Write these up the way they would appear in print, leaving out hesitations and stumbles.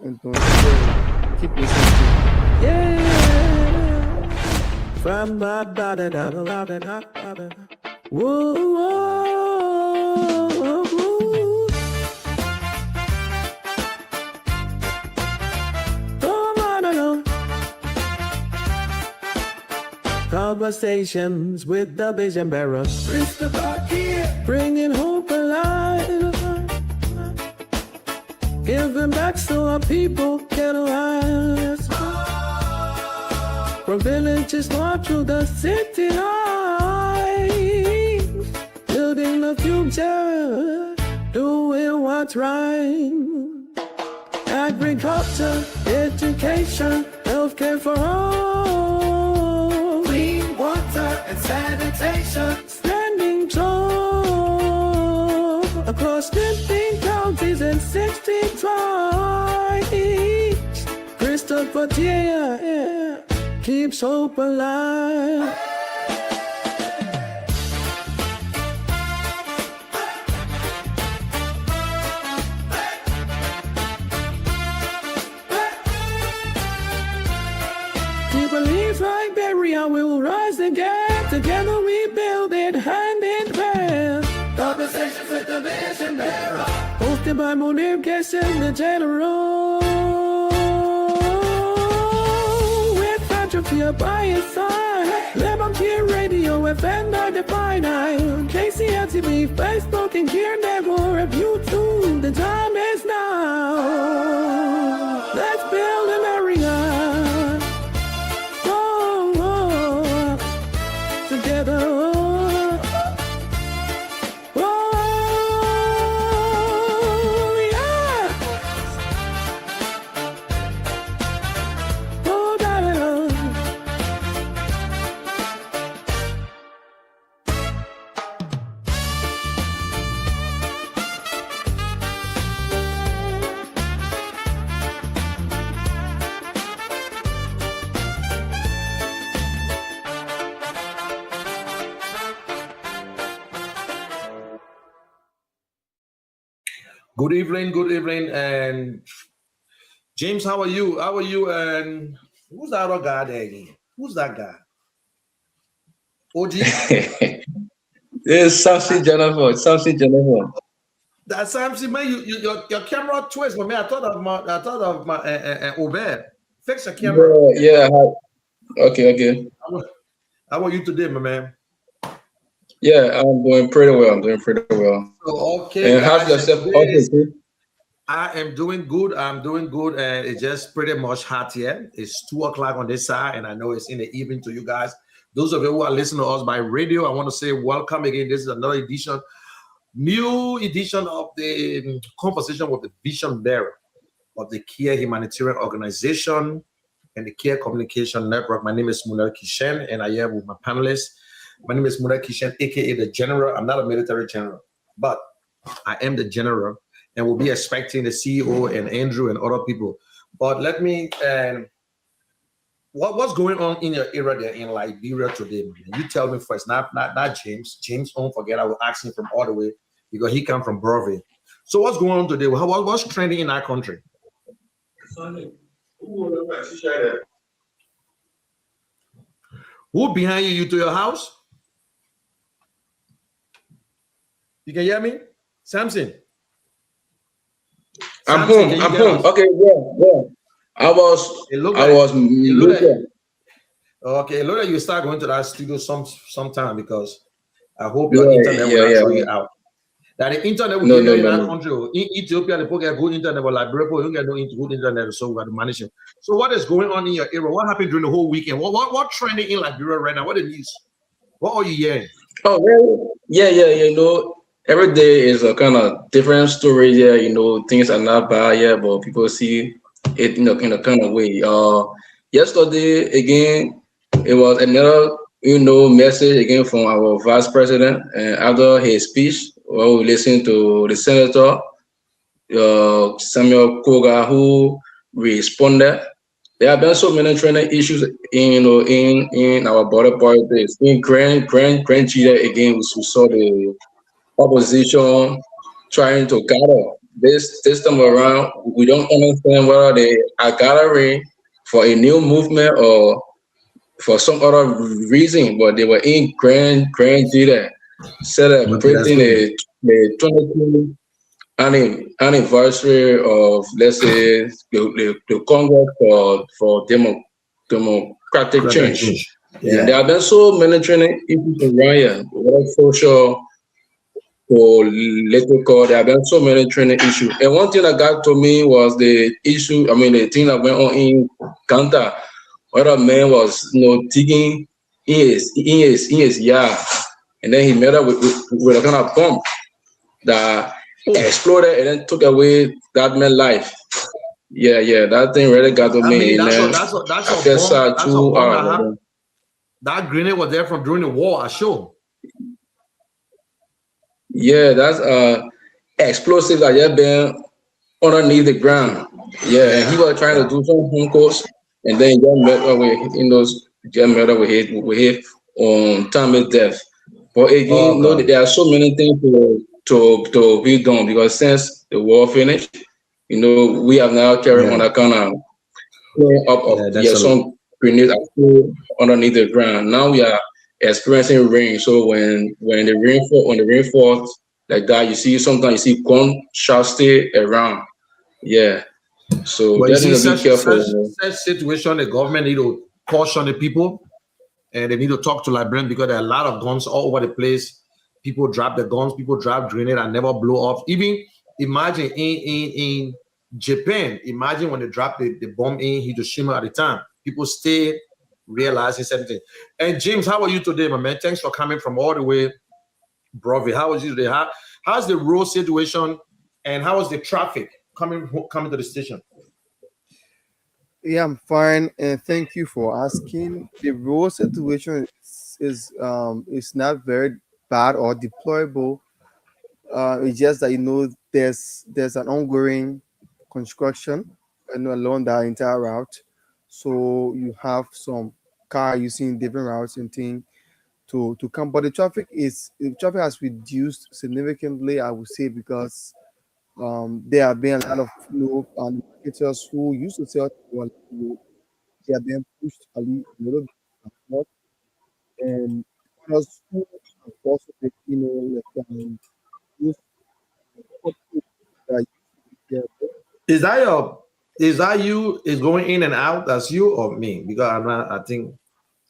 Então, keep listening to. Yeah. From da da da da da da da da. Whoa, whoa, whoa. Conversations with the vision bearer. Bringing hope alive. Giving back so our people can rise. From villages north to the city lights. Building the future, doing what's right. Agriculture, education, healthcare for all. Clean water and sanitation. Standing tall across 15 counties and 16 tribes. Christopher Tia keeps hope alive. We believe Liberia will rise again. Together we build it hand in hand. Conversations with the vision bearer. Hosted by Munir Kessin, the general. With Patricia by his side. Lebanon Radio, FM 95.9. KCLTV, Facebook, and Gear Network of YouTube. The time is now. Let's build an area. Together. Good evening, and James, how are you? And who's that other guy there again? Who's that guy? OG? It's Samson Jennifer. That's Samson, man. Your camera twist, but man, I thought of my Obed. Fix your camera. Yeah. Okay. How are you today, my man? Yeah, I'm doing pretty well. Okay. And how's yourself? I am doing good. And it's just pretty much hot here. It's 2:00 on this side, and I know it's in the evening to you guys. Those of you who are listening to us by radio, I want to say welcome again. This is another new edition of the Conversation with the Vision Bearer of the Care Humanitarian Organization and the Care Communication Network. My name is Munir Kishen, and I am with my panelists. My name is Munir Kishen, aka the General. I'm not a military general, but I am the General, and we'll be expecting the CEO and Andrew and other people. But let me, what's going on in your area there in Liberia today, man? You tell me first, not James. James, don't forget, I will ask him from all the way because he come from Broadway. So what's going on today? What's trending in our country? Who behind you? You to your house? You can hear me? Samson? I'm home. Okay, yeah. I was looking. Okay, look like you start going to that studio sometime because I hope your internet will actually out. That the internet will get in that country. In Ethiopia, the people get good internet, but Liberia, you get no good internet, so we got to manage it. So what is going on in your area? What happened during the whole weekend? What trending in Liberia right now? What the news? What are you hearing? Oh, well, yeah. Every day is a kind of different story here. Things are not bad yet, but people see it in a kind of way. Yesterday, again, it was another, message again from our vice president. And after his speech, we listened to the senator, Samuel Koga, who responded. There have been so many training issues in our border politics. In Grand Chile again, we saw the opposition trying to gather this time around, we don't understand whether they are gathering for a new movement or for some other reason, but they were in Grand Judah Okay, that's celebrating cool. the 22 anniversary of, let's say, the Congress for democratic Credit change. change. And there Yeah. have been so many training issues around here, whether social, political. There have been so many training issues. And one thing that got to me was the issue. I mean, the thing that went on in Kanta, where a man was, digging in his yard, and then he met up with a kind of bomb that exploded and then took away that man's life. Yeah, yeah, that thing really got to I me. mean, And then that's I a felt bomb. sad That's a too. bomb that happened. That grenade was there from during the war. I show. Yeah, that's explosive that just been underneath the ground. Yeah, and he Yeah. was trying to Yeah. do some home course, and then he got met up with in those get met up with his time of death. But Oh again, God. there are so many things to be done because since the war finished, we have now carried on Yeah. that kind of clearing up of, Yeah. yeah, That's a. some grenades are still underneath the ground. Now we are experiencing rain. So when the rain falls like that, you see sometimes you see gunshot stay around. Yeah. So But you just need see, to be careful. such situation, the government need to caution the people, and they need to talk to librarians because there are a lot of guns all over the place. People drop the guns, people drop grenade and never blow up. Even imagine in Japan, imagine when they drop the bomb in Hiroshima at the time. People stay realizing something. And James, how are you today, my man? Thanks for coming from all the way, Broadway. How was you today? How's the road situation and how was the traffic coming to the station? Yeah, I'm fine, and thank you for asking. The road situation is not very bad or deplorable. It's just that there's an ongoing construction, along that entire route. So you have some car using different routes and thing to come, but the traffic has reduced significantly, I would say, because there have been a lot of marketers who used to sell they are being pushed a little bit more, and others who have also been, those people that used to be there. Is that your is that you is going in and out? That's you or me? Because I'm not, I think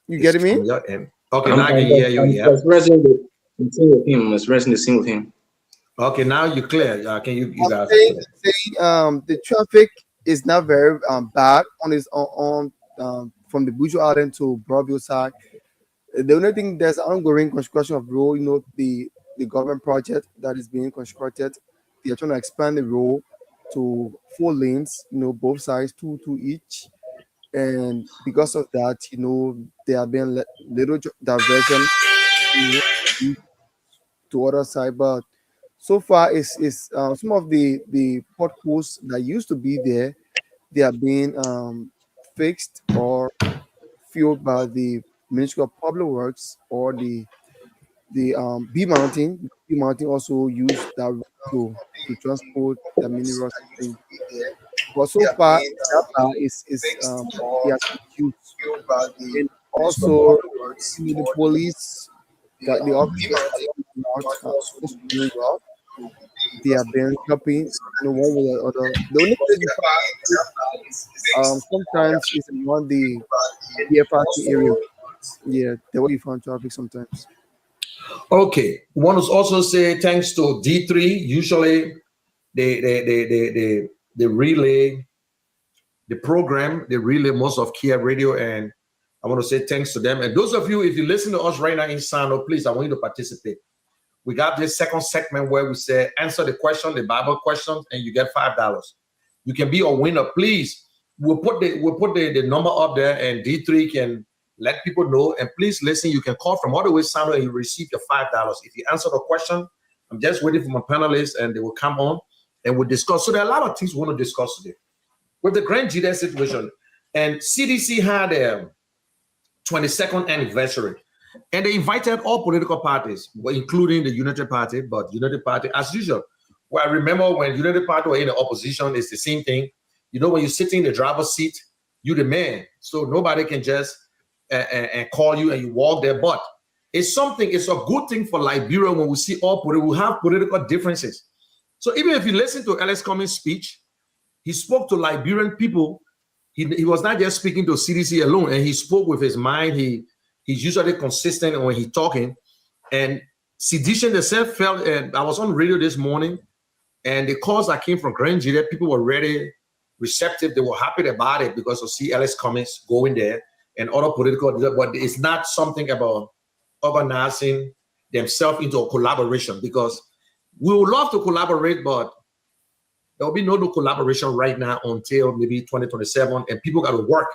You it's getting me? from your end. Okay, I'm, now I can I'm, hear you. I'm Yeah. experiencing the scene with him. I'm experiencing the scene with him. Okay, now you clear. Can you I'm guys are saying, clear? the traffic is not very bad from the Buju Island to Broadview side. The only thing, there's ongoing construction of road. The government project that is being constructed. They are trying to expand the road to 4 lanes. Both sides, two each. And because of that, there have been little diversion, you know, to other side. But so far, is some of the potholes that used to be there, they are being fixed or filled by the Ministry of Public Works or the B Mountain. B Mountain also use that route to transport the minerals and things. But so far, that part is it has reduced. And also, the police, the officers are supposed to do well. They have been helping, one way or other. The only place you find sometimes is around the FRC area. Yeah, the way you find traffic sometimes. Okay. Want to also say thanks to D3. Usually they relay the program, they relay most of Kia Radio, and I want to say thanks to them. And those of you, if you listen to us right now in Sano, please, I want you to participate. We got this second segment where we say answer the question, the Bible questions, and you get $5. You can be a winner. Please, we'll put the number up there, and D3 can let people know. And please listen, you can call from all the way Sano and you receive your $5. If you answer the question, I'm just waiting for my panelists and they will come on and we'll discuss. So there are a lot of things we want to discuss today. With the Grand Judah situation, and CDC had a 22nd anniversary. And they invited all political parties, including the United Party, but United Party, as usual, Well, I remember when United Party were in the opposition, it's the same thing. You know, when you sit in the driver's seat, you're the man. So nobody can just call you and you walk there. But it's a good thing for Liberia when we see we have political differences. So even if you listen to Alex Cummings' speech, he spoke to Liberian people. He was not just speaking to CDC alone, and he spoke with his mind. He's usually consistent when he's talking. And sedition themselves felt, and I was on radio this morning, and the calls that came from Grand Nigeria, people were really receptive. They were happy about it because of see Alex Cummings going there and other political, but it's not something about organizing themselves into a collaboration, because we would love to collaborate, but there will be no collaboration right now until maybe 2027, and people got to work.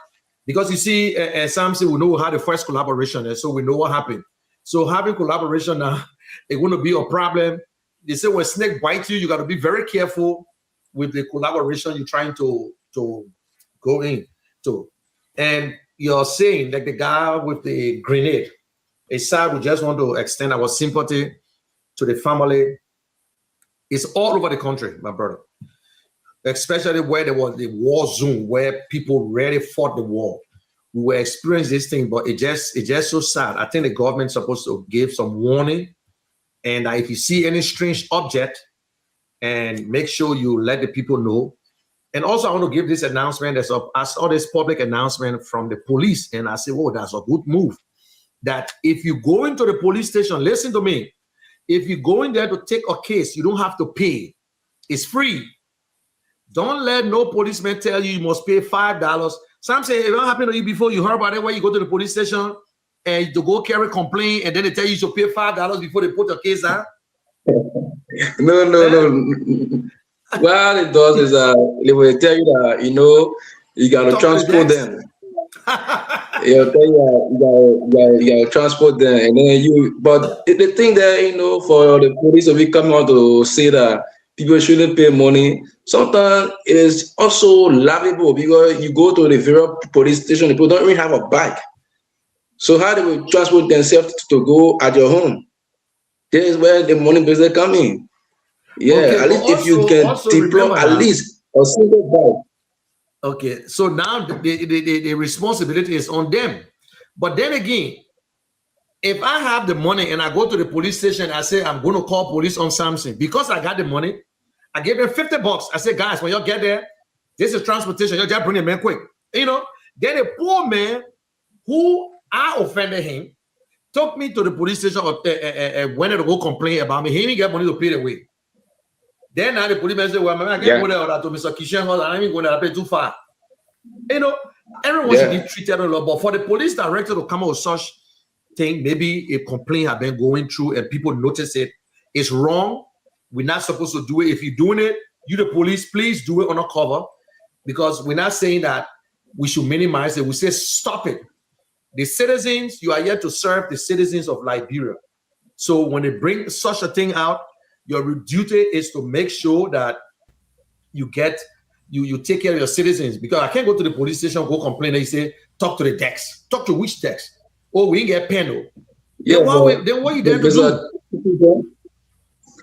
Because you see, Samson, we know how the first collaboration is, so we know what happened. So having collaboration now, it's going to be a problem. They say when snake bites you, you got to be very careful with the collaboration you're trying to go into. And you're saying, like the guy with the grenade, aside, we just want to extend our sympathy to the family. It's all over the country, my brother. Especially where there was the war zone, where people really fought the war. We were experiencing this thing, but it's just so sad. I think the government's supposed to give some warning. And if you see any strange object, and make sure you let the people know. And also, I want to give this announcement. I saw this public announcement from the police, and I said, "Oh, that's a good move." That if you go into the police station, listen to me. If you go in there to take a case, you don't have to pay. It's free. Don't let no policeman tell you must pay $5. Some say it don't happen to you before. You heard about it when you go to the police station and to go carry complaint, and then they tell you should pay $5 before they put your case down. No. What it does is they will tell you that you gotta transport them. They'll tell you you gotta transport them, and then but the thing that for the police to be coming out to say that people shouldn't pay money, sometimes it is also laughable, because you go to the various police station, people don't even have a bike. So how they will transport themselves to go at your home? This is where the money business come in. Yeah, okay, at least if you can deploy at least a single bike. Okay, so now the responsibility is on them. But then again, if I have the money and I go to the police station, I say I'm going to call police on something, because I got the money, I give them $50. I say, guys, when y'all get there, this is transportation. Y'all just bring the man quick. Then a poor man who I offended him took me to the police station and went to go complain about me. He didn't get money to pay the way. Then now the policeman said, well, man, I get money to Mr. Kishan Hall, and I'm even going to pay too far. Everyone should be treated a lot. But for the police director to come out with such thing, maybe a complaint has been going through and people notice it. It's wrong. We're not supposed to do it. If you're doing it, you the police, please do it undercover, because we're not saying that we should minimize it. We say stop it. The citizens, you are here to serve the citizens of Liberia. So when they bring such a thing out, your duty is to make sure that you take care of your citizens. Because I can't go to the police station, go complain, and you say, talk to the desk. Talk to which desk? Oh, we didn't get pen. Yeah, then what are you there to do?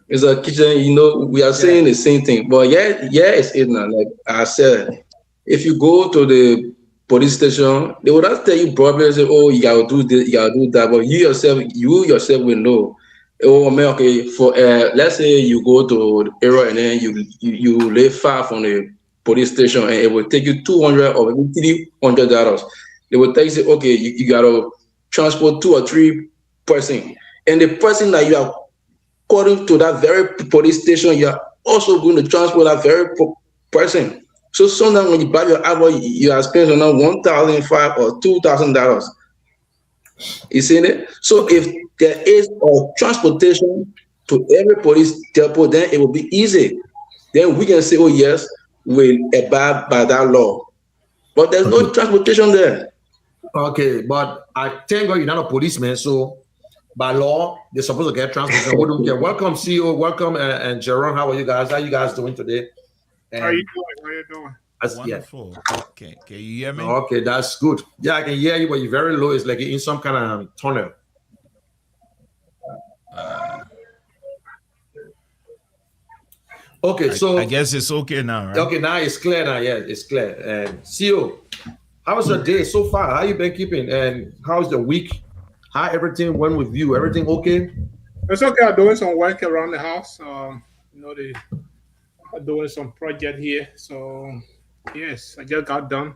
It's a kitchen, we are saying the same thing. But it's it now. Like I said, if you go to the police station, they will not tell you probably say, oh, you gotta do this, you gotta do that. But you yourself will know. Oh man, okay, for let's say you go to the area and then you live far from the police station, and it will take you $200 or maybe $300. They will tell you, say, okay, you gotta transport 2 or 3 person, and the person that you are calling to that very police station, you are also going to transport that very person. So sometimes when you buy your hour, you are spending on $1,500 or $2,000. You see it? So if there is a transportation to every police depot, then it will be easy. Then we can say, oh yes, we abide by that law. But there's no transportation there. Okay, but I thank God you're not a policeman, so by law, they're supposed to get transportation. We don't care. Welcome, CEO. Welcome, and Jerome. How are you guys? How are you guys doing today? And how are you doing? How are you doing? Wonderful. Yeah. Can you hear me? Okay, that's good. Yeah, I can hear you, but you're very low. It's like you're in some kind of tunnel. Okay, so I guess it's okay now, right? okay, now it's clear now. Yeah, it's clear. And CEO, how was your day so far? How you been keeping? And how's the week? How everything went with you? Everything okay? It's okay. I'm doing some work around the house. They are doing some project here. So yes, I just got done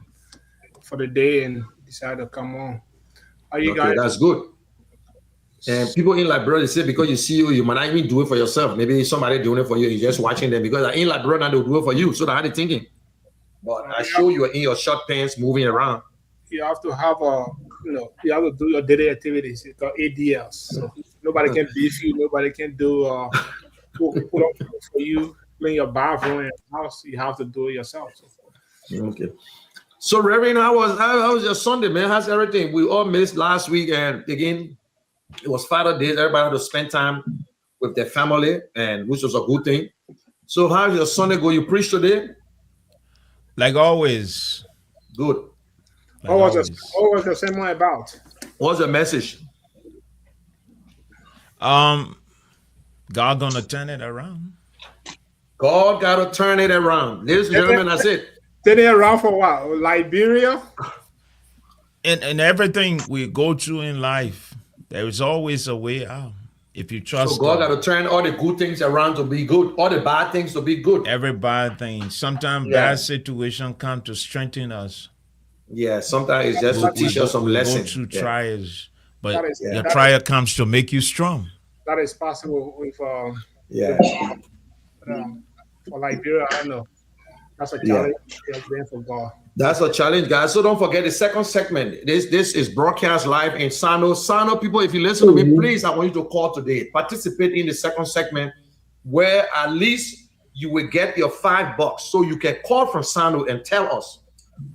for the day and decided to come on. How you Okay, guys? that's good. And people in Liberia, they say because you see you might not even do it for yourself. Maybe somebody doing it for you. You're just watching them because in Liberia now they'll do it for you. So that's how they thinking. But I show you are in your short pants moving around. You have to have you have to do your daily activities. It's called ADLs. So nobody can beef you. Nobody can do put on clothes for you, clean your bathroom and your house. You have to do it yourself. So. Okay. So Reverend, how was your Sunday, man? How's everything? We all missed last week, and again, it was Father's Day. Everybody had to spend time with their family, and which was a good thing. So how's your Sunday go? You preached today? Like always. Good. Like What always. was the sermon about? What's the message? God gonna turn it around. God gotta turn it around. Ladies and gentlemen, that's it. Turn it around for what? Liberia? And everything we go through in life, there is always a way out. If you trust So God gotta turn all the good things around to be good, all the bad things to be good. every bad thing. Sometimes bad situation come to strengthen us. Yeah, sometimes it's just to teach us some We go lessons. through Yeah. trials, but That the trial comes to make you strong. That is possible with Yeah. for Liberia. I don't know. That's a Yeah. challenge there for God. That's a challenge, guys. So don't forget the second segment. This is broadcast live in Sano. Sano people, if you listen to me, please, I want you to call today. Participate in the second segment where at least you will get your $5 so you can call from Sano and tell us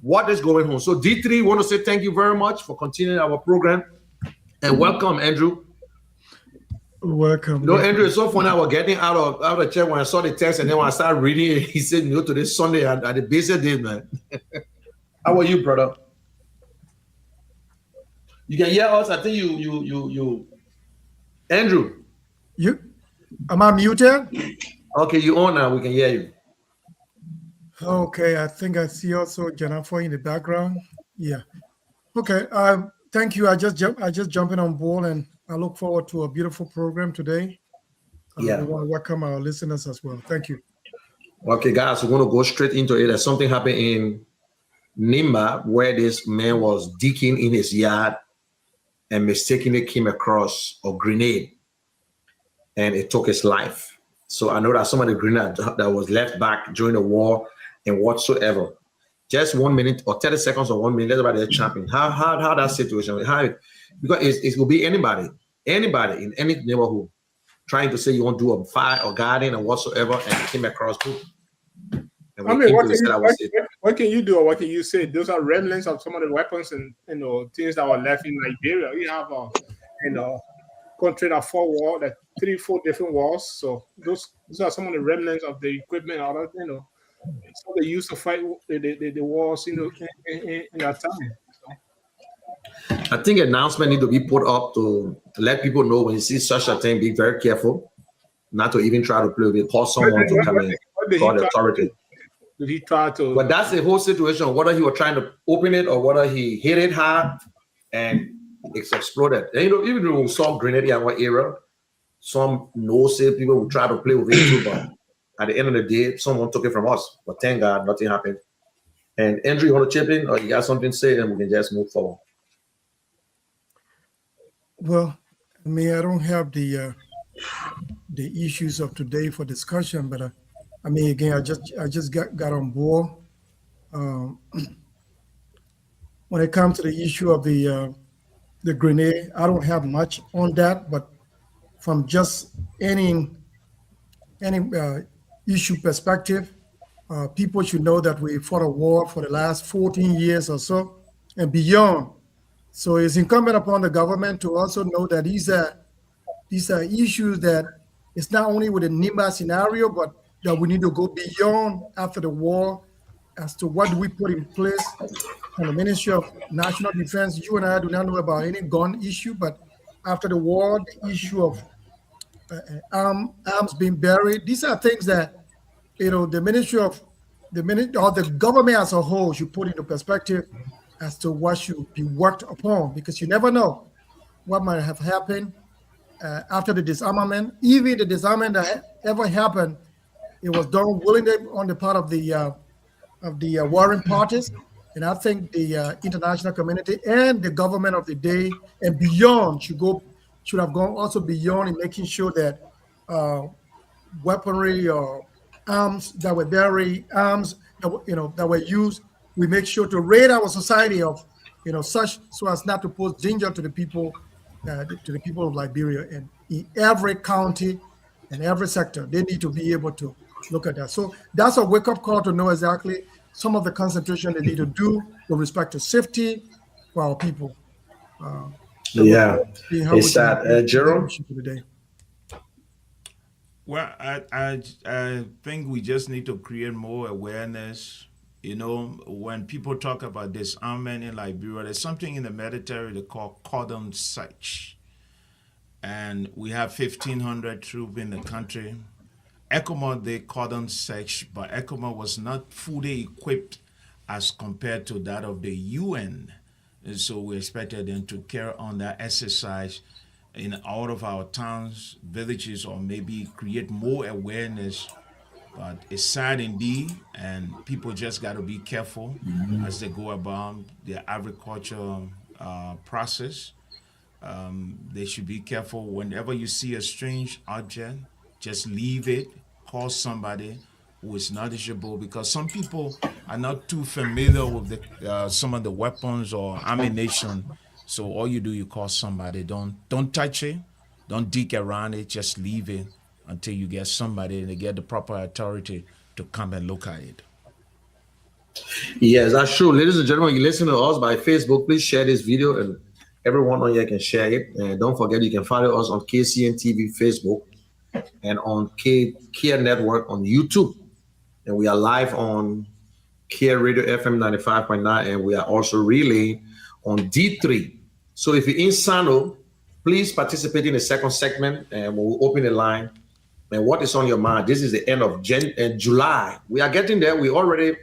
what is going on. So D3, want to say thank you very much for continuing our program and welcome, Andrew. Welcome. You know, Andrew, it's so funny. I was getting out of the chair when I saw the text, and then when I started reading it, he said, "No, today Sunday at the busy day, man." How are you, brother? You can hear us. I think you. Andrew. Am I muted? Okay, you on now. We can hear you. Okay, I think I see also Jennifer in the background. Yeah. Okay. Thank you. I just jumping on board, and I look forward to a beautiful program today. Yeah. We want to welcome our listeners as well. Thank you. Okay, guys, we're going to go straight into it. There's something happened in Nimba where this man was digging in his yard and mistakenly came across a grenade and it took his life. So I know that some of the grenade that was left back during the war and whatsoever. Just 1 minute or 30 seconds or 1 minute, everybody champion. How that situation, because it will be anybody in any neighborhood trying to say you want to do a fire or garden or whatsoever, and you came across people. I mean, what can you do or what can you say? Those are remnants of some of the weapons and things that were left in Liberia. We have country that 4 wars, that 3-4 different wars. So those are some of the remnants of the equipment, all that, so they used to fight the wars in that time. I think announcement need to be put up to let people know when you see such a thing, be very careful, not to even try to play with it, call someone to come in, call the authority. Did he try to? But that's the whole situation, whether he was trying to open it or whether he hit it hard and it's exploded. And, even though we saw grenade in our era, some no-safe people will try to play with it too, but at the end of the day, someone took it from us. But thank God, nothing happened. And Andrew, you want to chip in or you got something to say and we can just move forward? Well, I mean, I don't have the issues of today for discussion, but I mean, again, I just got on board. When it comes to the issue of the grenade, I don't have much on that, but from just any issue perspective, people should know that we fought a war for the last 14 years or so and beyond. So it's incumbent upon the government to also know that these are issues that it's not only with the Nimba scenario, but that we need to go beyond after the war as to what do we put in place on the Ministry of National Defense. You and I do not know about any gun issue, but after the war, the issue of arms being buried, these are things that the Ministry of or the government as a whole should put into perspective as to what should be worked upon, because you never know what might have happened after the disarmament. Even the disarmament that ever happened, it was done willingly on the part of the warring parties. And I think the international community and the government of the day and beyond should have gone also beyond in making sure that weaponry or arms that were buried, arms that were used, we make sure to rid our society of such, so as not to pose danger to the people of Liberia. And in every county and every sector, they need to be able to look at that. So that's a wake-up call to know exactly some of the concentration they need to do with respect to safety for our people. Yeah, it's that, Jerome. Well, I think we just need to create more awareness. When people talk about disarmament in Liberia, there's something in the military they call cordon search. And we have 1,500 troops in the country. ECOMA, they cordon search, but ECOMA was not fully equipped as compared to that of the UN. And so we expected them to carry on that exercise in all of our towns, villages, or maybe create more awareness. But it's sad indeed, and people just got to be careful as they go about their agricultural process. They should be careful. Whenever you see a strange object, just leave it, call somebody who is knowledgeable, because some people are not too familiar with some of the weapons or ammunition. So all you do, you call somebody. Don't touch it. Don't dig around it. Just leave it until you get somebody and they get the proper authority to come and look at it. Yes, that's true. Ladies and gentlemen, you listen to us by Facebook. Please share this video, and everyone on here can share it. And don't forget, you can follow us on KCN TV Facebook and on Care Network on YouTube. And we are live on Care Radio FM 95.9, and we are also relaying on D3. So if you're in Sano, please participate in the second segment, and we'll open the line. And what is on your mind? This is the end of July. We are getting there. We already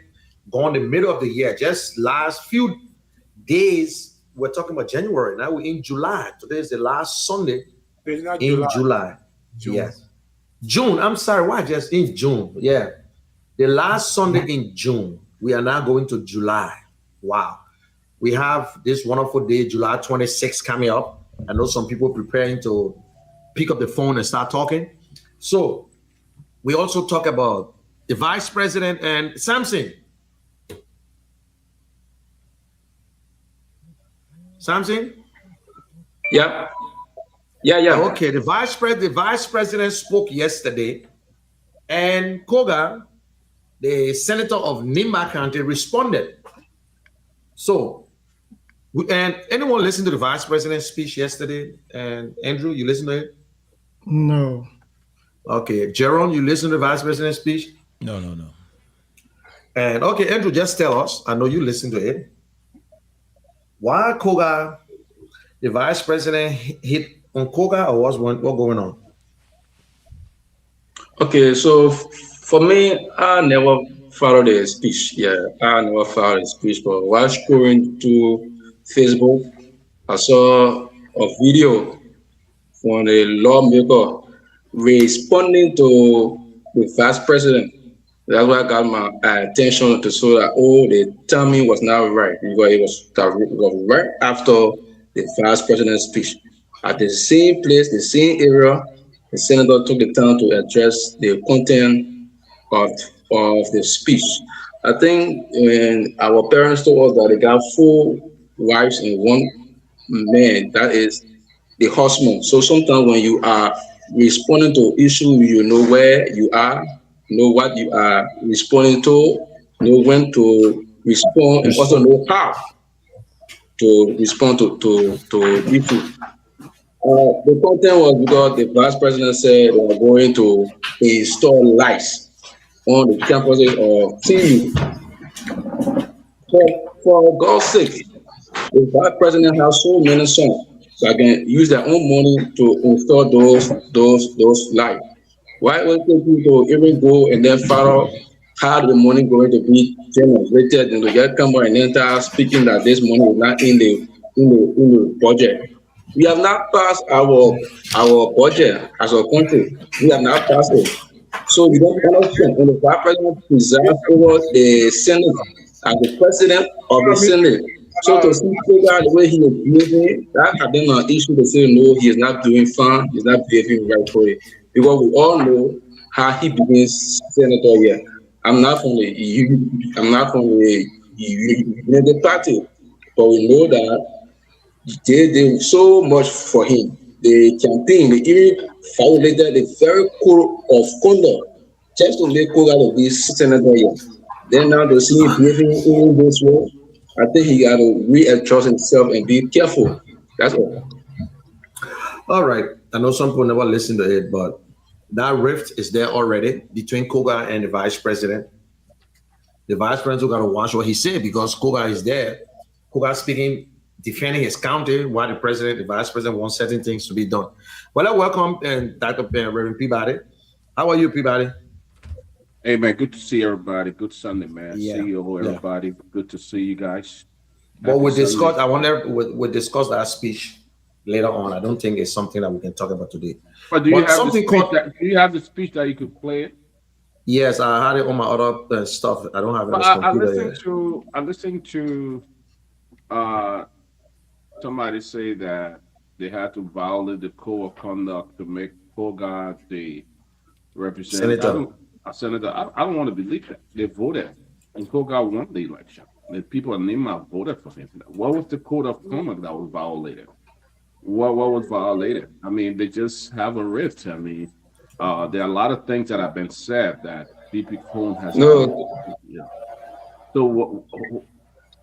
gone the middle of the year. Just last few days, we're talking about January. Now we're in July. Today is the last Sunday in July. June. Yes. June. I'm sorry. Why just in June? Yeah. The last Sunday in June. We are now going to July. Wow. We have this wonderful day, July 26th, coming up. I know some people preparing to pick up the phone and start talking. So we also talk about the vice president and Samson. Samson? Yeah. Okay, the vice president spoke yesterday, and Koga, the senator of Nimba County, responded. So, and anyone listen to the vice president's speech yesterday? And Andrew, you listen to it? No. Okay, Jerome, you listen to the vice president's speech? No. And okay, Andrew, just tell us. I know you listened to it. Why Koga, the vice president, hit on Koga, or what's going on? Okay, so for me, I never followed the speech. Yeah, I never followed the speech, but while scrolling to Facebook, I saw a video from the lawmaker responding to the vice president. That's why I got my attention to so that the timing was not right, because it was right after the vice president's speech. At the same place, the same area, the senator took the time to address the content of the speech. I think when our parents told us that they got 4 wives and 1 man, that is the husband. So sometimes when you are responding to issue, you know where you are, know what you are responding to, know when to respond, and also know how to respond to issue. The content was because the vice president said they are going to install lights on the campuses of TU. For God's sake, the vice president has so many sons, so I can use their own money to install those lights. Why would people even go and then follow how the money going to be generated and to get come and then start speaking that this money is not in the budget? We have not passed our budget as a country. We have not passed it. So you don't understand. And the vice president presides over the Senate as the president of the Senate. So to see the way he is behaving, that had been an issue to say no, he is not doing fine, he's not behaving rightfully. Because we all know how he begins senator here. I'm not from the party, but we know that they did so much for him. The campaign, they even violated the very code of conduct just to make Koga of this senator here. Then now to see him behaving in this way, I think he got to readjust himself and be careful. That's all. All right. I know some people never listen to it, but that rift is there already between Koga and the vice president. The vice president got to watch what he said because Koga is there. Koga speaking, defending his county, while the president, the vice president wants certain things to be done. Well, I welcome Dr. Reverend Peabody. How are you, Peabody? Hey, man, good to see everybody. Good Sunday, man. Yeah. See you, everybody. Yeah. Good to see you guys. But we'll discuss, I wonder, we'll discuss that speech later on. I don't think it's something that we can talk about today. But do you have the speech that you could play it? Yes, I had it on my other stuff. I don't have it. I listened to somebody say that they had to violate the code of conduct to make Koga the representative. Senator, I don't want to believe that. They voted and Koga won the election. The people in Nima voted for him. What was the code of conduct that was violated? What was violated? I mean, they just have a rift. I mean, there are a lot of things that have been said that DP Cone has. No. So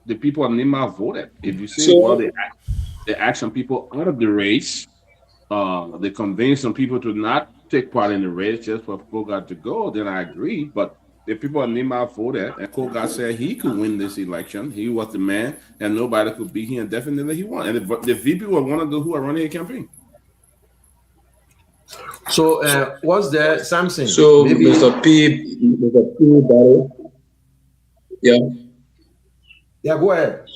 the people in Nima voted. If you say, they asked some people out of the race, they convinced some people to not take part in the race just for Koga to go, then I agree. But the people in Nima voted, and Koga said he could win this election. He was the man, and nobody could beat him, and definitely he won. And the VP was one of those who are running a campaign. So, what's there, Samson? So, Mr. P, Barrow. Yeah. Yeah, go ahead.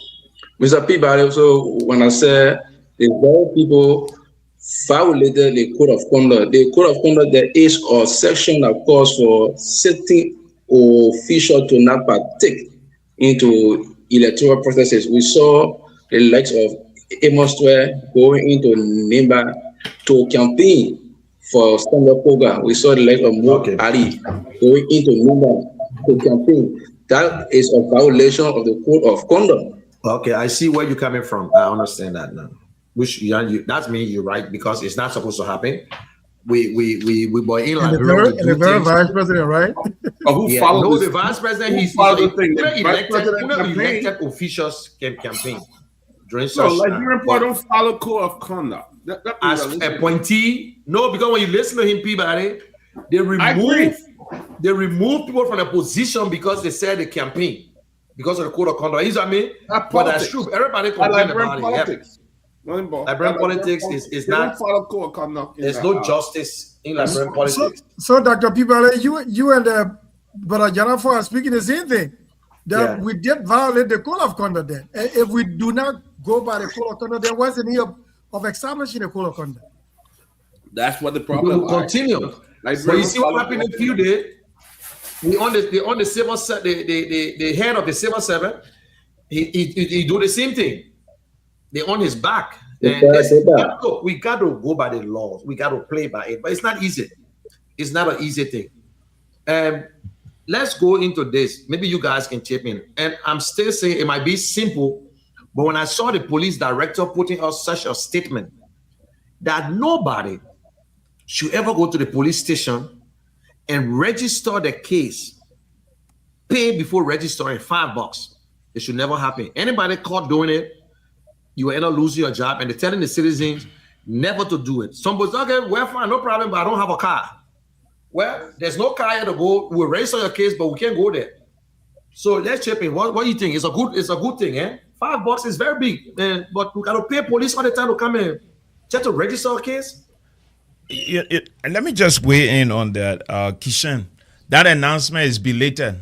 Mr. P. Barrow, so when I said the very people violated the code of conduct. The code of conduct, there is a section that calls for sitting official to not partake into electoral processes. We saw the likes of Amos going into Nimba to campaign for Standard Koga. We saw the likes of Mo Ali going into Nimba to campaign. That is a violation of the code of conduct. Okay, I see where you're coming from. I understand that now. Which that means you're right because it's not supposed to happen. We were in Liberia. And the very vice president, right? The vice president. He's elected officials can campaign during such. So Liberian people don't follow code of conduct. As appointee, no, because when you listen to him, Peabody, they remove people from the position because they said they campaign because of the code of conduct. You know what I mean? But that's true. Everybody complain about politics. Liberian politics is not. There's no justice in Liberian politics. So Dr. Peabody, you and Brother Janafo are speaking the same thing. That we did violate the code of conduct then. And if we do not go by the code of conduct, there wasn't any of establishing the code of conduct. That's what the problem will continue. But you see what happened in a few days? They on the civil the head of the civil servant, he do the same thing. They on his back. And we got to go by the laws. We got to play by it. But it's not easy. It's not an easy thing. Let's go into this. Maybe you guys can chip in. And I'm still saying it might be simple, but when I saw the police director putting out such a statement that nobody should ever go to the police station and register the case, pay before registering $5. It should never happen. Anybody caught doing it, you will end up losing your job, and they're telling the citizens never to do it. Somebody's okay, well, fine, no problem, but I don't have a car. Well, there's no car here to go. We'll register your case, but we can't go there. So let's chip in. What do you think? It's a good thing, eh? $5 is very big, but we got to pay police all the time to come in just to register a case. And let me just weigh in on that, Kishan. That announcement is belated.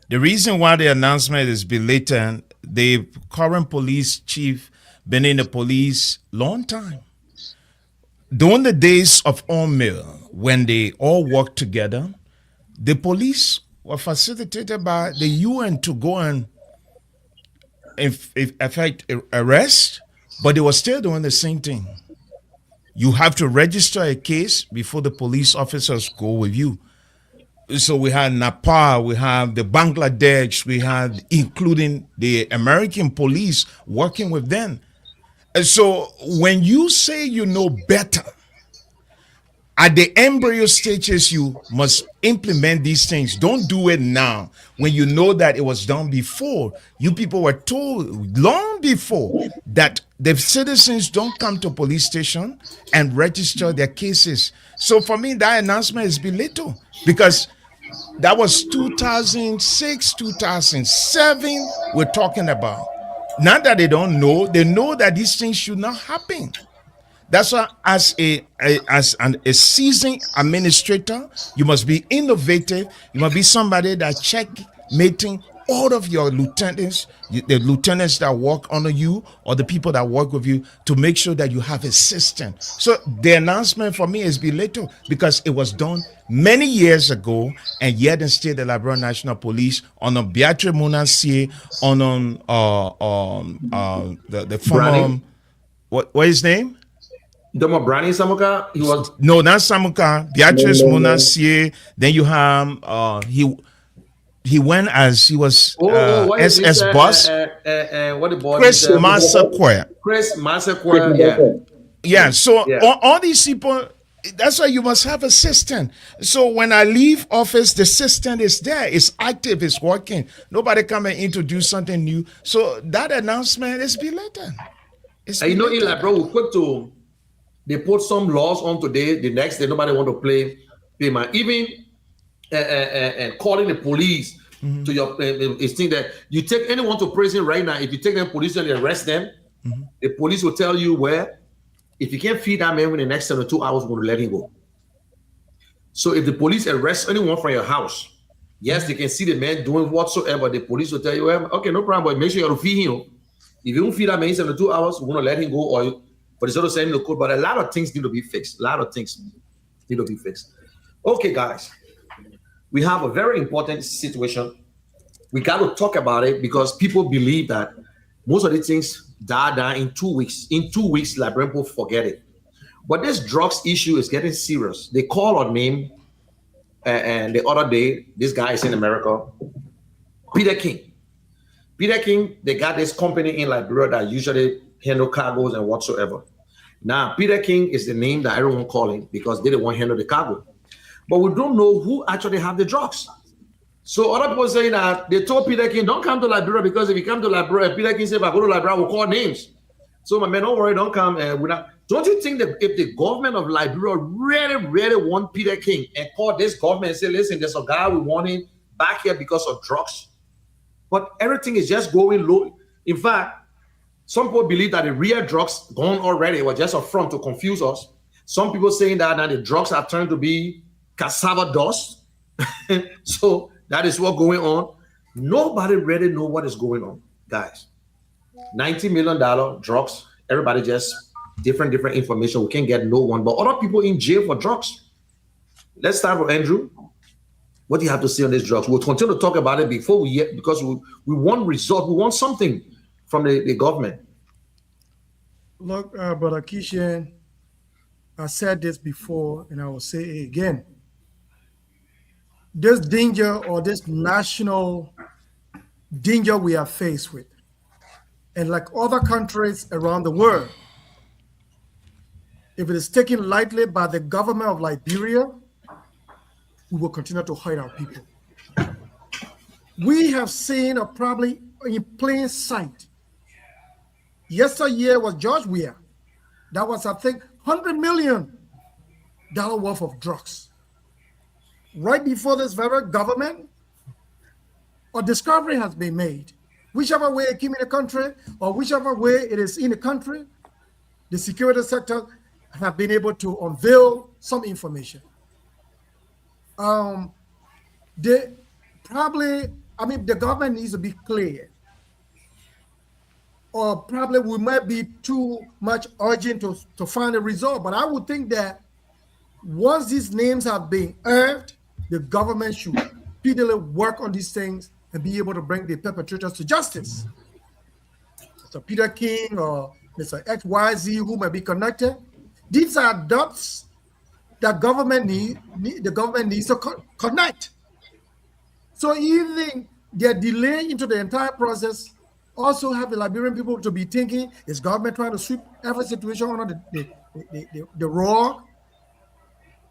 The reason why the announcement is belated, the current police chief been in the police long time. During the days of Mill, when they all worked together, the police were facilitated by the UN to go and effect arrest, but they were still doing the same thing. You have to register a case before the police officers go with you. So we have Nepal, we have the Bangladesh, we have including the American police working with them. And so when you say you know better, at the embryo stages, you must implement these things. Don't do it now when you know that it was done before. You people were told long before that the citizens don't come to police station and register their cases. So for me, that announcement is belittled because that was 2006, 2007 we're talking about. Not that they don't know, they know that these things should not happen. That's why, as a seasoned administrator, you must be innovative. You must be somebody that checkmating all of your lieutenants, the lieutenants that work under you, or the people that work with you, to make sure that you have a system. So the announcement for me is belittled because it was done many years ago, and yet and still the Liberia National Police on Beatrice Munasie, on the former what his name? Domo Brani Samuka, he was no, not Samuka. Beatrice Munasie. Then you have he went as he was SS boss. What the boy? Chris Massaquoi. Chris Massaquoi. Yeah. So all these people. That's why you must have a system. So when I leave office, the system is there. It's active. It's working. Nobody come and introduce something new. So that announcement is belated. You know, Eli, bro, we're quick to. They put some laws on today. The next day, nobody want to pay man. Even calling the police to your is thing that you take anyone to prison right now. If you take them police and they arrest them, the police will tell you where. If you can't feed that man within the next 72 hours, we're going to let him go. So if the police arrest anyone from your house, yes, they can see the man doing whatsoever. The police will tell you, well, okay, no problem, but make sure you feed him. If you don't feed that man in 72 hours, we're going to let him go, or but it's also saying the code. But a lot of things need to be fixed. A lot of things need to be fixed. Okay, guys, we have a very important situation. We got to talk about it because people believe that most of these things die down in 2 weeks. In 2 weeks, Liberian people forget it. But this drugs issue is getting serious. They call on me, and the other day, this guy is in America, Peter King. Peter King, they got this company in Liberia that usually handle cargoes and whatsoever. Now, Peter King is the name that everyone calling because they don't want to handle the cargo. But we don't know who actually have the drugs. So other people saying that they told Peter King, don't come to Liberia because if you come to Liberia, Peter King said, if I go to Liberia, we'll call names. So my man, don't worry, don't come. Don't you think that if the government of Liberia really want Peter King and call this government and say, listen, there's a guy we want him back here because of drugs, but everything is just going low. In fact, some people believe that the real drugs gone already. It was just a front to confuse us. Some people saying that now the drugs are turned to be cassava dust. So that is what's going on. Nobody really know what is going on, guys. $90 million drugs. Everybody just different information. We can't get no one, but other people in jail for drugs. Let's start with Andrew. What do you have to say on these drugs? We'll continue to talk about it before because we want result. We want something from the government. Look, Brother Kishan, I said this before and I will say it again. This danger or this national danger we are faced with, and like other countries around the world, if it is taken lightly by the government of Liberia, we will continue to hurt our people. We have seen, or probably in plain sight, yesteryear was George Weah. That was, I think, $100 million worth of drugs. Right before this very government, a discovery has been made. Whichever way it came in the country, or whichever way it is in the country, the security sector have been able to unveil some information. They probably, I mean, the government needs to be clear, or probably we might be too much urgent to find a result. But I would think that once these names have been earned, the government should speedily work on these things and be able to bring the perpetrators to justice. Mr. Peter King or Mr. XYZ, who may be connected, these are dots that the government needs to connect. So even their delay into the entire process also have the Liberian people to be thinking, is government trying to sweep every situation under the rug?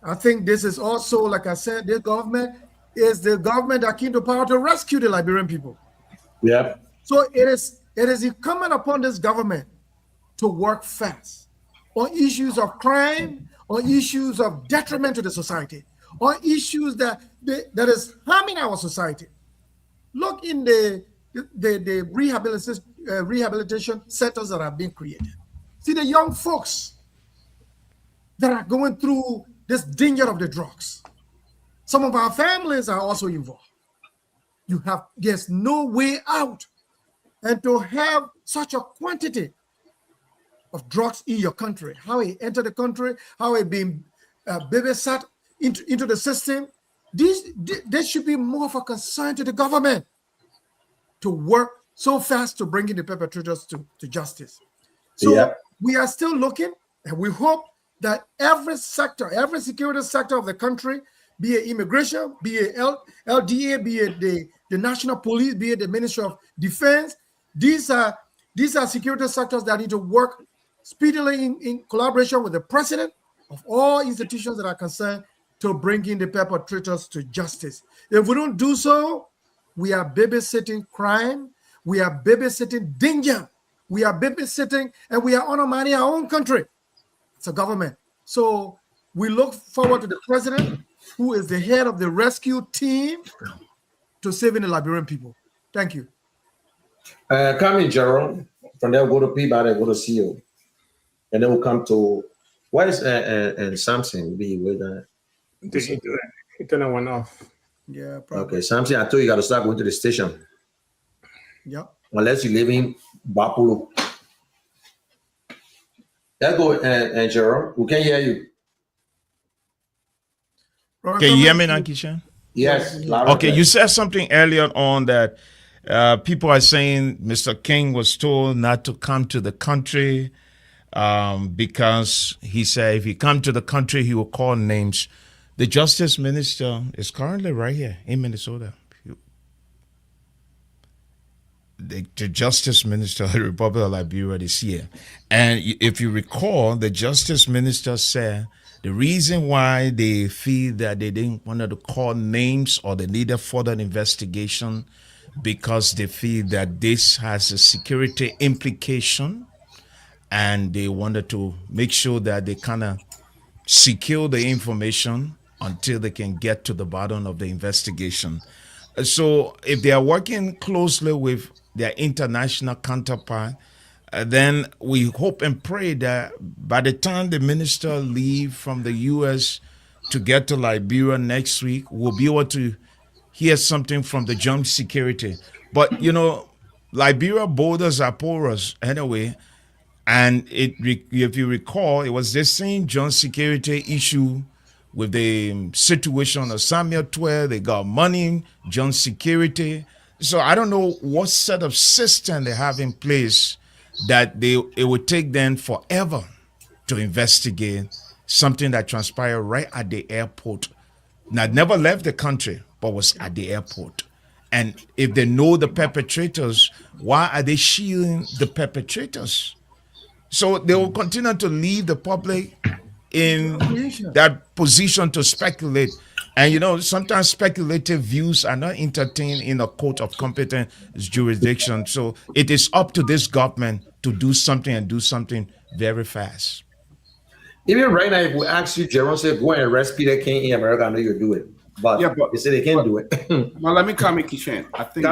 I think this is also, like I said, this government is the government that came to power to rescue the Liberian people. Yeah. So it is incumbent upon this government to work fast on issues of crime, on issues of detriment to the society, on issues that is harming our society. Look in the rehabilitation centers that have been created. See the young folks that are going through this danger of the drugs. Some of our families are also involved. There's no way out. And to have such a quantity of drugs in your country, how it entered the country, how it being babysat into the system, this should be more of a concern to the government to work so fast to bring in the perpetrators to justice. So we are still looking, and we hope that every security sector of the country, be it immigration, be it LDA, be it the national police, be it the Ministry of Defense, these are security sectors that need to work speedily in collaboration with the president of all institutions that are concerned to bring in the perpetrators to justice. If we don't do so, we are babysitting crime, we are babysitting danger, we are babysitting, and we are undermining our own country. It's a government. So we look forward to the president, who is the head of the rescue team, to saving the Liberian people. Thank you. Come in, Gerald. From there, we'll go to Peabody, go to CEO. And then we'll come to, why is Samson be with that? The internet went off. Yeah, probably. Okay, Samson, I told you got to start going to the station. Yeah. Unless you live in Bapulu. Let's go, Gerald. We can hear you. Can you hear me now, Kishan? Yes. Okay, you said something earlier on that people are saying Mr. King was told not to come to the country because he said if he come to the country, he will call names. The Justice Minister is currently right here in Minnesota. The Justice Minister of the Republic of Liberia is here. And if you recall, the Justice Minister said the reason why they feel that they didn't want to call names or they needed further investigation because they feel that this has a security implication and they wanted to make sure that they kind of secure the information until they can get to the bottom of the investigation. So if they are working closely with their international counterpart, then we hope and pray that by the time the minister leave from the U.S. to get to Liberia next week, we'll be able to hear something from the joint security. But, you know, Liberia borders are porous anyway. And if you recall, it was the same joint security issue with the situation of Samuel 12. They got money, joint security. So I don't know what set of system they have in place that it would take them forever to investigate something that transpired right at the airport. Now, never left the country, but was at the airport. And if they know the perpetrators, why are they shielding the perpetrators? So they will continue to leave the public in that position to speculate. And, you know, sometimes speculative views are not entertained in a court of competent jurisdiction. So it is up to this government to do something and do something very fast. Even right now, if we ask you, Jerome said, go and arrest Peter King in America, I know you'll do it. But they say they can't do it. Well, let me comment, Kishan. I think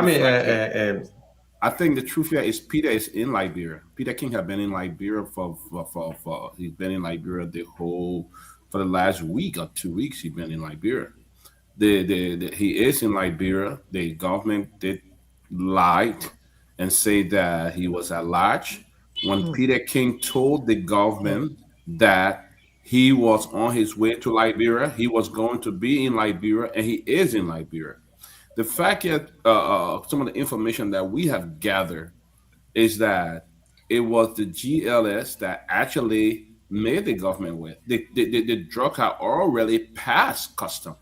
I think the truth here is Peter is in Liberia. Peter King has been in Liberia for he's been in Liberia for the last week or 2 weeks. He's been in Liberia. He is in Liberia. The government did lie and say that he was at large. When Peter King told the government that he was on his way to Liberia, he was going to be in Liberia, and he is in Liberia. The fact that some of the information that we have gathered is that it was the GLS that actually made the government with. The drug had already passed custom.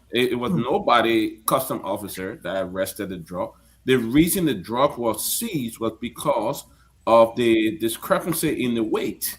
It was nobody custom officer that arrested the drug. The reason the drug was seized was because of the discrepancy in the weight.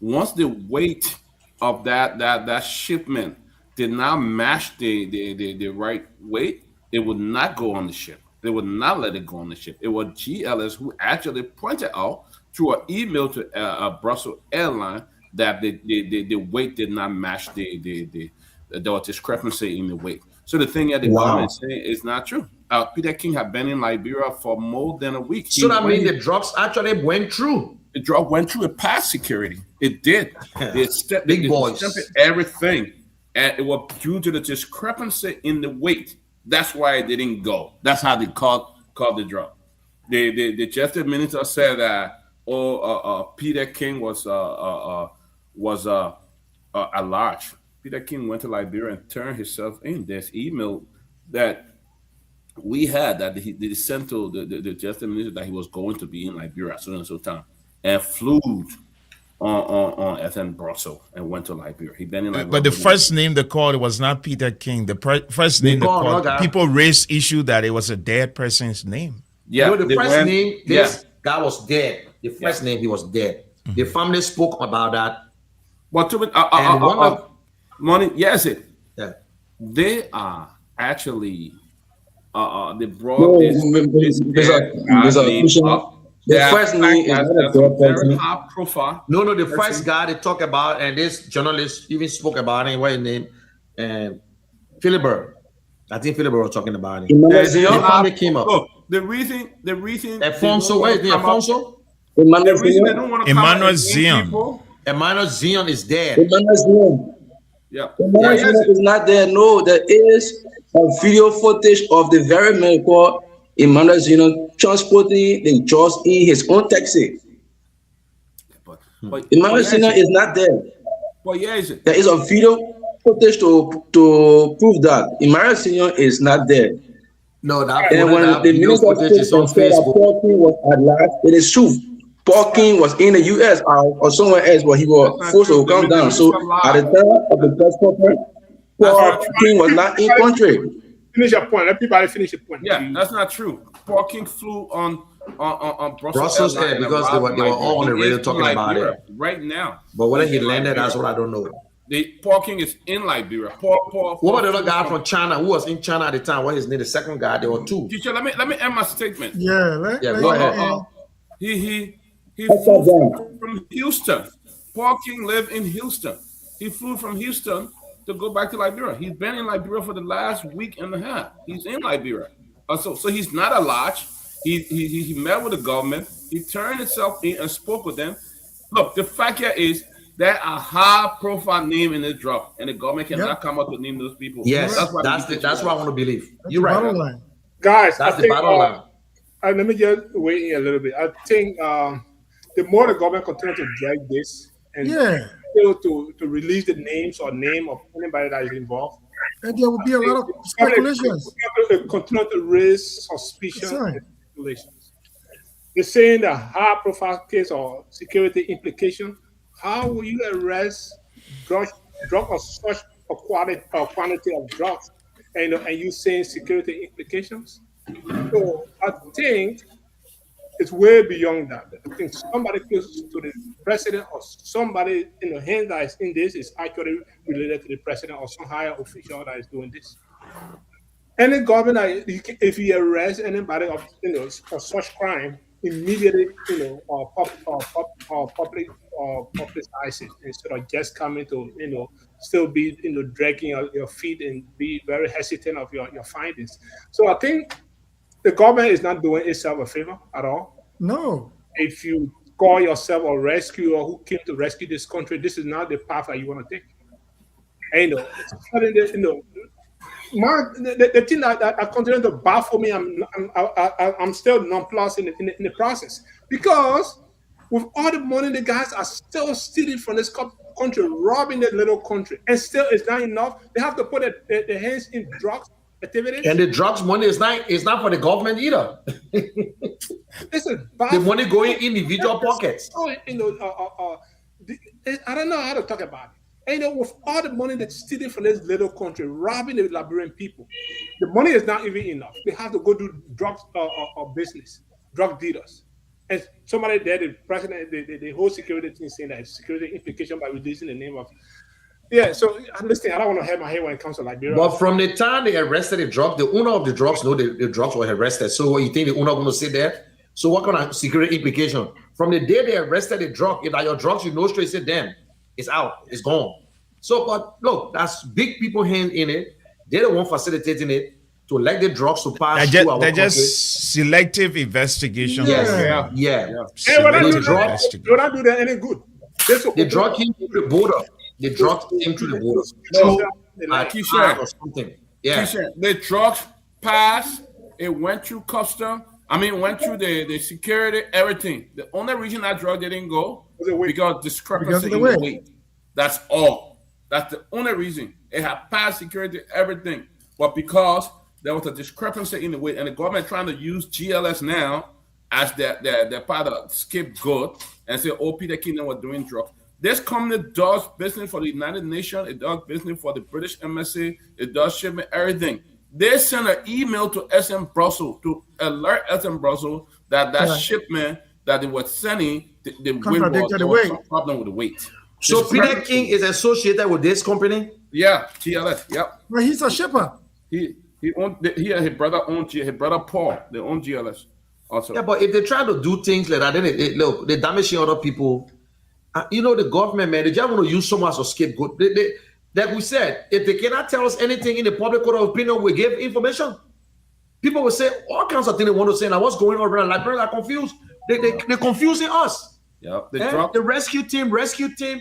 Once the weight of that shipment did not match the right weight, it would not go on the ship. They would not let it go on the ship. It was GLS who actually pointed out through an email to a Brussels airline that the weight did not match there was discrepancy in the weight. So the thing that the government is saying is not true. Peter King had been in Liberia for more than a week. So that means the drugs actually went through. The drug went through. It passed security. It did. Big boys. Everything, and it was due to the discrepancy in the weight. That's why it didn't go. That's how they called the drug. The justice minister said that Peter King was at large. Peter King went to Liberia and turned himself in. There's email that we had that they sent to the justice minister that he was going to be in Liberia soon and so time, and flew on FN Brussels and went to Liberia. He been in Liberia. But the first name they called, it was not Peter King. The first name they called, people raised issue that it was a dead person's name. Yeah, you know, the first name, this guy was dead. The first name, he was dead. The family spoke about that. But they are actually they brought the first name is not a very high profile. No, the first guy they talk about, and this journalist even spoke about it. What his name? And Philibert. I think Philibert was talking about it. The family came up. Look, the reason Alfonso, what is the Alfonso? The reason they don't want to Emmanuel Zion. Emmanuel Zion is dead. Emmanuel Zion. Yeah. Emmanuel Zion is not there. No, there is a video footage of the very man called Emmanuel Zion transporting the drugs in his own taxi. But Emmanuel Zion is not there. Well, yeah, is it? There is a video footage to prove that Emmanuel Zion is not there. No, that and when the minister is on Facebook, Paul King was at last, it is true. Paul King was in the US or somewhere else, but he was forced to come down. So at the time of the press conference, Paul King was not in country. Finish your point. Let people finish your point. Yeah, that's not true. Paul King flew on Brussels Air because they were all on the radio talking about it right now. But whether he landed, that's what I don't know. Paul King is in Liberia. What about the other guy from China who was in China at the time? What is his name? The second guy, there were two. Teacher, let me end my statement. Go ahead. He flew from Houston. Paul King lived in Houston. He flew from Houston to go back to Liberia. He's been in Liberia for the last week and a half. He's in Liberia. So he's not a lodge. He met with the government. He turned himself in and spoke with them. Look, the fact here is there are high-profile name in this drop, and the government cannot come up to name those people. Yes, that's what I want to believe. You're right. Guys, that's the bottom line. Let me just weigh in a little bit. I think the more the government continues to drag this and to release the names or name of anybody that is involved, and there will be a lot of speculations. Continue to raise suspicion and speculations. They're saying the high-profile case or security implication. How will you arrest drug of such a quantity of drugs, and you saying security implications? So I think it's way beyond that. I think somebody close to the president or somebody in the hand that is in this is actually related to the president or some higher official that is doing this. Any government, if he arrests anybody of for such crime, immediately publicize it instead of just coming to still be dragging your feet and be very hesitant of your findings. So I think the government is not doing itself a favor at all. No. If you call yourself a rescuer who came to rescue this country, this is not the path that you want to take. And, the thing that continues to baffle me, I'm still nonplussed in the process, because with all the money the guys are still stealing from this country, robbing that little country, and still it's not enough. They have to put their hands in drugs activities. And the drugs money is not for the government either. Listen, the money going in individual pockets. I don't know how to talk about it. And with all the money that's stealing from this little country, robbing the Liberian people, the money is not even enough. They have to go do drugs business, drug dealers. And somebody there, the president, the whole security thing saying that it's security implication by releasing the name of. Yeah, so I'm listening. I don't want to have my head when it comes to Liberia. But from the time they arrested the drug, the owner of the drugs know the drugs were arrested. So what, you think the owner going to sit there? So what kind of security implication? From the day they arrested the drug, if that your drugs, you know straight, say, damn, it's out, it's gone. So, but look, that's big people hand in it. They're the one facilitating it to let the drugs to pass through our country. They're just selective investigation. Yeah. Hey, when I do that any good. The drug came through the border. The drugs came through the border. Or something. Yeah. The drugs passed. It went through custom. Went through the security, everything. The only reason that drug didn't go because discrepancy in the weight. That's all. That's the only reason. It had passed security, everything. But because there was a discrepancy in the weight, and the government trying to use GLS now as their part of scapegoat and say, oh, Peter Kingdom was doing drugs. This company does business for the United Nations. It does business for the British Embassy. It does shipment, everything. They sent an email to SM Brussels to alert SM Brussels that shipment that they were sending, the weight was some problem with the weight. So Peter King is associated with this company? Yeah, TLS. Yep. Well, he's a shipper. He owned. His brother owned. His brother Paul. They own GLS. Also. Yeah, but if they try to do things like that, then they damaging other people. The government, man, they just want to use someone as a scapegoat. Like we said, if they cannot tell us anything in the public court of opinion, we give information. People will say all kinds of things they want to say. Now, what's going on around? Liberians are confused. They're confusing us. Yep. The rescue team.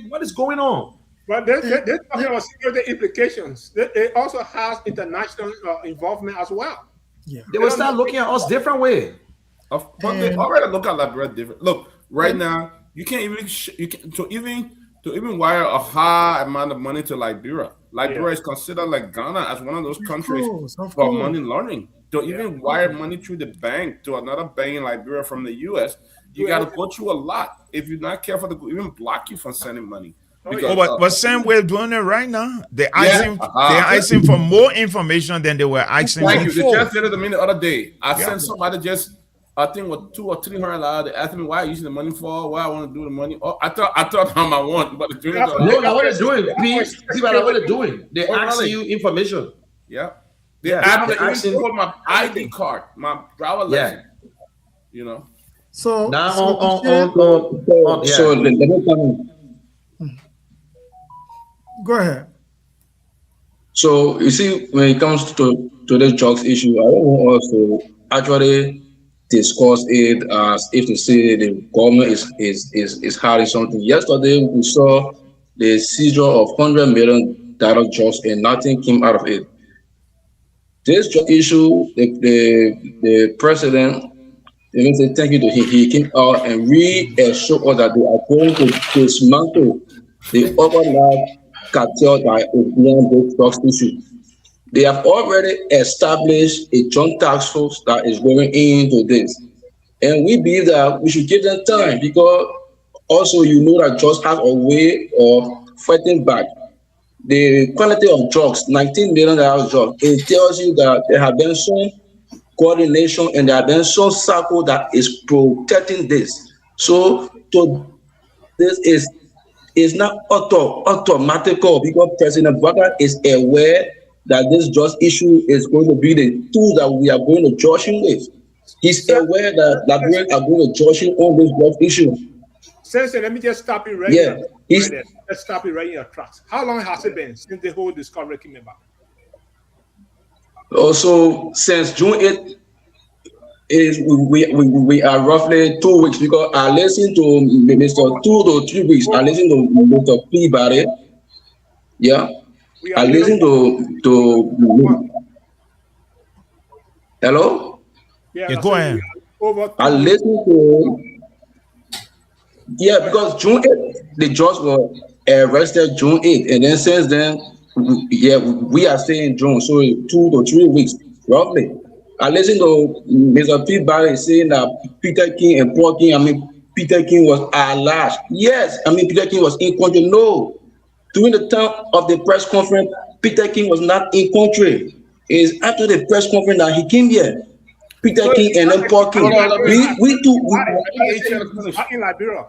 What is going on? But they're talking about security implications. It also has international involvement as well. Yeah. They will start looking at us different way. But they already look at Liberia different. Look, right now, you can't even to even wire a high amount of money to Liberia. Liberia is considered like Ghana as one of those countries for money laundering. To even wire money through the bank to another bank in Liberia from the U.S., you got to go through a lot. If you're not careful, they could even block you from sending money. Because, but same way doing it right now. They're asking for more information than they were asking for. Thank you. They just did it to me the other day. I sent somebody I think with $200 or $300. They asked me why I using the money for, why I want to do the money. Oh, I thought how I want, but the what they're doing. See what they're doing. They're asking you information. Yeah. They're asking for my ID card, my driver license. So now so let me come. Go ahead. So you see, when it comes to the drugs issue, I don't want us to actually discuss it as if to say the government is hiding something. Yesterday we saw the seizure of $100 million drugs and nothing came out of it. This drug issue, the president, let me say thank you to him. He came out and reassured us that they are going to dismantle the overnight cartel that is behind this drugs issue. They have already established a joint task force that is going into this. And we believe that we should give them time because also that drugs have a way of fighting back. The quantity of drugs, $19 million drugs, it tells you that there have been some coordination and there have been some circle that is protecting this. So this is not automatical because President Biden is aware that this just issue is going to be the tool that we are going to judge him with. He's aware that Liberians are going to judge him on this just issue. Sensei, let me just stop you right there. Let's stop you right in your tracks. How long has it been since the whole discovery came about? Also, since June 8th, is we are roughly 2 weeks because I listened to Mr. 2 to 3 weeks. I listened to Mr. Peabody. Yeah, We I are little. listened to hello. Yeah, Yeah, I go said we ahead. are over I 2 weeks. listened to because June 8th the judge was arrested June 8th, and then since then yeah we are staying June, so 2 to 3 weeks roughly. I listened to Mr. Pete Barry saying that Peter King and Paul King, Peter King was alleged. Yes, Peter King was in country. No, during the time of the press conference, Peter King was not in country. It is after the press conference that he came here. Peter So King and then Paul King. Hold on, let me. We too. Let me get each other finish. in Liberia.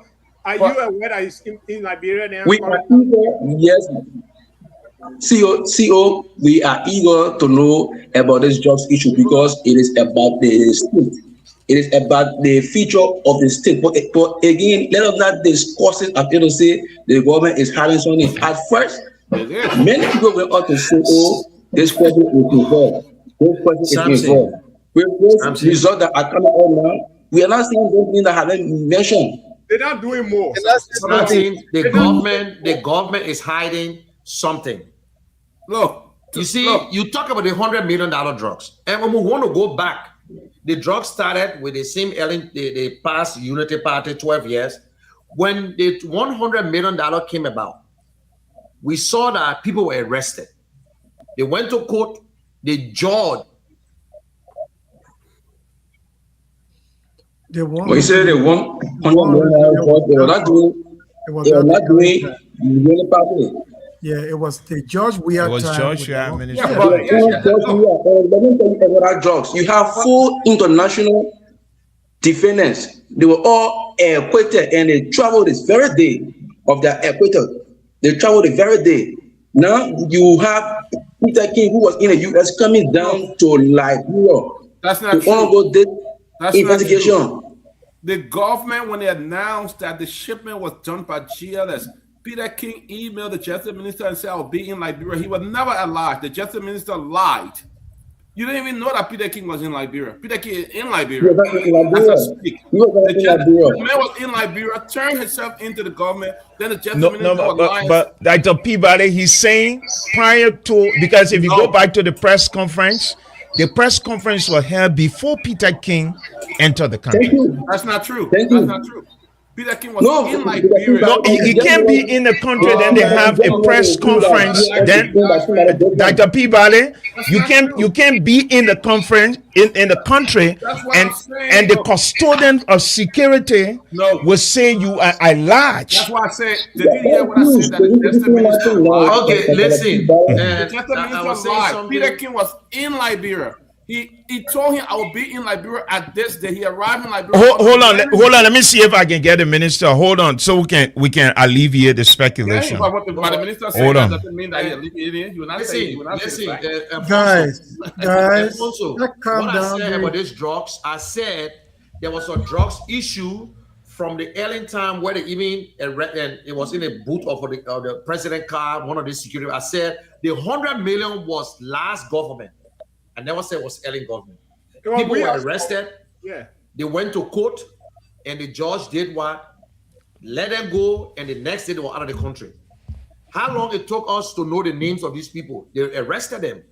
Are But- you aware that he's in Liberia now? We are eager, yes. CO, we are eager to know about this drugs issue because it is about the state. It is about the future of the state. But again, let us not discuss it until to say the government is having something. At first, It is. many people went out to say, oh, this person is involved. This person is Samson. involved. With those Samson. results that are coming out now, we are not seeing those things that have been mentioned. They're not doing more. And that's Samson, the government is hiding something. Look, You see, look, you talk about the $100 million drugs, and when we want to go back, the drugs started with the same the past Unity Party 12 years. When the $100 million came about, we saw that people were arrested. They went to court. The judge. They won. But you said they won $100 million, they were not doing. They were not doing Unity Party. Yeah, it was the George Weah It was time. George with Weah the- administration. Yeah, but- Let me tell you about drugs. You have 4 international defendants. They were all acquitted and they traveled this very day of their acquittal. They traveled the very day. Now you have Peter King, who was in the US, coming down to Liberia that's to not true. undergo this That's not investigation. The government, when they announced that the shipment was done by GLS, Peter King emailed the justice minister and said, I'll be in Liberia. He was never alive. The justice minister lied. You didn't even know that Peter King was in Liberia. Peter King is in Liberia. He was not in Liberia. As I speak. He was not The in justice Liberia. the man was in Liberia, turned himself into the government. Then the justice No, minister was lying. but Dr. Peabody, he's saying prior to, because if you go back to the press conference was held before Peter King entered the country. Thank you. That's not true. Thank That's you. not true. Peter King was No, in Peter King- Liberia. No, he can't be in the country, then they have a press conference. Then Dr. Peabody, you can't be in the conference in the country, That's what and I'm saying. and the custodian of security No. will say you are large. That's why I said, did you hear what I said that the justice minister lied? Okay, listen. The And justice I minister was saying lied. something. Peter King was in Liberia. He told him I will be in Liberia at this day. He arrived in Liberia. Hold on. Let me see if I can get the minister. Hold on, so we can alleviate the speculation. But what the minister said Hold that on. doesn't mean that he alleviated it. He will not say. He will not say the fact. Guys, Alfonso, calm what down. I said about these drugs, I said there was a drugs issue from the early time where they even and it was in a boot of the president car, one of the security. I said the 100 million was last government. I never said it was Ellen government. People were arrested. Yeah. They went to court, and the judge did what? Let them go, and the next day they were out of the country. How long it took us to know the names of these people? They arrested them.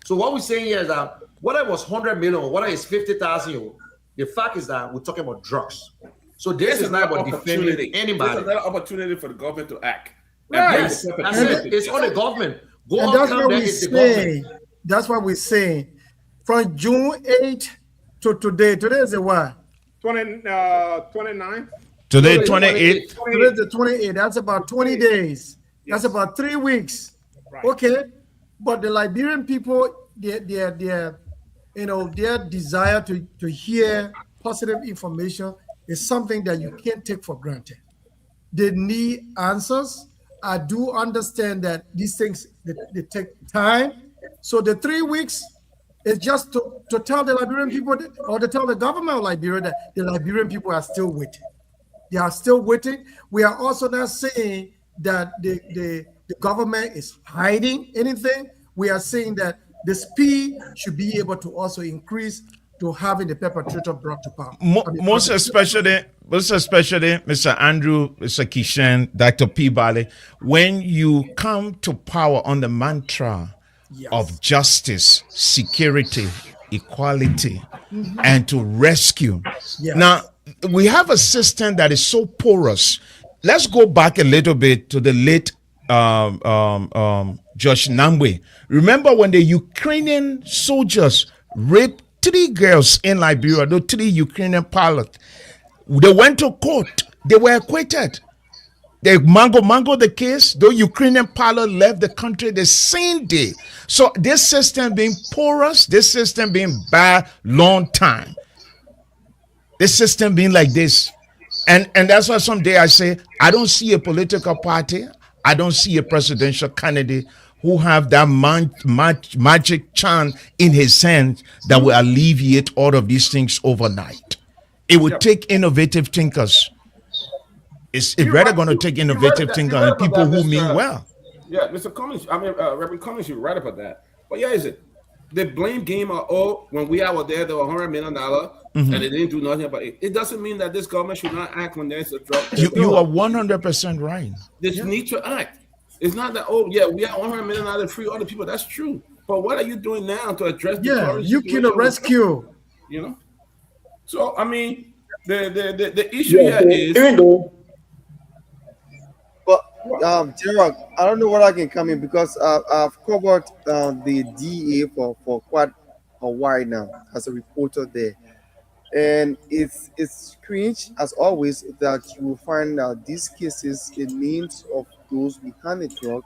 So what we're saying here is that whether it was 100 million or whether it's 50,000, the fact is that we're talking about drugs. So this is not about defending anybody. This is another opportunity for the government to act. Yes, that's it. It's on the government. Go And up, that's come what there, we it's the government. say. That's what we're saying. From June 8th to today. Today is the what? 29. Today, 28th. Today is the 28th. That's about 20 days. That's about 3 weeks. Right. Okay. But the Liberian people, their desire to hear positive information is something that you can't take for granted. They need answers. I do understand that these things they take time. So the 3 weeks is just to tell the Liberian people or to tell the government of Liberia that the Liberian people are still waiting. They are still waiting. We are also not saying that the government is hiding anything. We are saying that the speed should be able to also increase to having the perpetrator brought to power. I mean, Most especially, Mr. Andrew, Mr. Kishan, Dr. Peabody, when you come to power on the mantra of justice, security, equality, and to rescue. Yes. Now, we have a system that is so porous. Let's go back a little bit to the late Josh Nambwe. Remember when the Ukrainian soldiers raped 3 girls in Liberia, those 3 Ukrainian pilots? They went to court. They were acquitted. They mango the case. The Ukrainian pilot left the country the same day. So this system being porous, this system being bad long time. This system being like this. And that's why someday I say, I don't see a political party, I don't see a presidential candidate who have that magic chant in his hand that will alleviate all of these things overnight. It would take innovative thinkers. It's rather going to take innovative thinkers and people who mean well. Yeah, Mr. Cummings, Reverend Cummings, you're right about that. But yeah, is it? The blame game when we were there, there were $100 million and they didn't do nothing about it. It doesn't mean that this government should not act when there's a drug. You are 100% right. They need to act. It's not that, we are $100 million free other people. That's true. But what are you doing now to address the current you can rescue. You know? So, I mean, the issue here is... But, Gerald, I don't know what I can come in because I've covered the DEA for quite a while now as a reporter there. And it's strange, as always, that you will find these cases, the names of those behind the drug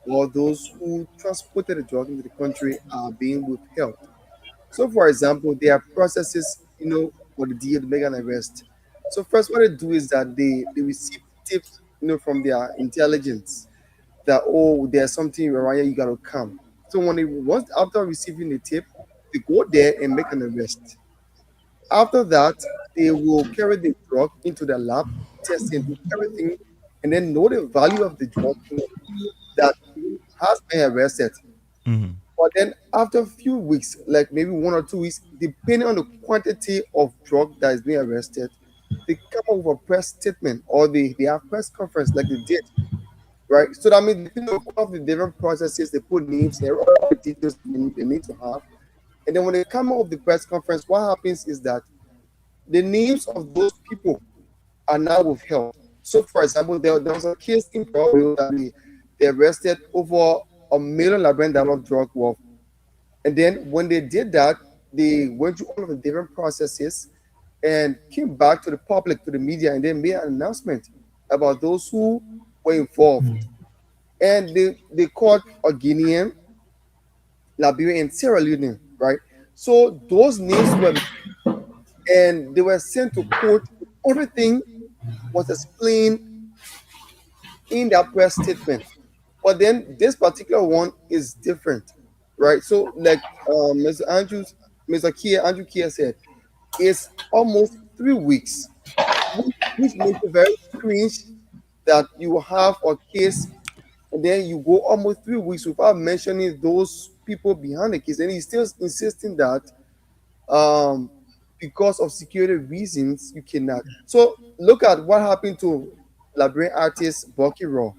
or those who transported the drug into the country are being withheld. So, for example, there are processes, for the DA to make an arrest. So, first, what they do is that they receive tips, from their intelligence that, there's something around here, you got to come. So, once after receiving the tip, they go there and make an arrest. After that, they will carry the drug into the lab, test and do everything, and then know the value of the drug that has been arrested. But then after a few weeks, like maybe 1 or 2 weeks, depending on the quantity of drug that is being arrested, they come up with a press statement or they have press conference like they did, right? So that means depending on all of the different processes, they put names and all the details they need to have. And then when they come out of the press conference, what happens is that the names of those people are now withheld. So, for example, there was a case in Peru that they arrested over $1 million Liberian drug worth. And then when they did that, they went through all of the different processes and came back to the public, to the media, and then made an announcement about those who were involved. And they caught a Guinean, Liberian, and Sierra Leone, right? So those names were, and they were sent to court. Everything was explained in that press statement. But then this particular one is different, right? So like Mr. Andrew Kia said, it's almost 3 weeks, which makes it very strange that you have a case and then you go almost 3 weeks without mentioning those people behind the case, and he's still insisting that because of security reasons you cannot. So look at what happened to Liberian artist Bucky Raw.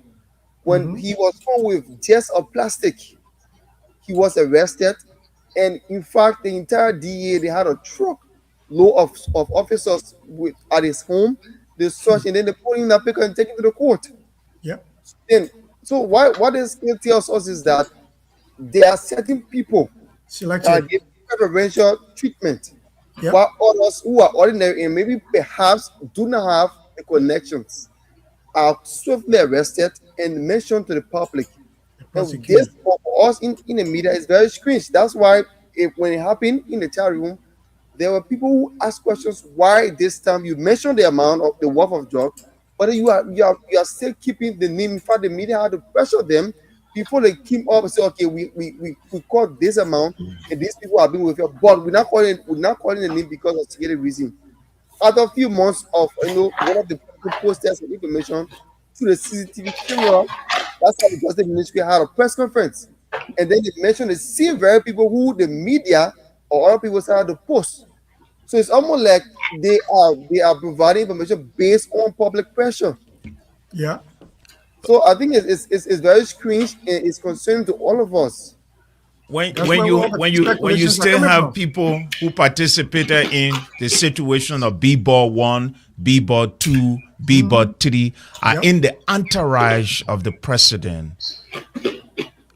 When he was found with just a plastic, he was arrested, and in fact the entire DEA, they had a truck load of officers at his home. They searched and then they put him in a picker and take him to the court. Then so what this tells us is that there are certain people that give preferential treatment, while others who are ordinary and maybe perhaps do not have the connections are swiftly arrested and mentioned to the public. And this for us in the media is very strange. That's why when it happened in the chat room, there were people who asked questions why this time you mentioned the amount of the worth of drug, but you are still keeping the name. In fact, the media had to pressure them before they came up and say, okay, we caught this amount and these people are being with you, but we're not calling the name because of security reason. After a few months of one of the posters and information to the CCTV camera, that's how the Justice Ministry had a press conference. And then they mentioned the same very people who the media or other people started to post So it's almost like they are providing information based on public pressure. Yeah. So I think it's very strange and it's concerning to all of us. when That's when where you all the when you when you speculations are still coming have from. people who participated in the situation of B-ball 1, B-ball 2, B-ball 3 are Yep. in the entourage of the president,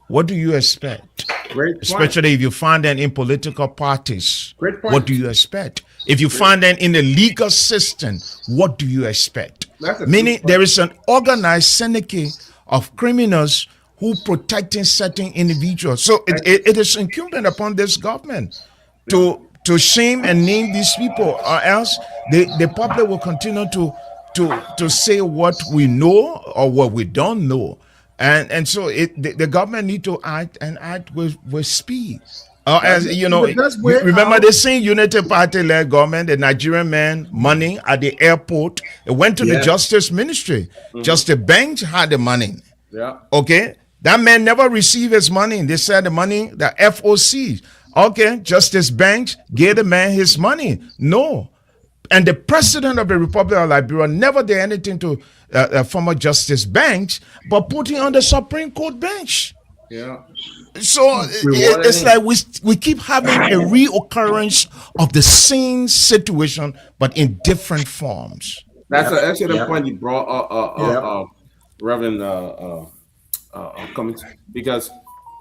what do you expect? Great point. Especially if you find them in political parties, Great point. what do you expect? If you find them in the legal system, what do you expect? That's a Meaning good point. there is an organized syndicate of criminals who protecting certain individuals. So it is incumbent upon this government to shame and name these people, or else the public will continue to say what we know or what we don't know. And so the government need to act and act with speed. As you know, The best you way remember out- the same Unity Party-led government, the Nigerian man money at the airport. It went to the Yeah. Justice Ministry. Justice Bench had the money. Yeah. Okay, that man never received his money. They said the money, the FOC. Okay, Justice Bench gave the man his money. No. And the president of the Republic of Liberia never did anything to former Justice Bench, but put him on the Supreme Court bench. Yeah. So it's like we keep having a reoccurrence of the same situation, but in different forms. That's an excellent Yep. point you brought up, Reverend Cummings, because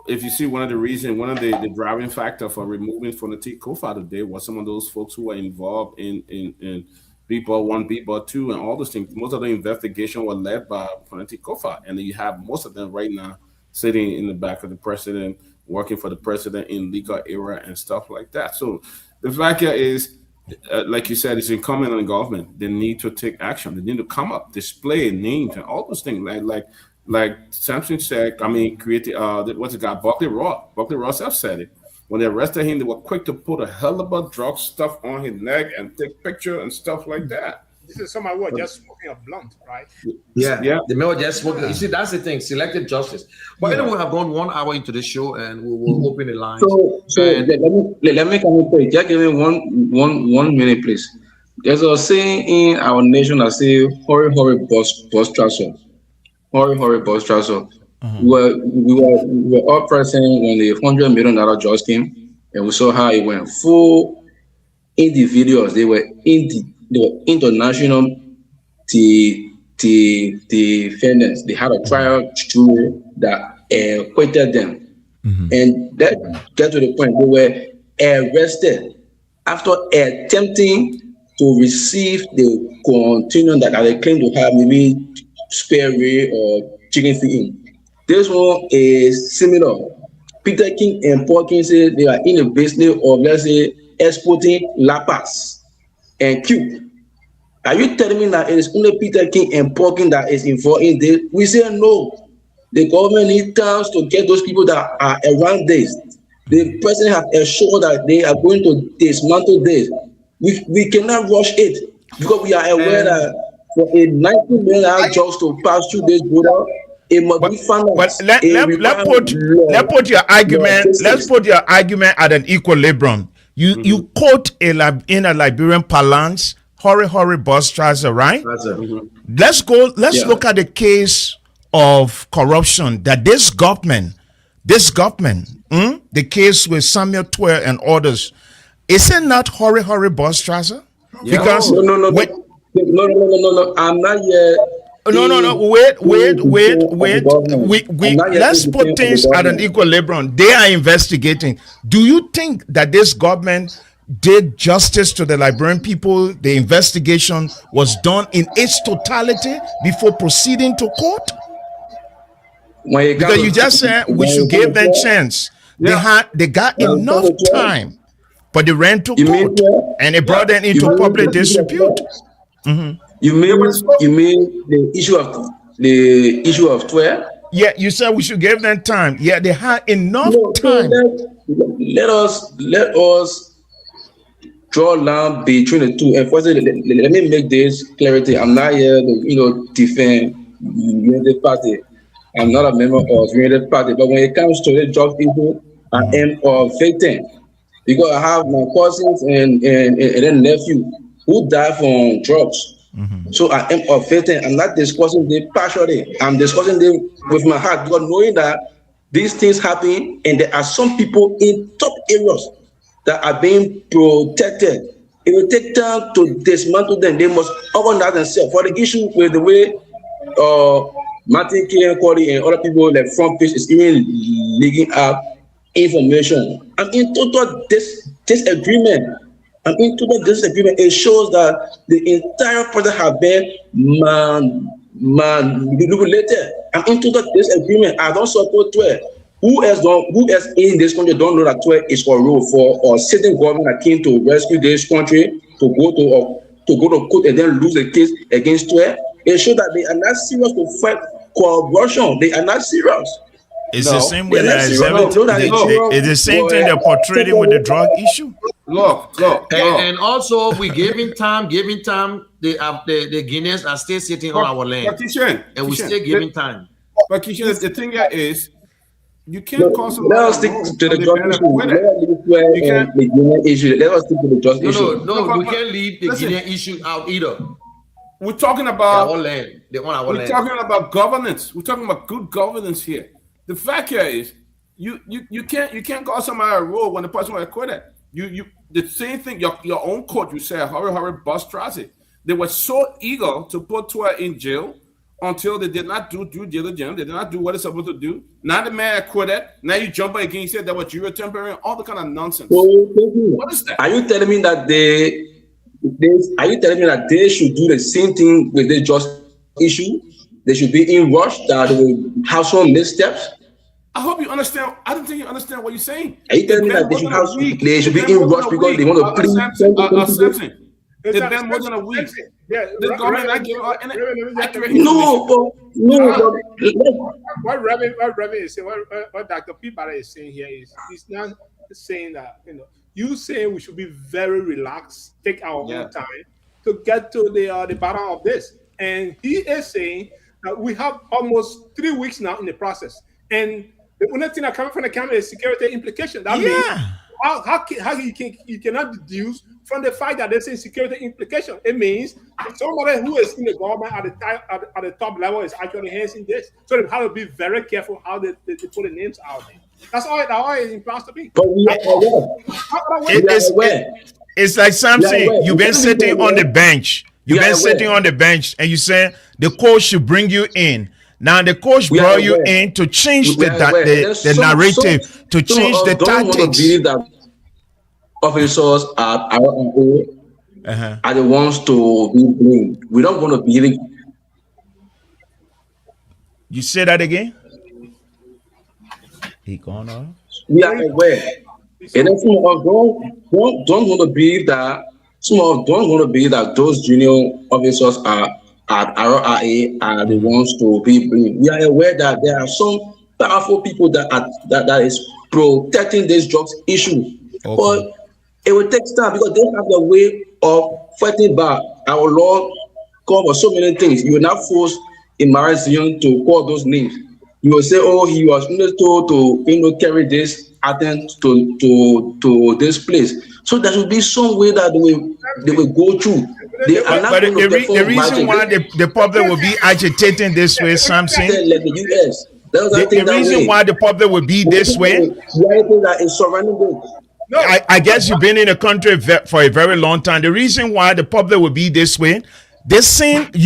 if you see one of the driving factor for removing Fonati Kofa today was some of those folks who were involved in B-ball 1, B-ball 2, and all those things. Most of the investigation were led by Fonati Kofa, and you have most of them right now sitting in the back of the president, working for the president in legal era and stuff like that. So the fact here is, like you said, it's incumbent on the government. They need to take action. They need to come up, display names and all those things. Like Samson said, I mean, create what's the guy? Buckley Ross. Buckley Ross have said it. When they arrested him, they were quick to put a hell of a drug stuff on his neck and take picture and stuff like that. This is somebody who are just smoking a blunt, right? Yeah. The mayor just spoke. You see, that's the thing. Selective justice. But anyway, we have gone 1 hour into the show, and we will open the lines. So And- let me come in. Just give me one minute, please. There's a saying in our nation that say, "Hurry, hurry, boss transfer." Hurry, hurry, boss transfer. We were all present when the $100 million just came, and we saw how it went. Full individuals, they were international defendants. They had a trial jury that acquitted them. And that got to the point they were arrested after attempting to receive the continuum that they claim to have, maybe spare rib or chicken feet in. This one is similar. Peter King and Paul King said they are in the business of, let's say, exporting lapas and cube. Are you telling me that it is only Peter King and Paul King that is involved in this? We say no. The government needs time to get those people that are around this. The president has assured that they are going to dismantle this. We cannot rush it because we are aware that for a 90 million jobs to pass through this border, it must be financed. But let's put your argument. Let's put your argument at an equilibrium. You quote in a Liberian parlance, "Hurry, hurry, bus driver," right? Let's go. Let's look at the case of corruption that this government, the case with Samuel Twer and others, is it not hurry, hurry, bus driver? Because no. I'm not yet. No. Wait. Let's put things at an equilibrium. They are investigating. Do you think that this government did justice to the Liberian people? The investigation was done in its totality before proceeding to court? Because you just said we should give them chance. They got enough time, but they ran to court and it brought them into public disrepute. You mean the issue of Twer? Yeah, you said we should give them time. Yeah, they had enough time. Let us draw a line between the two. And first, let me make this clarity. I'm not here to defend the party. I'm not a member of the Party, but when it comes to the drug issue, I am a victim. because I have my cousins and then nephew who died from drugs. So I am a victim. I'm not discussing them partially. I'm discussing them with my heart because knowing that these things happen and there are some people in top areas that are being protected. It will take time to dismantle them. They must organize themselves. For the issue with the way Martin K. and Cody and other people like front page is even leaking out information. I'm in total disagreement. I'm in total disagreement. It shows that the entire project has been manipulated. I'm in total disagreement. I don't support Twitter. Who else in this country don't know that Twitter is for rule for a sitting government that came to rescue this country to go to court and then lose the case against Twitter? It shows that they are not serious to fight corruption. They are not serious. It's the same way it's the same thing they're portraying with the drug issue. Look. And also we giving time. The Guineans are still sitting on our land, and we still giving time. But Kishan, the thing is, you can't call somebody. Let us stick to the drug issue. Let us stick to the drug issue. No, we can't leave the Guinean issue out either. We're talking about our land. They want our land. We're talking about governance. We're talking about good governance here. The fact here is, you can't call somebody a rule when the person was acquitted. You the same thing. Your own court. You say hurry bus traffic. They were so eager to put Tua in jail until they did not do due diligence. They did not do what they're supposed to do. Now the man acquitted. Now you jump again. You said that was jury tampering. All the kind of nonsense. What is that? Are you telling me that they should do the same thing with the just issue? They should be in rush, that they will have some missteps. I hope you understand. I don't think you understand what you're saying. Are you telling me that they should be in rush because they want to please? It's been more than a week. Yeah, the government not giving accurate information. What Reverend is saying, what Dr. Peabody is saying here is he's not saying that, you saying we should be very relaxed, take our own time to get to the bottom of this. And he is saying that we have almost 3 weeks now in the process. And the only thing that coming from the camera is security implication. That means how you cannot deduce from the fact that there's a security implication. It means somebody who is in the government at the top level is actually enhancing this. So they have to be very careful how they put the names out there. That's all it implies to be. But we are aware. It's like something you've been sitting on the bench. You've been sitting on the bench and you say the coach should bring you in. Now the coach brought you in to change the narrative, to change the tactics. That officers at RNO are the ones to be blamed. We don't want to believe. You say that again? He gone off? We are aware. And then some of us don't want to believe that. Some of us don't want to believe that those junior officers at RRA are the ones to be blamed. We are aware that there are some powerful people that is protecting this drugs issue. Okay. But it will take time because they have the way of fighting back. Our law covers so many things. You will not force a Marizzian to call those names. You will say, oh, he was told to carry this item to this place. So there should be some way that they will go through. But the reason why the public will be agitating this way, something. The reason why the public will be this way. I guess you've been in the country for a very long time. The reason why the public will be this way, this same the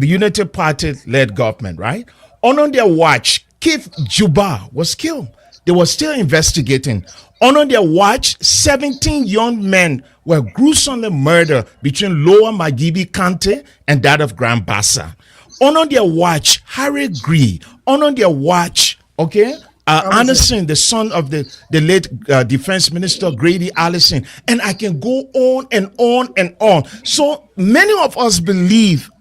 Unity Party-led government, right? On their watch, Keith Juba was killed. They were still investigating. On their watch, 17 young men were gruesomely murdered between Lower Magibi County and that of Grand Bassa. On their watch, Harry Gree. On their watch, Anderson, the son of the late Defense Minister Grady Allison. And I can go on and on and on. So many of us believe,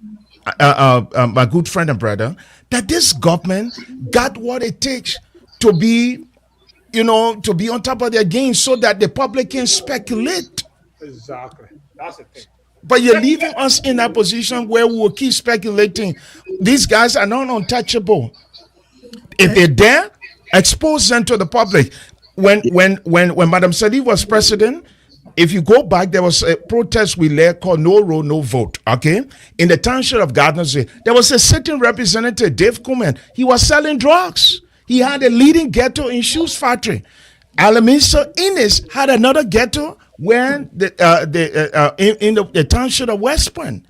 my good friend and brother, that this government got what it takes to be on top of their game so that the public can speculate. Exactly. That's the thing. But you're leaving us in that position where we will keep speculating. These guys are not untouchable. If they're there, expose them to the public. when Madam Sadiq was president, if you go back, there was a protest we led called No Road, No Vote, okay? In the township of Gardner's Way, there was a certain representative, Dave Kuhlman. He was selling drugs. He had a leading ghetto in shoes factory. Alamisa Innes had another ghetto when in the township of West Point.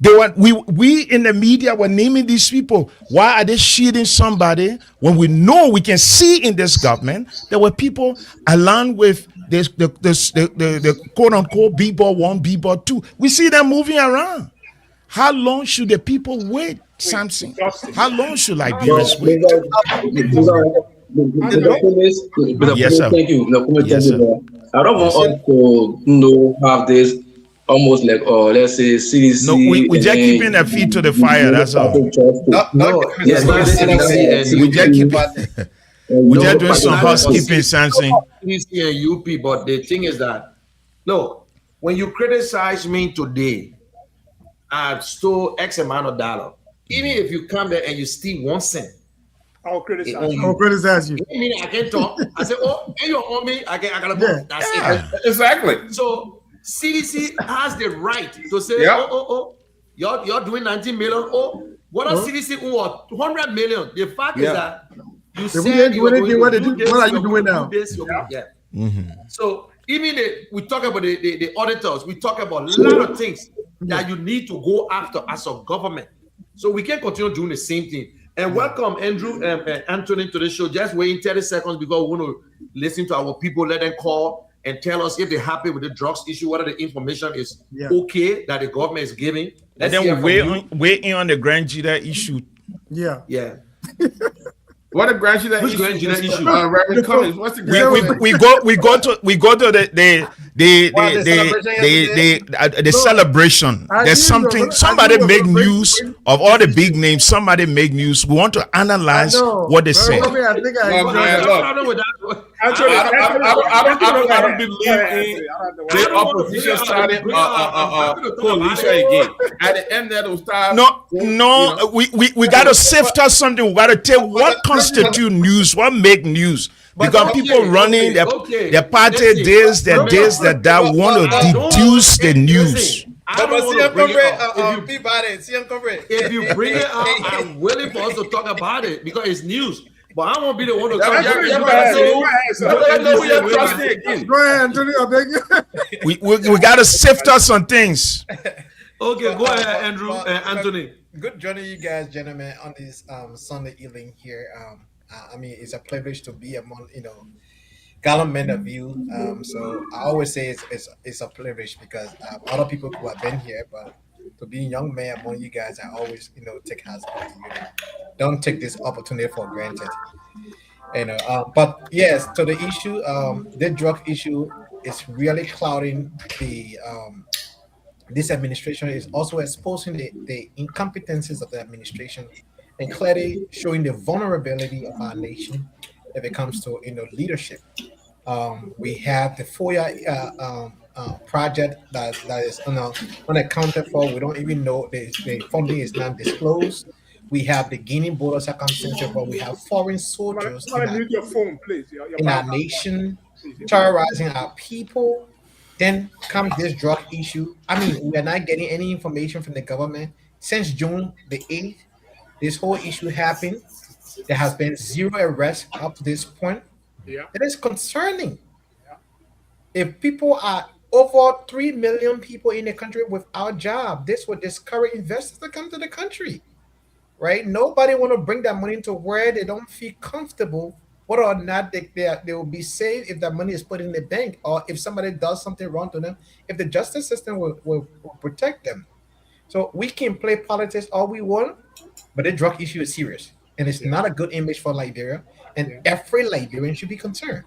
We in the media were naming these people. Why are they shielding somebody when we know we can see in this government there were people along with the quote unquote B-ball 1, B-ball 2. We see them moving around. How long should the people wait, Samson? How long should Liberians wait? Yes, sir. Thank you. Yes, sir. I don't want us to have this almost like, let's say CDC. No, we just keeping their feet to the fire. That's all. We just doing some housekeeping, Samson. CDC and UP, but the thing is that, no, when you criticize me today, I stole X amount of dollar. Even if you come there and you steal 1 cent, I'll criticize you. I mean, I can talk. I say, oh, and you're on me. I gotta go. That's it. Exactly. So CDC has the right to say, you're doing 19 million. Oh, what are CDC want? 200 million. The fact is that you said you were going to do this. What are you doing now? So even we talk about the auditors, we talk about a lot of things that you need to go after as a government. So we can continue doing the same thing. And welcome Andrew and Anthony to the show. Just waiting 30 seconds because we want to listen to our people. Let them call and tell us if they're happy with the drugs issue, whether the information is okay that the government is giving. And then weigh in on the Grand Jida issue. Yeah. What a Grand Jida issue? Grand Jida issue? Reverend Cummings, what's the Grand the celebration. There's something. Somebody make news of all the big names. Somebody make news. We want to analyze what they say. I don't believe in the opposition starting coalition again. At the end of those times, we got to sift out something. We got to tell what constitute news, what make news. Because people running their party, this, that, want to deduce the news. If you bring it up, I'm willing for us to talk about it because it's news. But I won't be the one to talk about it. Go ahead, Anthony. I beg you. We got to sift out some things. Okay, go ahead, Andrew and Anthony. Good joining you guys, gentlemen, on this Sunday evening here. I mean, it's a privilege to be among gallant men of you. So I always say it's a privilege because other people who have been here, but to be a young man among you guys, I always take hands up to you. Don't take this opportunity for granted. But yes, to the issue, the drug issue is really clouding the. This administration is also exposing the incompetencies of the administration and clearly showing the vulnerability of our nation if it comes to leadership. We have the FOIA project that is unaccounted for. We don't even know the funding is not disclosed. We have the Guinea border circumstances where we have foreign soldiers in our nation terrorizing our people. Then comes this drug issue. I mean, we are not getting any information from the government since June the 8th. This whole issue happened. There has been 0 arrests up to this point. It is concerning. If people are over 3 million people in the country without job, this would discourage investors to come to the country, right? Nobody want to bring that money to where they don't feel comfortable whether or not they will be safe if that money is put in the bank, or if somebody does something wrong to them, if the justice system will protect them. So we can play politics all we want, but the drug issue is serious. And it's not a good image for Liberia. And every Liberian should be concerned.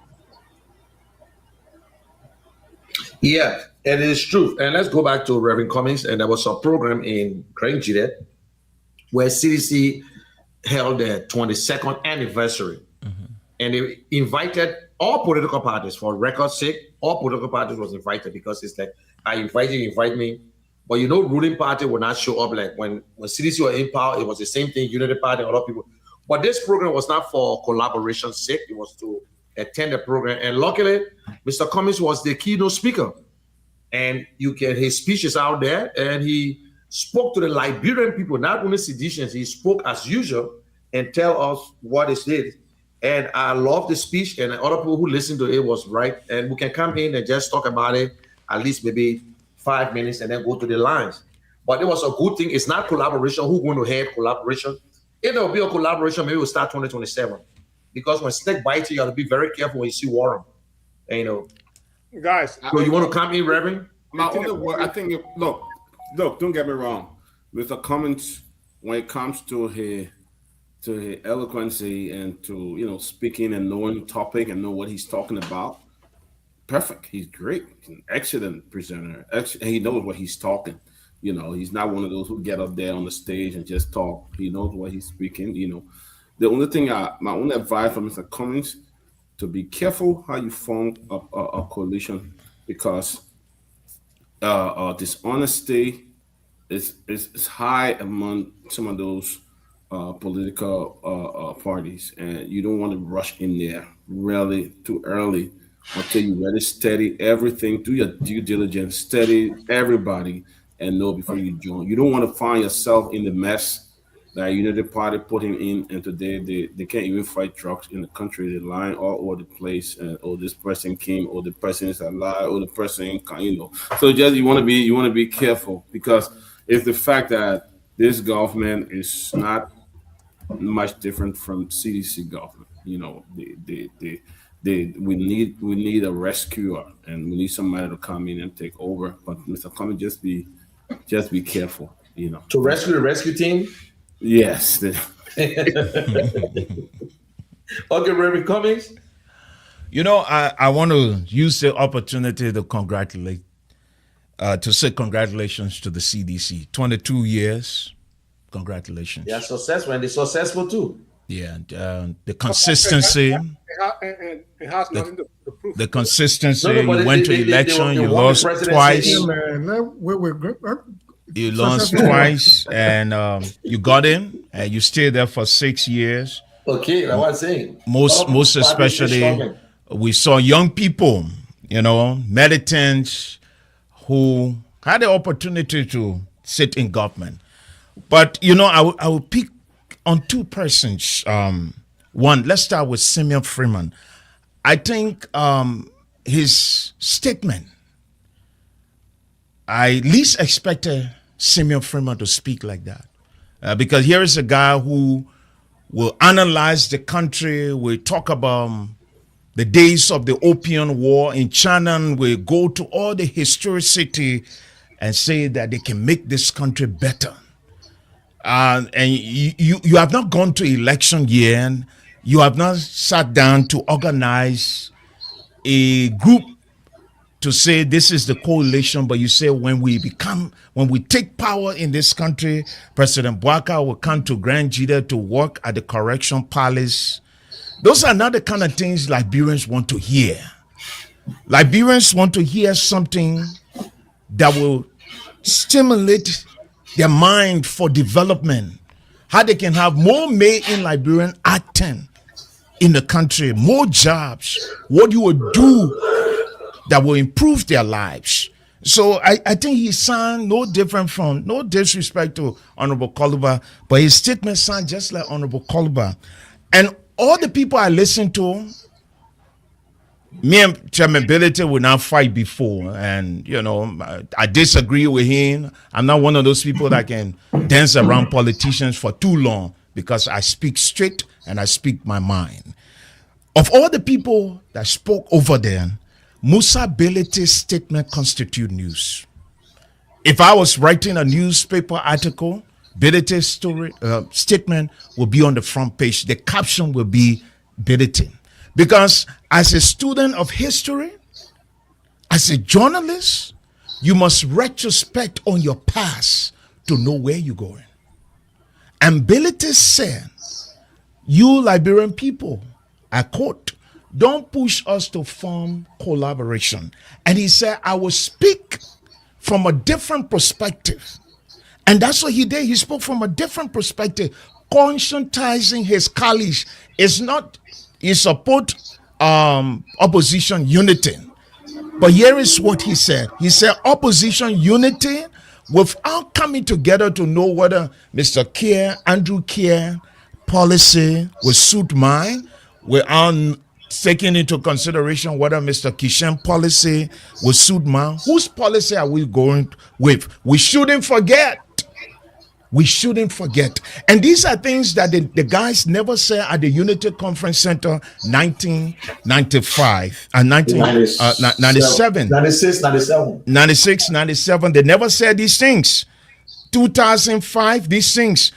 Yeah, it is true. And let's go back to Reverend Cummings. And there was a program in Grand Jide where CDC held their 22nd anniversary. And they invited all political parties. For record's sake, all political parties was invited because it's like, I invite you, invite me. But ruling party will not show up. Like when CDC were in power, it was the same thing, Unity Party, a lot of people. But this program was not for collaboration's sake. It was to attend the program. And luckily, Mr. Cummings was the keynote speaker. And his speech is out there, and he spoke to the Liberian people, not only seditions. He spoke as usual and tell us what it is. And I love the speech, and other people who listened to it was right. And we can come in and just talk about it at least maybe 5 minutes and then go to the lines. But it was a good thing. It's not collaboration. Who's going to head collaboration? If there will be a collaboration, maybe we'll start 2027. Because when snake bites you, you have to be very careful when you see Warren. And, guys. So you want to come in, Reverend? My only word, I think. Look, don't get me wrong. Mr. Cummings, when it comes to his eloquency and to speaking and knowing the topic and know what he's talking about, perfect. He's great. He's an excellent presenter. And he knows what he's talking. He's not one of those who get up there on the stage and just talk. He knows what he's speaking. The only thing my only advice for Mr. Cummings, to be careful how you form a coalition, because dishonesty is high among some of those political parties, and you don't want to rush in there really too early until you really study everything, do your due diligence, study everybody, and know before you join. You don't want to find yourself in the mess that Unity Party put him in, and today they can't even fight drugs in the country. They're lying all over the place, and this person came, or the person is alive, or the person So just you want to be careful, because it's the fact that this government is not much different from CDC government. We need a rescuer, and we need somebody to come in and take over. But Mr. Cummings, just be careful. To rescue the rescue team. Yes. Okay, Reverend Cummings. I want to use the opportunity to congratulate, to say congratulations to the CDC. 22 years, congratulations. Yeah, successful, and they're successful too. Yeah, the consistency. It has nothing to prove. The consistency. You went to election, you lost twice. You lost twice, and you got in, and you stayed there for 6 years. Okay, that's what I'm saying. Most especially, we saw young people, militants who had the opportunity to sit in government. But I will pick on two persons. One, let's start with Simeon Freeman. I think his statement, I least expected Simeon Freeman to speak like that. Because here is a guy who will analyze the country, will talk about the days of the Opium War in China, will go to all the historicity and say that they can make this country better. And you have not gone to election year, and you have not sat down to organize a group to say this is the coalition, but you say when we take power in this country, President Bouaka will come to Grand Jida to work at the Correction Palace. Those are not the kind of things Liberians want to hear. Liberians want to hear something that will stimulate their mind for development, how they can have more made in Liberian acting in the country, more jobs, what you will do that will improve their lives. So I think he sounds no different from, no disrespect to Honorable Koluba, but his statement sounds just like Honorable Koluba. And all the people I listen to, me and Chairman Billity will not fight before. And, I disagree with him. I'm not one of those people that can dance around politicians for too long, because I speak straight and I speak my mind. Of all the people that spoke over there, Musa Billiti's statement constitute news. If I was writing a newspaper article, Billiti's statement will be on the front page. The caption will be Billiti. Because as a student of history, as a journalist, you must retrospect on your past to know where you're going. And Billiti said, you Liberian people, I quote, don't push us to form collaboration. And he said, I will speak from a different perspective. And that's what he did. He spoke from a different perspective, conscientizing his colleagues. It's not, he support opposition unity. But here is what he said. He said opposition unity without coming together to know whether Mr. Andrew Kier policy will suit mine, without taking into consideration whether Mr. Kishan policy will suit mine. Whose policy are we going with? We shouldn't forget. We shouldn't forget. And these are things that the guys never said at the Unity Conference Center 1995 and 1997. 96, 97. They never said these things. 2005, these things.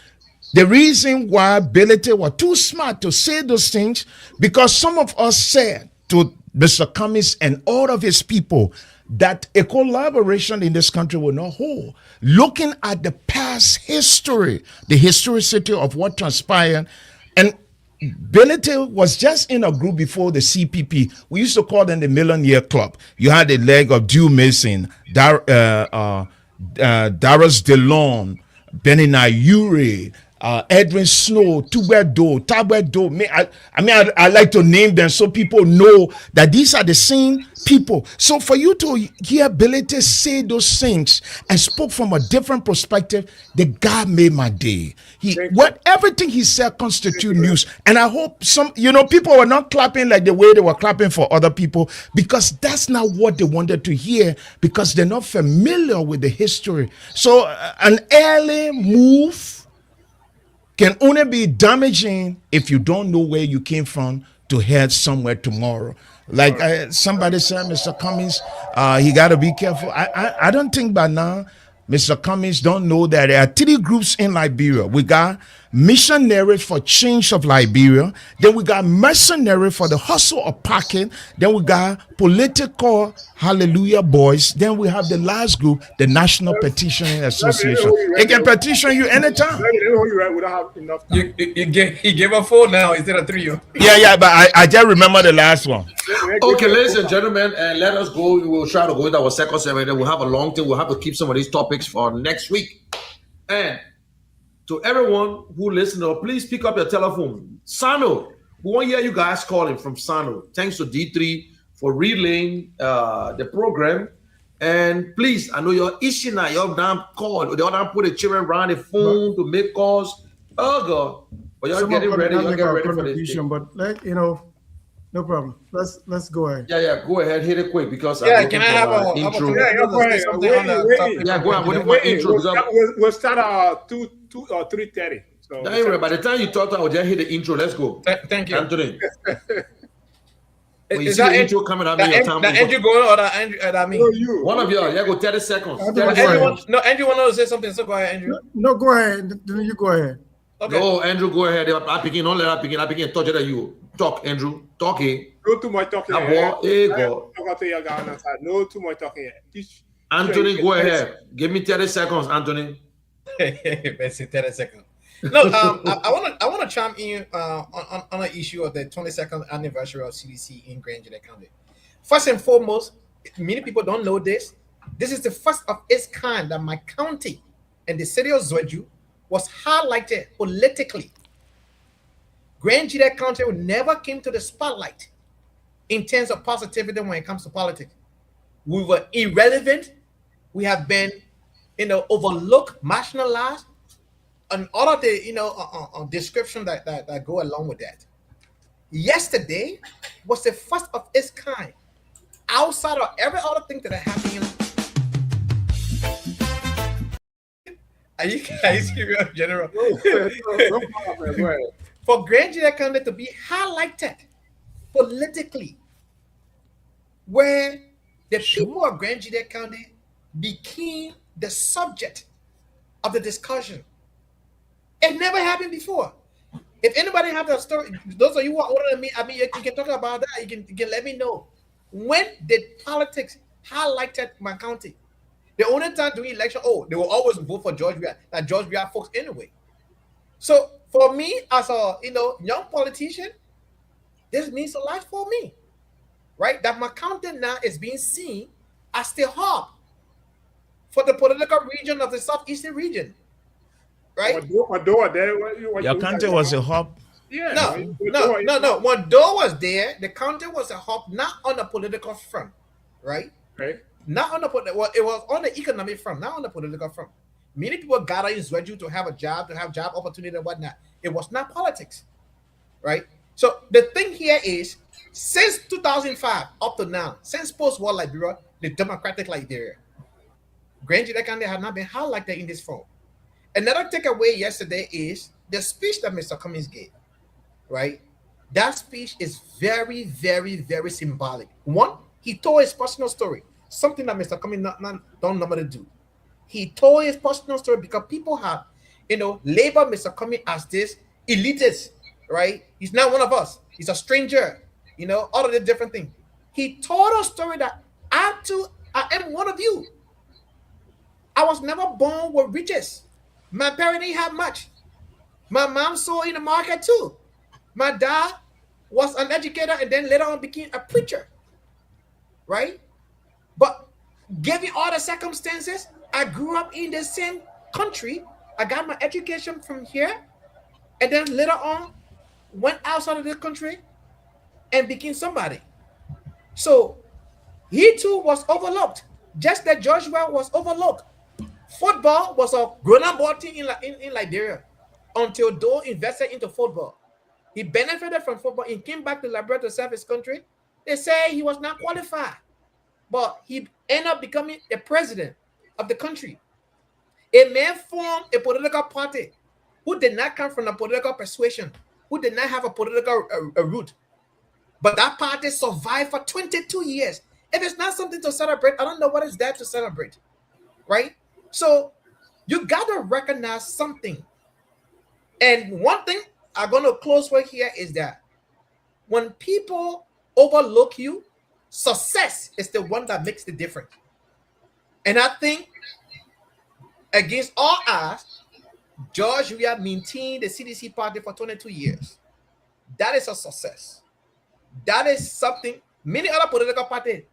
The reason why Ability were too smart to say those things, because some of us said to Mr. Cummings and all of his people that a collaboration in this country will not hold. Looking at the past history, the historicity of what transpired, and Ability was just in a group before the CPP. We used to call them the Million Year Club. You had a leg of Dew Mason, Darius DeLon, Benina Ure, Edwin Snow, Tabwedo. I like to name them so people know that these are the same people. So for you to hear Ability say those things and spoke from a different perspective, the guy made my day. Everything he said constitute news. And I hope people were not clapping like the way they were clapping for other people, because that's not what they wanted to hear, because they're not familiar with the history. So an early move can only be damaging if you don't know where you came from to head somewhere tomorrow. Like somebody said, Mr. Cummings, he got to be careful. I don't think by now Mr. Cummings don't know that there are 3 groups in Liberia. We got missionaries for change of Liberia. Then we got mercenary for the hustle of pocket. Then we got political hallelujah boys. Then we have the last group, the National Petitioning Association. They can petition you anytime. He gave a 4 now instead of 3. Yeah, but I just remember the last one. Okay, ladies and gentlemen, let us go. We will try to go into our second segment. Then we'll have a long thing. We'll have to keep some of these topics for next week. And to everyone who listens, please pick up your telephone. Sano, we want to hear you guys calling from Sano. Thanks to D3 for relaying the program. And please, I know you're itching now. You're damn call. They all put the children around the phone to make calls. Oh God! But you're getting ready. You're getting ready for this. But no problem. Let's go ahead. Yeah. Go ahead. Hit it quick because can I have an intro? Go ahead. Go ahead. What is intro? We'll start 2 or 3:30. So anyway, by the time you talk, I will just hit the intro. Let's go. Thank you, Anthony. When you Is see that the intro coming out, Andrew going or that me? you. One of y'all, go 30 seconds. Andrew wanted to say something, so go ahead, Andrew. No, go ahead. You go ahead. Okay. No, Andrew, go ahead. I begin. Don't let I begin. I begin. Touch it at you. Talk, Andrew. Talk here. No too much talking. No too much talking. Anthony, go ahead. Give me 30 seconds, Anthony. 30 seconds. No, I want to chime in on an issue of the 22nd anniversary of CDC in Grand Junction County. First and foremost, many people don't know this. This is the first of its kind that my county and the city of Zweju was highlighted politically. Grand Junction County never came to the spotlight in terms of positivity when it comes to politics. We were irrelevant. We have been, overlooked, marginalized, and all of the description that go along with that. Yesterday was the first of its kind, outside of every other thing that happened. Are you serious, General? No problem. For Grand Junction County to be highlighted politically, where the people of Grand Junction County became the subject of the discussion. It never happened before. If anybody have that story, those of you who are older than me, you can talk about that. You can let me know. When did politics highlighted my county? The only time during election, they will always vote for George Weah. That George Weah folks anyway. So for me, as a young politician, this means a lot for me, right? That my county now is being seen as the hub for the political region of the southeastern region. Right? Your country was a hub. Yeah. No. When Doe was there, the country was a hub not on the political front, right? Okay. Not on the it was on the economic front, not on the political front. Many people gather in Zwedju to have a job, to have job opportunity and whatnot. It was not politics, right? So the thing here is, since 2005 up to now, since post-war Liberia, the democratic Liberia, Grand Jidekande had not been highlighted in this form. Another takeaway yesterday is the speech that Mr. Cummings gave, right? That speech is very, very, very symbolic. One, he told his personal story, something that Mr. Cummings don't normally do. He told his personal story because people have, labeled Mr. Cummings as this elitist, right? He's not one of us. He's a stranger, all of the different things. He told a story that I am one of you. I was never born with riches. My parents didn't have much. My mom sold in the market too. My dad was an educator and then later on became a preacher, right? But given all the circumstances, I grew up in the same country. I got my education from here, and then later on went outside of the country and became somebody. So he too was overlooked, just that Joshua was overlooked. Football was a grown-up ball team in Liberia until Doe invested into football. He benefited from football and came back to Liberia to serve his country. They say he was not qualified, but he ended up becoming the president of the country. A man formed a political party who did not come from a political persuasion, who did not have a political root. But that party survived for 22 years. If it's not something to celebrate, I don't know what is there to celebrate, right? So you got to recognize something. And one thing I'm going to close with here is that when people overlook you, success is the one that makes the difference. And I think against all odds, George Weah maintained the CDC party for 22 years. That is a success. That is something many other political parties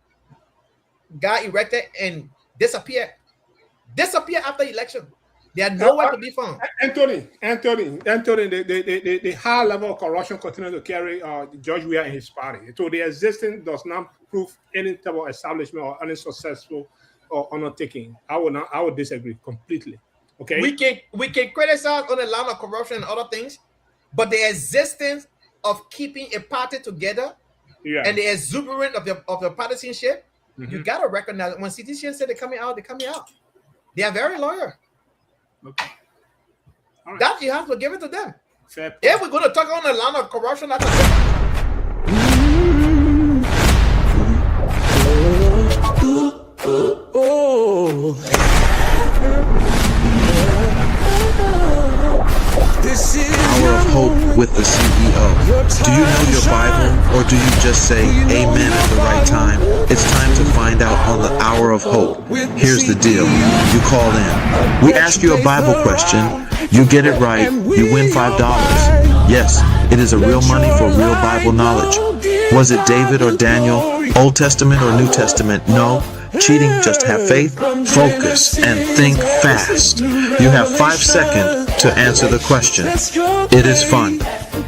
got erected and disappeared after election. They are nowhere to be found. Anthony, the high level of corruption continues to carry George Weah and his party. So the existence does not prove any type of establishment or any successful or undertaking. I would disagree completely. Okay. We can criticize on the line of corruption and other things, but the existence of keeping a party together and the exuberance of the partisanship, you gotta recognize when citizens say they're coming out, they're coming out. They are very loyal. Okay. Right. That you have to give it to them. Fair point. If we're going to talk on the line of corruption, that's Hour of Hope with the CEO. Do you know your Bible, or do you just say amen at the right time? It's time to find out on the Hour of Hope. Here's the deal. You call in. We ask you a Bible question. You get it right. You win $5. Yes, it is a real money for real Bible knowledge. Was it David or Daniel? Old Testament or New Testament? No. Cheating, just have faith, focus, and think fast. You have 5 seconds to answer the question. It is fun.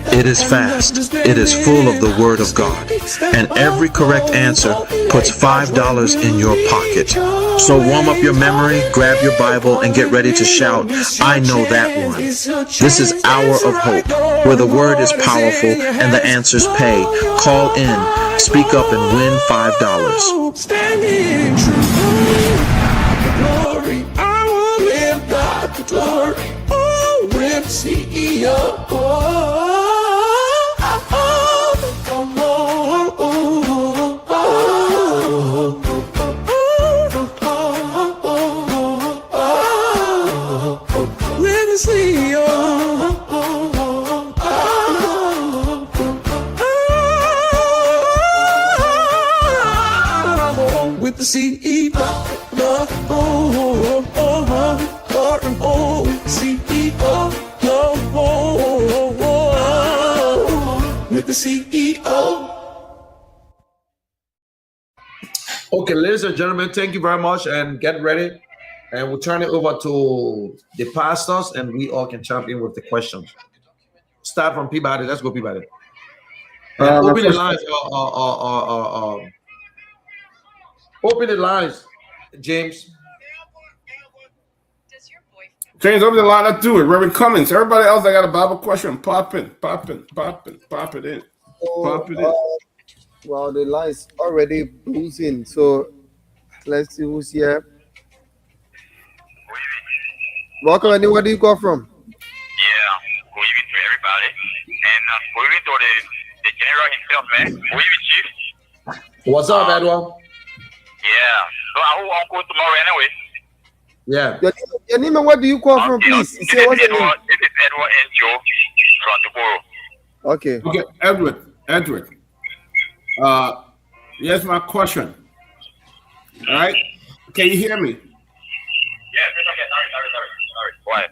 It is fast. It is full of the Word of God. And every correct answer puts $5 in your pocket. So warm up your memory, grab your Bible, and get ready to shout, I know that one. This is Hour of Hope, where the Word is powerful and the answers pay. Call in, speak up, and win $5. Standing true, glory, I will live God the glory. Oh, with CEO. With the CEO, with the CEO. Okay, ladies and gentlemen, thank you very much, and get ready. And we'll turn it over to the pastors, and we all can jump in with the questions. start from Peabody. Let's go Peabody. Open the lines. Open the lines, James. James, open the line. Let's do it. Reverend Cummings. Everybody else, I got a Bible question. Pop it in. Pop it in. Well, the line's already losing, so let's see who's here. Welcome, and where do you go from? Yeah, good evening to everybody. And good evening to the general himself, man. Good evening, Chief. What's up, Edward? Yeah, so I will uncle tomorrow anyway. Yeah. Your name and where do you call from, please? This is Edward and Joe from Tokoro. Okay. Okay, Edward. Here's my question. All right. Can you hear me? Yeah, it's okay. Sorry. Quiet.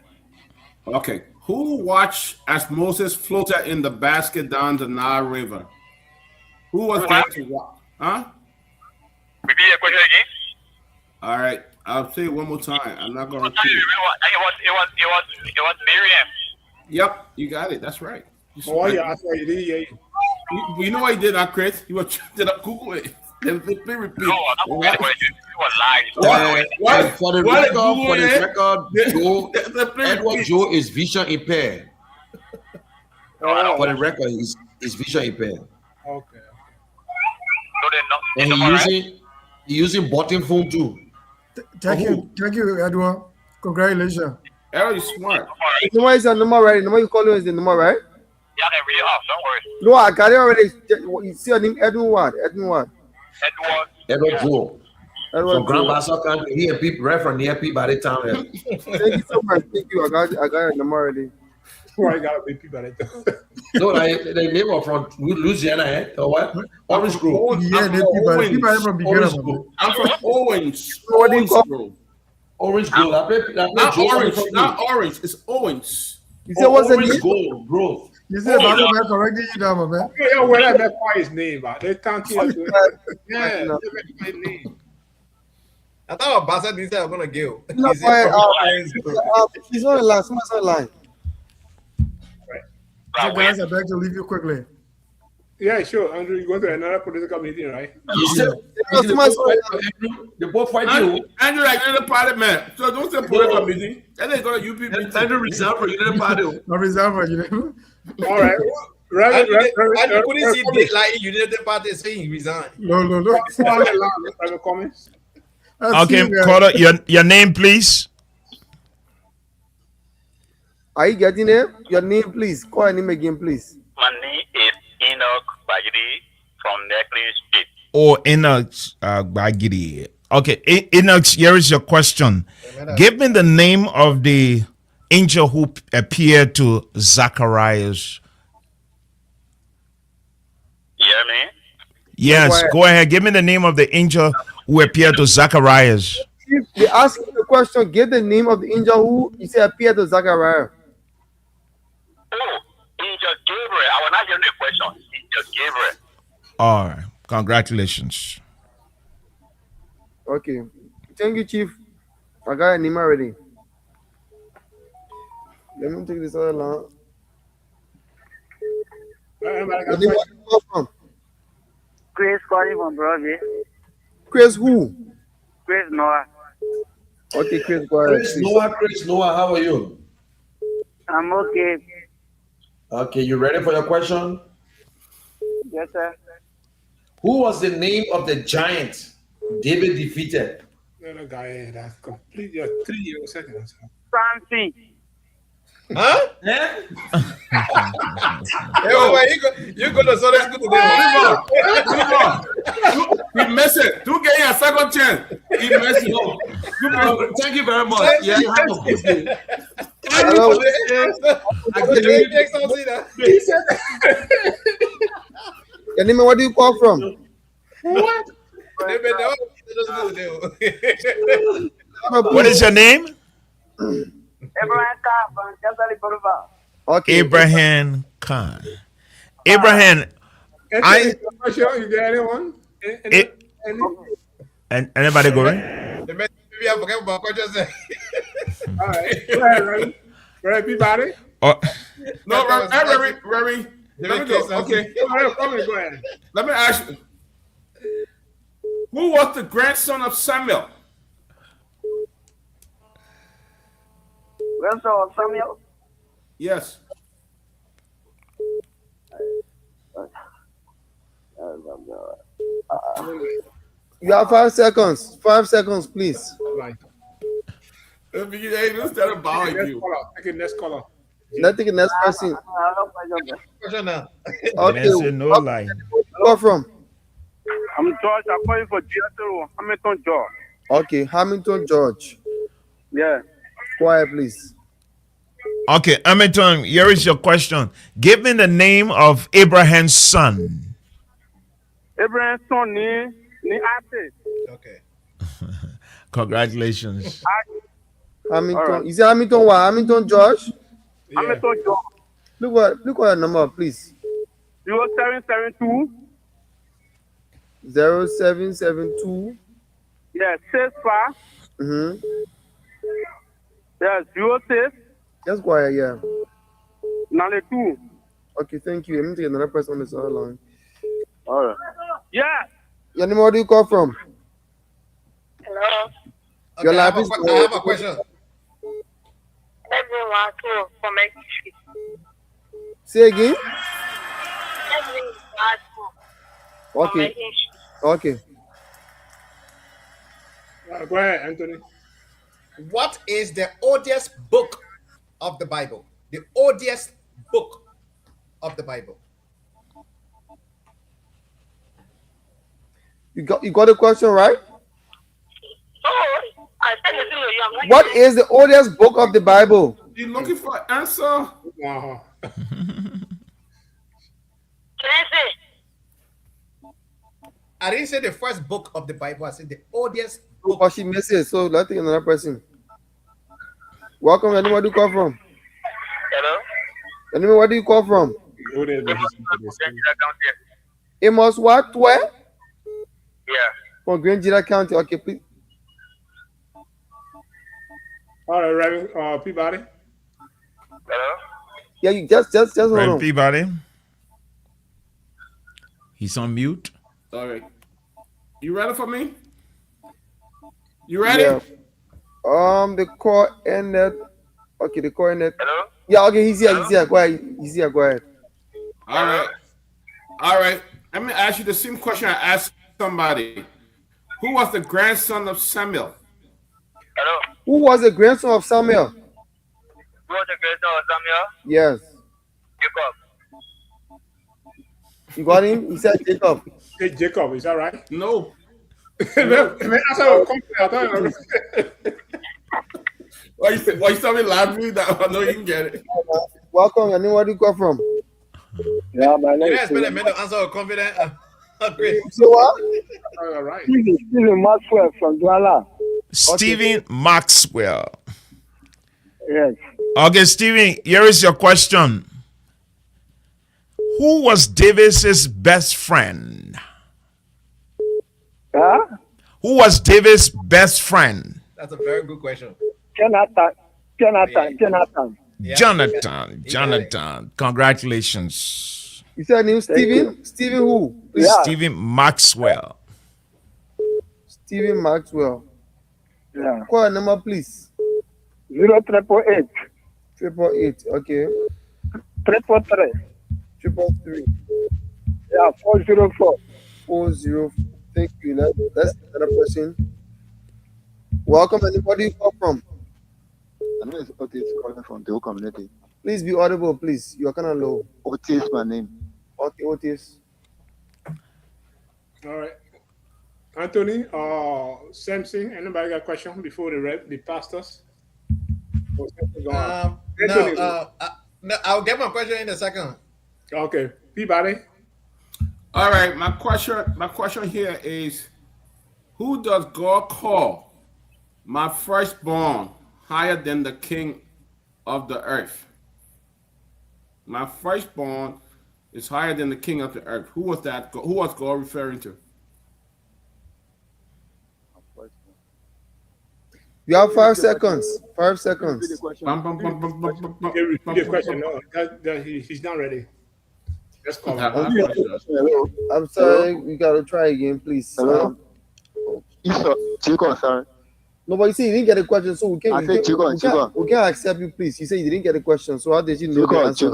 Okay. Who watched as Moses floated in the basket down the Nile River? Who was there to watch? Huh? Repeat your question again. All right. I'll say it one more time. I'm not going to repeat it. It was Miriam. Yep, you got it. That's right. Yeah, you did. You know what he did, Chris? He was did up Google it. Let me repeat. No, I'm not going to. It was live. For the record, Edward Joe is vision impaired. For the record, he's vision impaired. Okay. And he's using button phone too. Thank you, Edward. Congratulations. Edward, you smart. The number is the number, right? The number you call is the number, right? Yeah, I can read it off. Don't worry. No, I got it already. You see your name, Edwin what? Edward Joe. From Grand Bassa Country. He and people reference near people by the time. Thank you so much. Thank you. I got your number already. I got to people by the time. No, they name are from Louisiana, or what? Orange Grove. Yeah, people from Grove. I'm from Owens. Orange Grove. Orange Grove. Not orange. It's Owens. You said what's the name? Grove. You said about the man correcting you down, man. Yeah, well, I met his name, but they can't hear it. Yeah, my name. I thought Bassett didn't say I'm gonna go. He's on the line. Someone's on the line. So guys, I beg to leave you quickly. Yeah, sure. Andrew, you're going to another political meeting, right? They both fight you. Andrew, like another party man. So don't say political meeting. And they go to UP. Andrew resign for you, party. I resign for you. All right. I couldn't see it like United Party saying he resigned. No. Comments. Okay, Carter, your name, please. Are you getting it? Your name, please. Call your name again, please. My name is Enoch Bagidi from Necklace Street. Oh, Enoch Bagidi. Okay, Enoch, here is your question. Give me the name of the angel who appeared to Zacharias. You hear me? Yes, go ahead. Give me the name of the angel who appeared to Zacharias. If they ask you the question, give the name of the angel who you say appeared to Zachariah. Oh, Angel Gabriel. I will not hear the question. Angel Gabriel. All right. Congratulations. Okay. Thank you, Chief. I got a name already. Let me take this other line. Chris calling from Broadway. Chris who? Chris Noah. Okay, Chris, go ahead. Chris Noah, how are you? I'm okay. Okay, you ready for your question? Yes, sir. Who was the name of the giant David defeated? No, guy, that's completely 3 years seconds. Samson. Huh? Yeah? You go to Sunday school today. He messed it. Do get a second chance. He messed it up. Thank you very much. Yeah, you have a good day. Where do you call from? What is your name? Abraham Khan from Casali Boulevard. Okay. Abraham Khan. Abraham, you got anyone? Anybody going? Maybe I forget about what you said. All right. Go ahead, everybody. Oh, No, That was Remy. Let me David go. K. Okay. Go ahead. Let me ask you. Who was the grandson of Samuel? Grandson of Samuel. Yes. You have 5 seconds. 5 seconds, please. Right. Hey, this that about Next you. caller. Okay, next caller. Let's take the next person. Question now. Okay. Nancy, no lie. Where from? I'm George. I'm calling for GSO. Hamilton, George. Okay, Hamilton George. Yeah. Quiet, please. Okay, Hamilton, here is your question. Give me the name of Abraham's son. Abraham's son ni Isaac. Okay. Congratulations. Hamilton. Alright. Is it Hamilton what? Hamilton George? Yeah. Hamilton, George. Look what your number, please. 0772. 0772. Yeah. 65. Mm-hmm. Yeah. 06. Just quiet, yeah. 92. Okay, thank you. Let me take another person on this other line. Alright. Yeah. Your name, where do you call from? Hello. Your Okay, I life is have a question. Everyone too for my history. Say again? Everyone too for my Okay. history. Okay. Go ahead, Anthony. What is the oldest book of the Bible? The oldest book of the Bible. You got the question right? Oh, I said it to you. I'm not What is the oldest book of the Bible? You looking for an answer? Uh-huh. Can I say? I didn't say the first book of the Bible. I said the oldest book. But she missed it, so let's take another person. Welcome, your name, where do you call from? Hello? Your name, where do you call from? Go there, Amos what? Where? Yeah. From Grangeda County. Okay, please. All right, Reverend Peabody. Hello? Yeah, you just hold Right, on. Peabody. He's on mute. All right. You ready for me? You ready? Yeah. The call ended. Okay, the call ended. Hello? Yeah, okay, he's here. Go ahead. He's here. Go ahead. All right. All right. Let me ask you the same question I asked somebody. Who was the grandson of Samuel? Hello? Who was the grandson of Samuel? Who was the grandson of Samuel? Yes. Jacob. You got him? He said Jacob. Hey, Jacob, is that right? No. Why you tell me laughing? That I know you can get it. Welcome. Your name, where do you come from? Yeah, my You name didn't is expect a man to answer with confident. Great. So what? All right. Stephen Maxwell from Douala. Stephen Maxwell. Yes. Okay, Stephen, here is your question. Who was David's best friend? Huh? Who was David's best friend? That's a very good question. Jonathan. Yeah. Jonathan. Congratulations. You said name Stephen? Stephen who? Please. Yeah. Stephen Maxwell. Stephen Maxwell. Yeah. Call a number, please. 0888 888. Okay. 343. 333. Yeah, 404. 40. Thank you. Let's another person. Welcome. Anybody you come from? I know it's Otis calling from the whole community. Please be audible, please. You're kind of low. Otis, my name. Okay, Otis. All right. Anthony, Samson, anybody got a question before the pastors? No, I'll get my question in a second. Okay. Peabody. All right. My question here is, who does God call my firstborn higher than the king of the earth? My firstborn is higher than the king of the earth. Who was that? Who was God referring to? You have 5 seconds. 5 seconds. Repeat the question. No, he's not ready. Let's call him. I'm sorry. We gotta try again, please. Hello? Chico, sorry. No, but you see, you didn't get a question, so we I said Chico. we can't accept you, please. You say you didn't get a question, so how did you know the answer?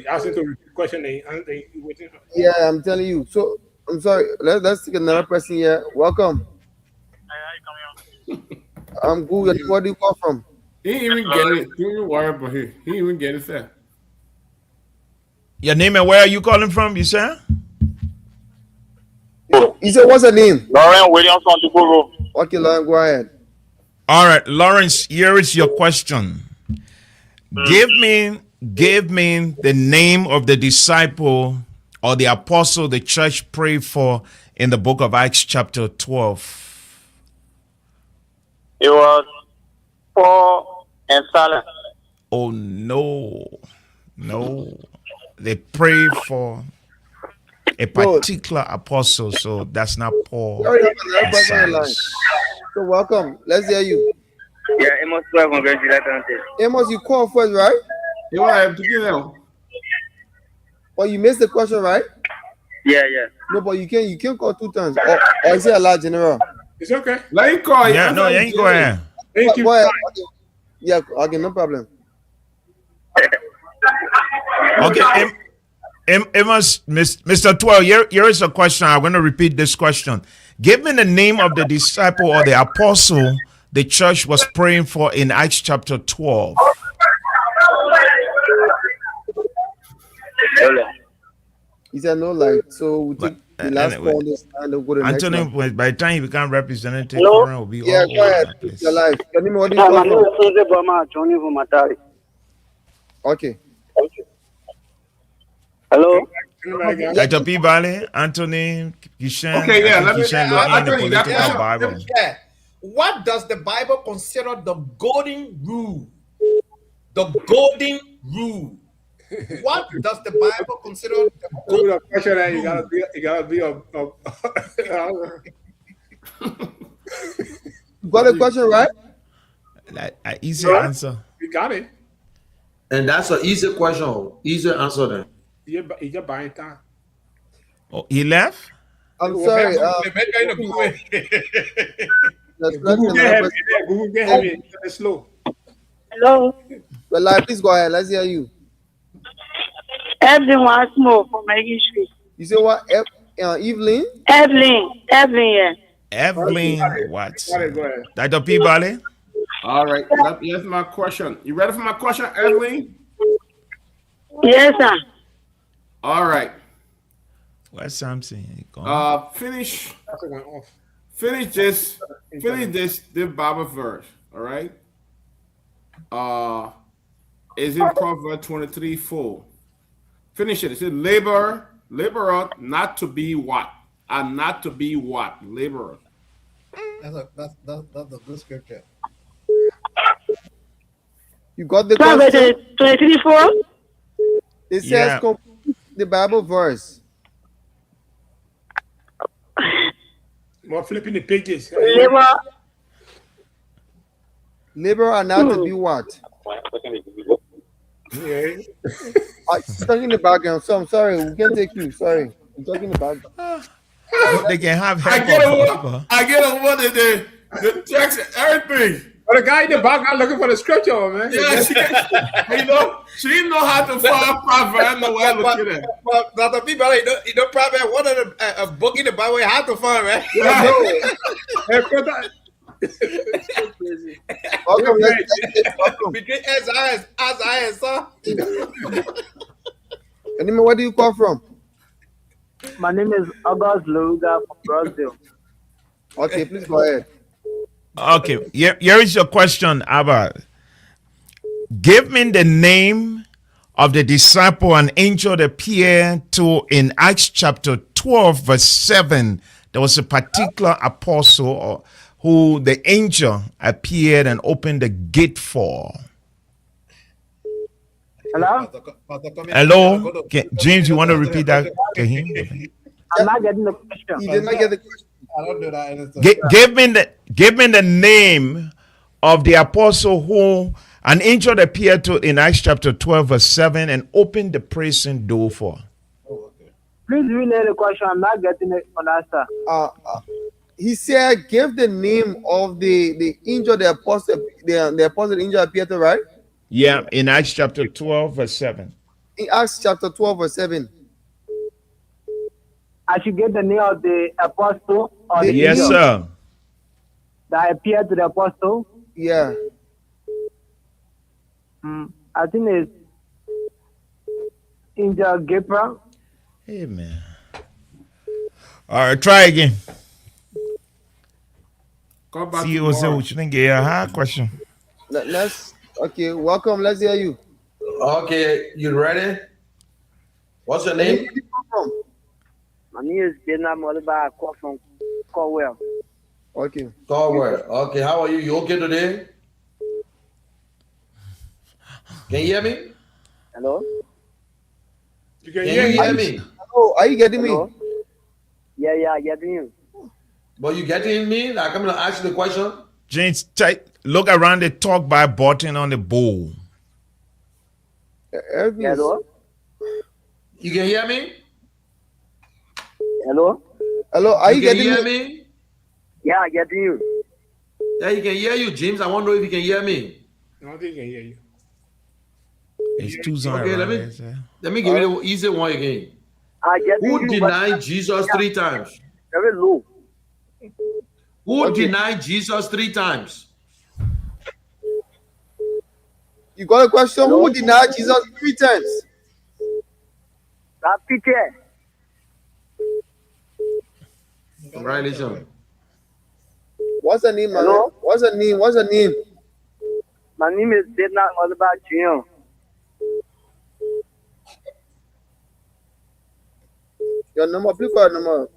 Ask him to repeat the question. Yeah, I'm telling you. So I'm sorry. Let's take another person here. Welcome. I'm good. Where do you come from? He didn't even get it. Don't even worry about it. He didn't even get it, sir. Your name and where are you calling from, you say? He said, what's her name? Lauren Williams from the Borough. Okay, Lauren, go ahead. All right, Lawrence, here is your question. Give me the name of the disciple or the apostle the church prayed for in the book of Acts chapter 12. It was Paul and Silas. Oh, no. They prayed for a particular apostle, so that's not Paul. And Silas. So welcome. Let's hear you. Yeah, Amos 12, congratulations. Amos, you called first, right? You have to get out. But you missed the question, right? Yeah. No, but you can't call 2 times. Or is it a large general? It's okay. Let him call. Yeah, no, you ain't go ahead. Thank you. Yeah, okay, no problem. Okay, Amos, Mr. 12, here is a question. I'm going to repeat this question. Give me the name of the disciple or the apostle the church was praying for in Acts chapter 12. He said no light. So we take the last call this and we'll go to the next Anthony, one. by the time you become representative, will be Yeah, all go ahead. over the place. Your life. Your name, what do you call from? Okay. Hello? Dr. P. Valley, Anthony, Kishan. Okay, yeah, let me- Kishan looking in the Anthony, that's- political Bible. Yeah. What does the Bible consider the golden rule? The golden rule. What does the Bible consider the golden Question that you gotta be You got a question, right? An easy answer. You got it. And that's an easy question. Easy answer then. You just buying time. Oh, he left? I'm sorry. Google get heavy. It's slow. Hello? Well, live, please go ahead. Let's hear you. Evelyn wants more from Maggie Street. You say what? Evelyn? Evelyn, yeah. Evelyn, what? Go ahead. Dr. P. Valley? All right, that's my question. You ready for my question, Evelyn? Yes, sir. All right. Where's Samson? Finish this Bible verse. All right. Is in Proverbs 23:4. Finish it. It says, laborer, not to be what? And not to be what? Laborer. That's a good scripture. You got the Proverbs question? 23:4. It says Yeah. complete the Bible verse. More flipping the pages. Labor are not to be what? Yeah. He's talking in the background, so I'm sorry. We can't take you. Sorry. I'm talking in the background. They can have I help. get over the text and everything. But the guy in the background looking for the scripture, man. Yeah, she didn't know how to find Proverbs. No way looking at. But the people, you know, probably one of the book in the Bible you have to find, right? Between Isaiah and Psalm. Anyway, where do you come from? My name is August Luga from Brazil. Okay, please go ahead. Okay, here is your question, Abba. Give me the name of the disciple and angel that appeared to in Acts chapter 12, verse 7. There was a particular apostle who the angel appeared and opened the gate for. Hello? Hello? James, you want to repeat that? I'm not getting the question. You did not get the question. I don't do that. Give me the name of the apostle who an angel appeared to in Acts chapter 12 verse 7 and opened the prison door for. Please relay the question. I'm not getting it on answer. He said, give the name of the angel, the apostle the angel appeared to, right? Yeah, in Acts chapter 12 verse 7. In Acts chapter 12 verse 7. I should get the name of the apostle or the yes, angel sir. that appeared to the apostle. Yeah. I think it's Angel Gabriel. Amen. All right, try again. Come back See, you say what you think? Yeah, hard question. Let's okay. Welcome. Let's hear you. Okay, you ready? What's your name? Where did you come from? My name is Bernard Moliba. I call from Corwell. Okay. Corwell. Okay, how are you? You okay today? Can you hear me? Hello? You can Can hear you hear me? Hello, are you getting me? Yeah, I get you. But you getting me? Like I'm gonna ask you the question. James, look around the talk by button on the bowl. Hello? You can hear me? Hello? Hello, are you Can getting hear me? me? Yeah, I get you. Yeah, you can hear you, James. I want to know if you can hear me. No, I think he can hear you. It's too zone. Okay, let me give you the easy one again. I get Who you. denied Jesus 3 times? Very low. Who denied Jesus 3 times? You got a question? Hello? Who denied Jesus 3 times? That Peter. Congratulations. What's the name, man? Hello? What's the name? What's the name? My name is Bernard Moliba Jr. Your number, please call your number.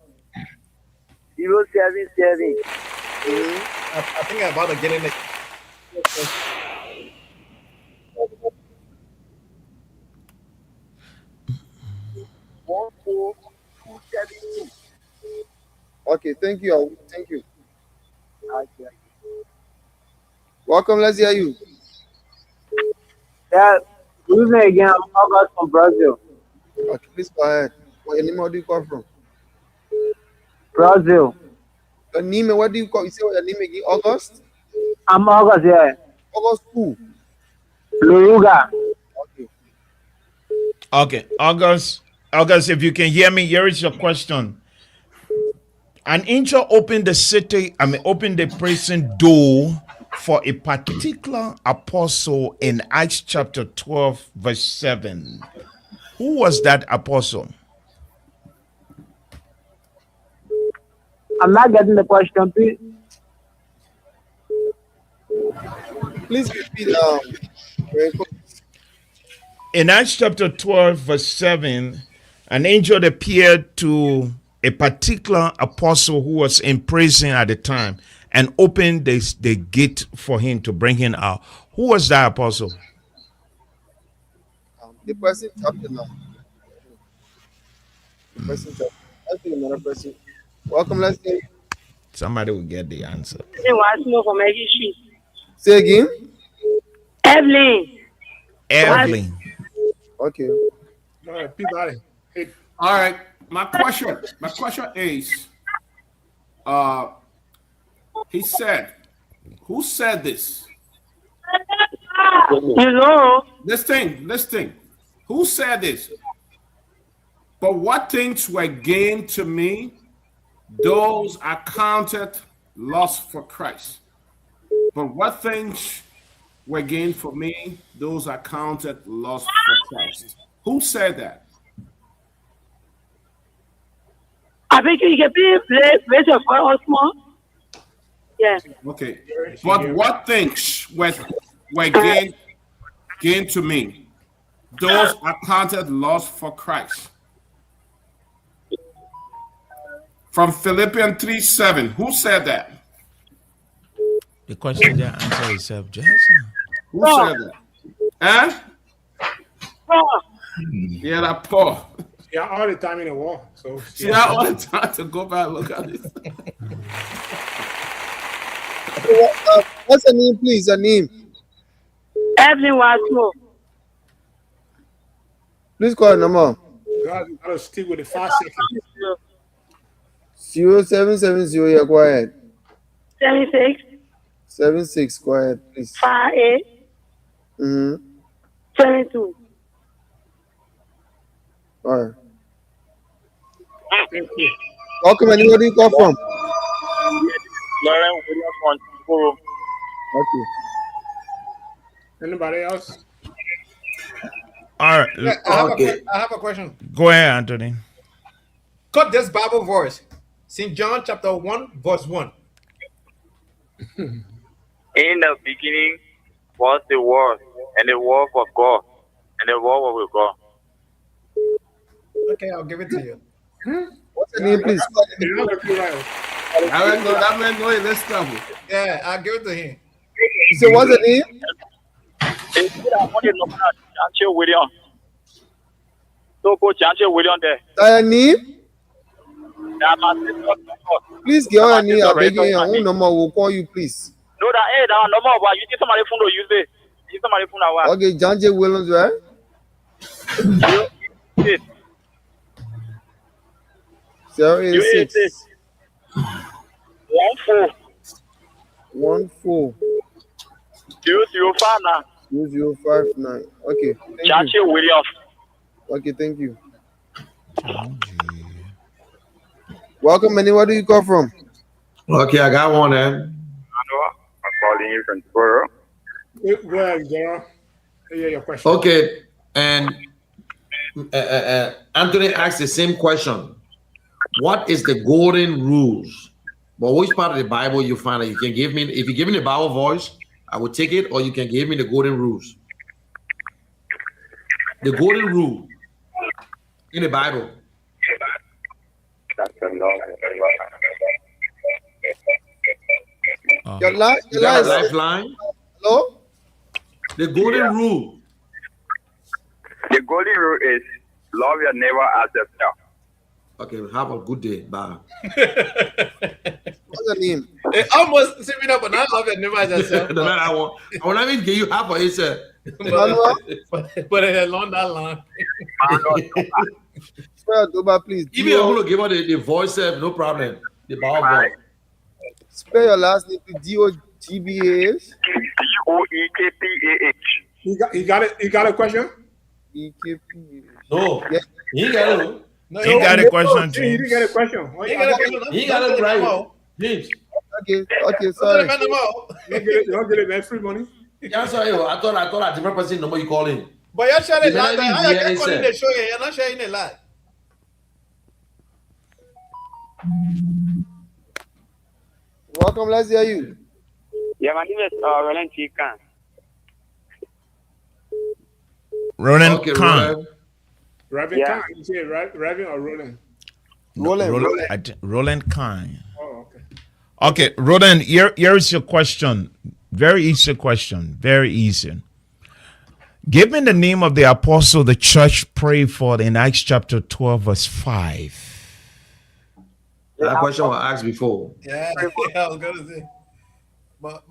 077. I think I'm about to get in it. Okay, thank you. Thank you. Welcome, let's hear you. Yeah, good evening again. I'm August from Brazil. Okay, please go ahead. What your name? Where do you come from? Brazil. Your name? What do you call? You say what your name again? August. I'm August. Yeah. August who? Loruga. Okay. Okay, August, if you can hear me, here is your question. An angel opened the prison door for a particular apostle in Acts chapter 12, verse 7. Who was that apostle? I'm not getting the question, please. Please repeat. In Acts chapter 12, verse 7, an angel appeared to a particular apostle who was in prison at the time and opened the gate for him to bring him out. Who was that apostle? The person tapped the number. The person tapped. I think another person. Welcome, let's hear you. Somebody will get the answer. Say again. Evelyn. Okay. All right, Peabody. Hey. All right. My question is, he said, who said this? Hello. This thing. Who said this? But what things were gained to me, those are counted loss for Christ. But what things were gained for me, those are counted loss for Christ. Who said that? I think you can place your phone small. Yeah. Okay. But what things were gained to me, those are counted loss for Christ. From Philippians 3:7. Who said that? The question that answer itself, Jason. Who said that? Huh? Yeah, that Paul. Yeah, all the time in the war. So see, I all the time to go back and look at this. What's your name, please? Your name. Evelyn Wasmo. Please call your number. God, you gotta stick with the 5 seconds. 0770. Yeah, go ahead. 76. 76. Go ahead, please. 58. 72. All right. Thank you. Welcome. And where do you call from? Lauren Williams on Forum. Okay. Anybody else? All right. Yeah, I have a question. Go ahead, Anthony. Cut this Bible verse. St. John chapter 1, verse 1. In the beginning was the Word, and the Word was God, and the Word was with God. Okay, I'll give it to you. What's your name, please? I don't know that man know this stuff. Yeah, I'll give it to him. You say what's the name? William. So go William there. Your name? Please give your name. I beg you, your own number. We'll call you, please. No, that hey, that number, but you get somebody phone to use it. Use somebody phone now. Okay, John J. Williams, right? 086 14 2059. Okay. Thank you. Williams. Okay, thank you. Welcome, Manny. Where do you come from? Okay, I got one. I'm calling you from Toro. Go ahead, Gerald. Yeah, your question. Okay, and Anthony asked the same question. What is the golden rules? But which part of the Bible you find that you can give me? If you give me the Bible voice, I will take it, or you can give me the golden rules. The golden rule in the Bible. Your lifeline. Hello? The golden rule. The golden rule is love your neighbor as yourself. Okay, have a good day. Bye. What's your name? It almost similar, but not love your neighbor as yourself. No, I want not even give you half of it, sir. But along that line. Spell Doba, please. If you want to give her the voice, no problem. The Bible voice. Spell your last name to DOGBAH. DOEKPAH. You got it. You got a question? No. Yeah. He got it. No, he got a question, James. He didn't get a question. He got it right. James. Okay, sorry. You don't get it, man. Free money. Yeah, sorry. I thought a different person number you calling. But you're sharing a lot. Yeah, You're not sharing a lot. Welcome, let's hear you. Yeah, my name is Roland Chikan. Roland Okay, Khan. Reverend Khan. You say Reverend or Roland? Roland Khan. Oh, okay. Okay, Roland, here is your question. Very easy question. Very easy. Give me the name of the apostle the church prayed for in Acts chapter 12, verse 5. That question was asked before. Yeah, I was gonna say. But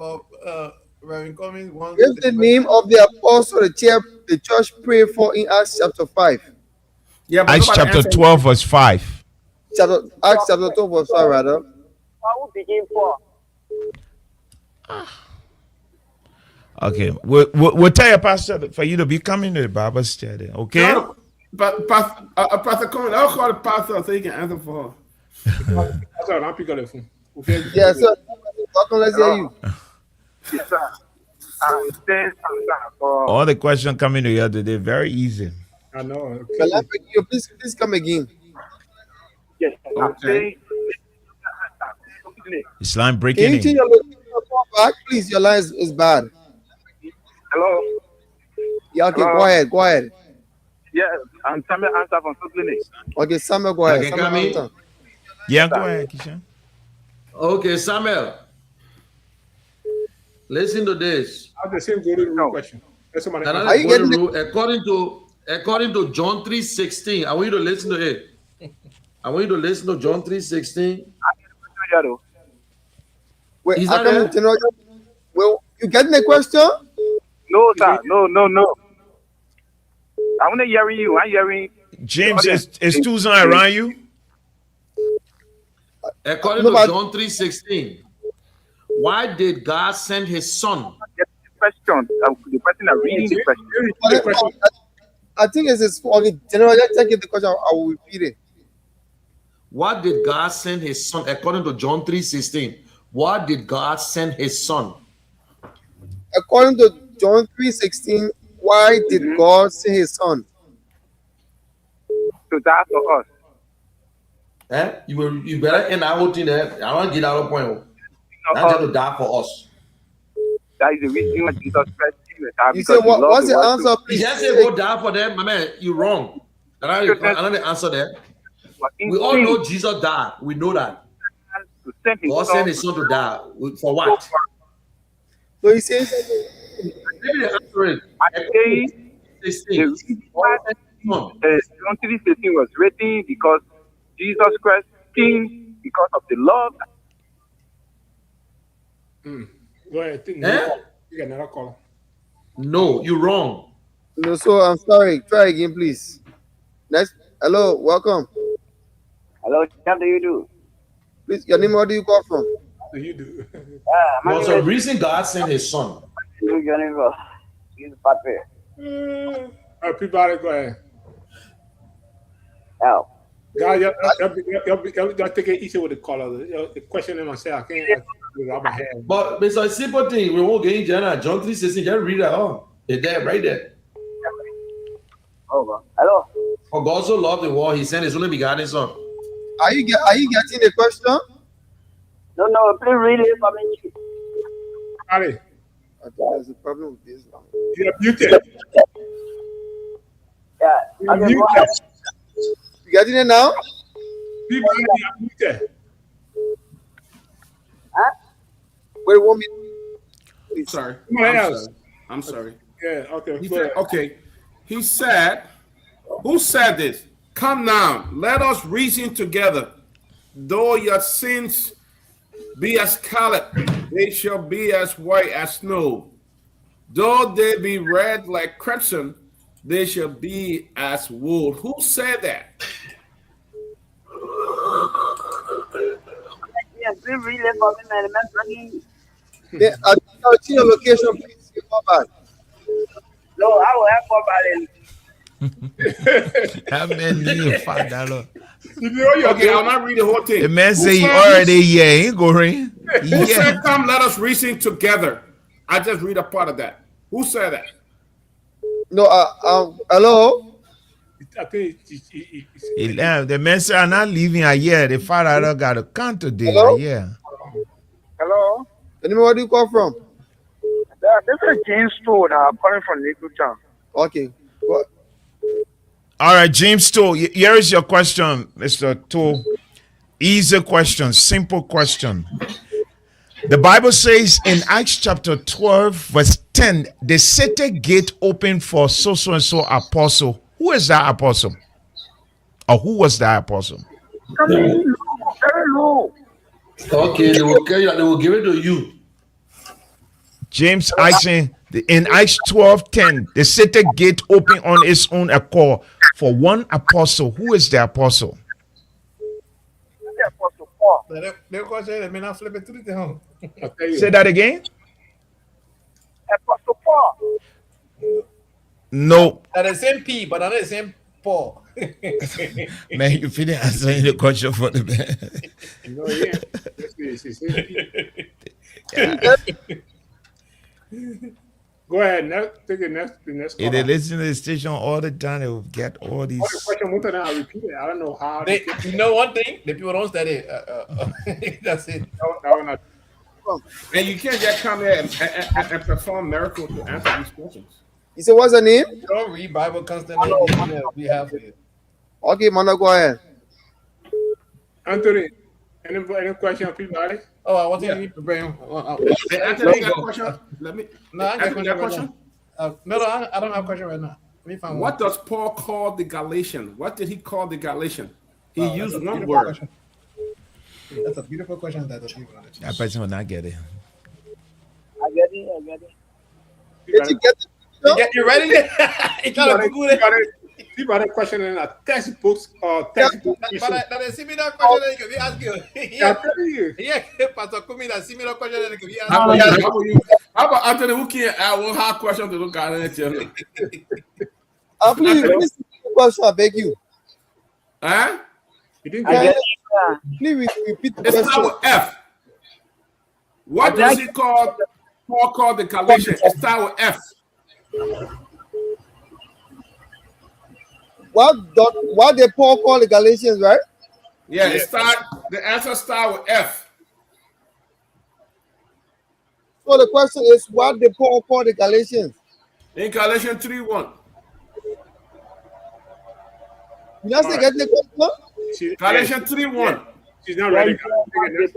Reverend Cummings wants. Give the name of the apostle the church prayed for in Acts chapter 5. Yeah, Acts chapter 12, verse 5. Acts chapter 12, verse 5, rather. I will begin for. Okay, we'll tell your pastor for you to be coming to the Bible study. Okay. No, but Pastor Coleman, I'll call the pastor so he can answer for her. That's all. I'll pick up the phone. Okay. Yeah, sir. Welcome, let's hear you. Yes, sir. All the questions coming to you today, very easy. I know. Please come again. Yes. Okay. This line breaking Can you change in. your location back, please? Your line is bad. Hello. Yeah, okay, Hello? go ahead. Yes, I'm Samuel Answer from Clinic. Okay, Samuel, go ahead. Okay, Samuel, come in. answer. Yeah, go ahead, Kishan. Okay, Samuel. Listen to this. I have the same golden rule question. That's somebody. Another golden rule, according to John 3:16. I want you to listen to it. I want you to listen to John 3:16. Wait, Is I that come it? General. Well, you getting the question? No, sir. No. I'm not hearing you. I'm hearing. James, is Susan around you? According to John 3:16, why did God send his son? Question. The person are reading the question. I think it's okay. General, just take the question. I will repeat it. Why did God send his son? According to John 3:16, why did God send his son? According to John 3:16, why did God send his son? To die for us. You better end that whole thing there. I don't get out of point. Not just to die for us. That is the reason why Jesus Christ came to die. You say what's the answer, please? You just say go die for them, my man. You're wrong. I don't answer that. We all know Jesus died. We know that. God sent his son to die. For what? So he says, John 3:16 was written because Jesus Christ came because of the love. Go ahead. You got another caller. No, you're wrong. No, so I'm sorry. Try again, please. Next. Hello, welcome. Hello, what do you do? Please, your name, where do you call from? What do you do? There's a reason God sent his son. He's patriot. Everybody, go ahead. Oh. God, y'all take it easy with the caller. The question in myself, I can't grab my hand. But it's a simple thing. We won't get in John 3:16. Just read it all. It's there, right there. Over. Hello. For God so loved the world, he sent his only begotten son. Are you getting the question? No, please read it for me. Ali. I think there's a problem with this one. You're muted. Yeah. You're muted. You getting it now? People are muted. Huh? Wait 1 minute. Sorry. I'm sorry. Yeah, okay. Okay. He said, who said this? Come now, let us reason together. Though your sins be as scarlet, they shall be as white as snow. Though they be red like crimson, they shall be as wool. Who said that? Yeah, please read it for me, man. Yeah, I'll see your location, please. You come back. No, I will have more about it. How many $5? Okay, I'll not read the whole thing. The man say he already he ain't going. Who said, come, let us reason together? I just read a part of that. Who said that? No, hello? I think the man say I'm not leaving a year. The father got to come today. Hello? Yeah. Hello. Anyway, where do you call from? This is James Stone. I'm calling from Nikucha. Okay. What? All right, James Toll, here is your question, Mr. Toll. Easy question, simple question. The Bible says in Acts chapter 12, verse 10, they set a gate open for so and so apostle. Who is that apostle? Or who was that apostle? Very low. Okay, they will give it to you. James, I say in Acts 12:10, they set a gate open on its own accord for one apostle. Who is the apostle? The Apostle Paul. They may not flip it through the home. Say that again. Apostle Paul. No. They're the same P, but not the same Paul. Man, you finish answering the question for the man. No, yeah. Go ahead. Take the next If they listen to the station all the time, they will get all these. I repeat it. I don't know how. You know one thing? The people don't study. That's it. No. And you can't just come here and perform miracles to answer these questions. You say, what's the name? You don't read Bible constantly. We have it. Okay, Mano, go ahead. Anthony, any question, everybody? Oh, I want you to bring. Anthony, you got a question? Let me. No, I got a question. No, I don't have a question right now. Let me find what one. does Paul call the Galatian? What did he call the Galatian? He used one beautiful word. question. That's a beautiful question. That person will not get it. I get Did you get it? You ready? You trying to Google it? People are questioning a textbooks or textbook. But that is similar question that you ask you. I'm telling you. Yeah, Pastor Kumi, that similar question that you ask How you. about you? How about Anthony? Who can add one hard question to look at it? Please, let me see the question. I beg you. Huh? You didn't get it? Please repeat the question. It starts with F. What does he call Paul called the Galatians? It starts with F. What did Paul call the Galatians, right? Yeah, the answer starts with F. So the question is, what did Paul call the Galatians? In Galatians 3:1. You not say get the question? Galatians 3:1. She's not ready.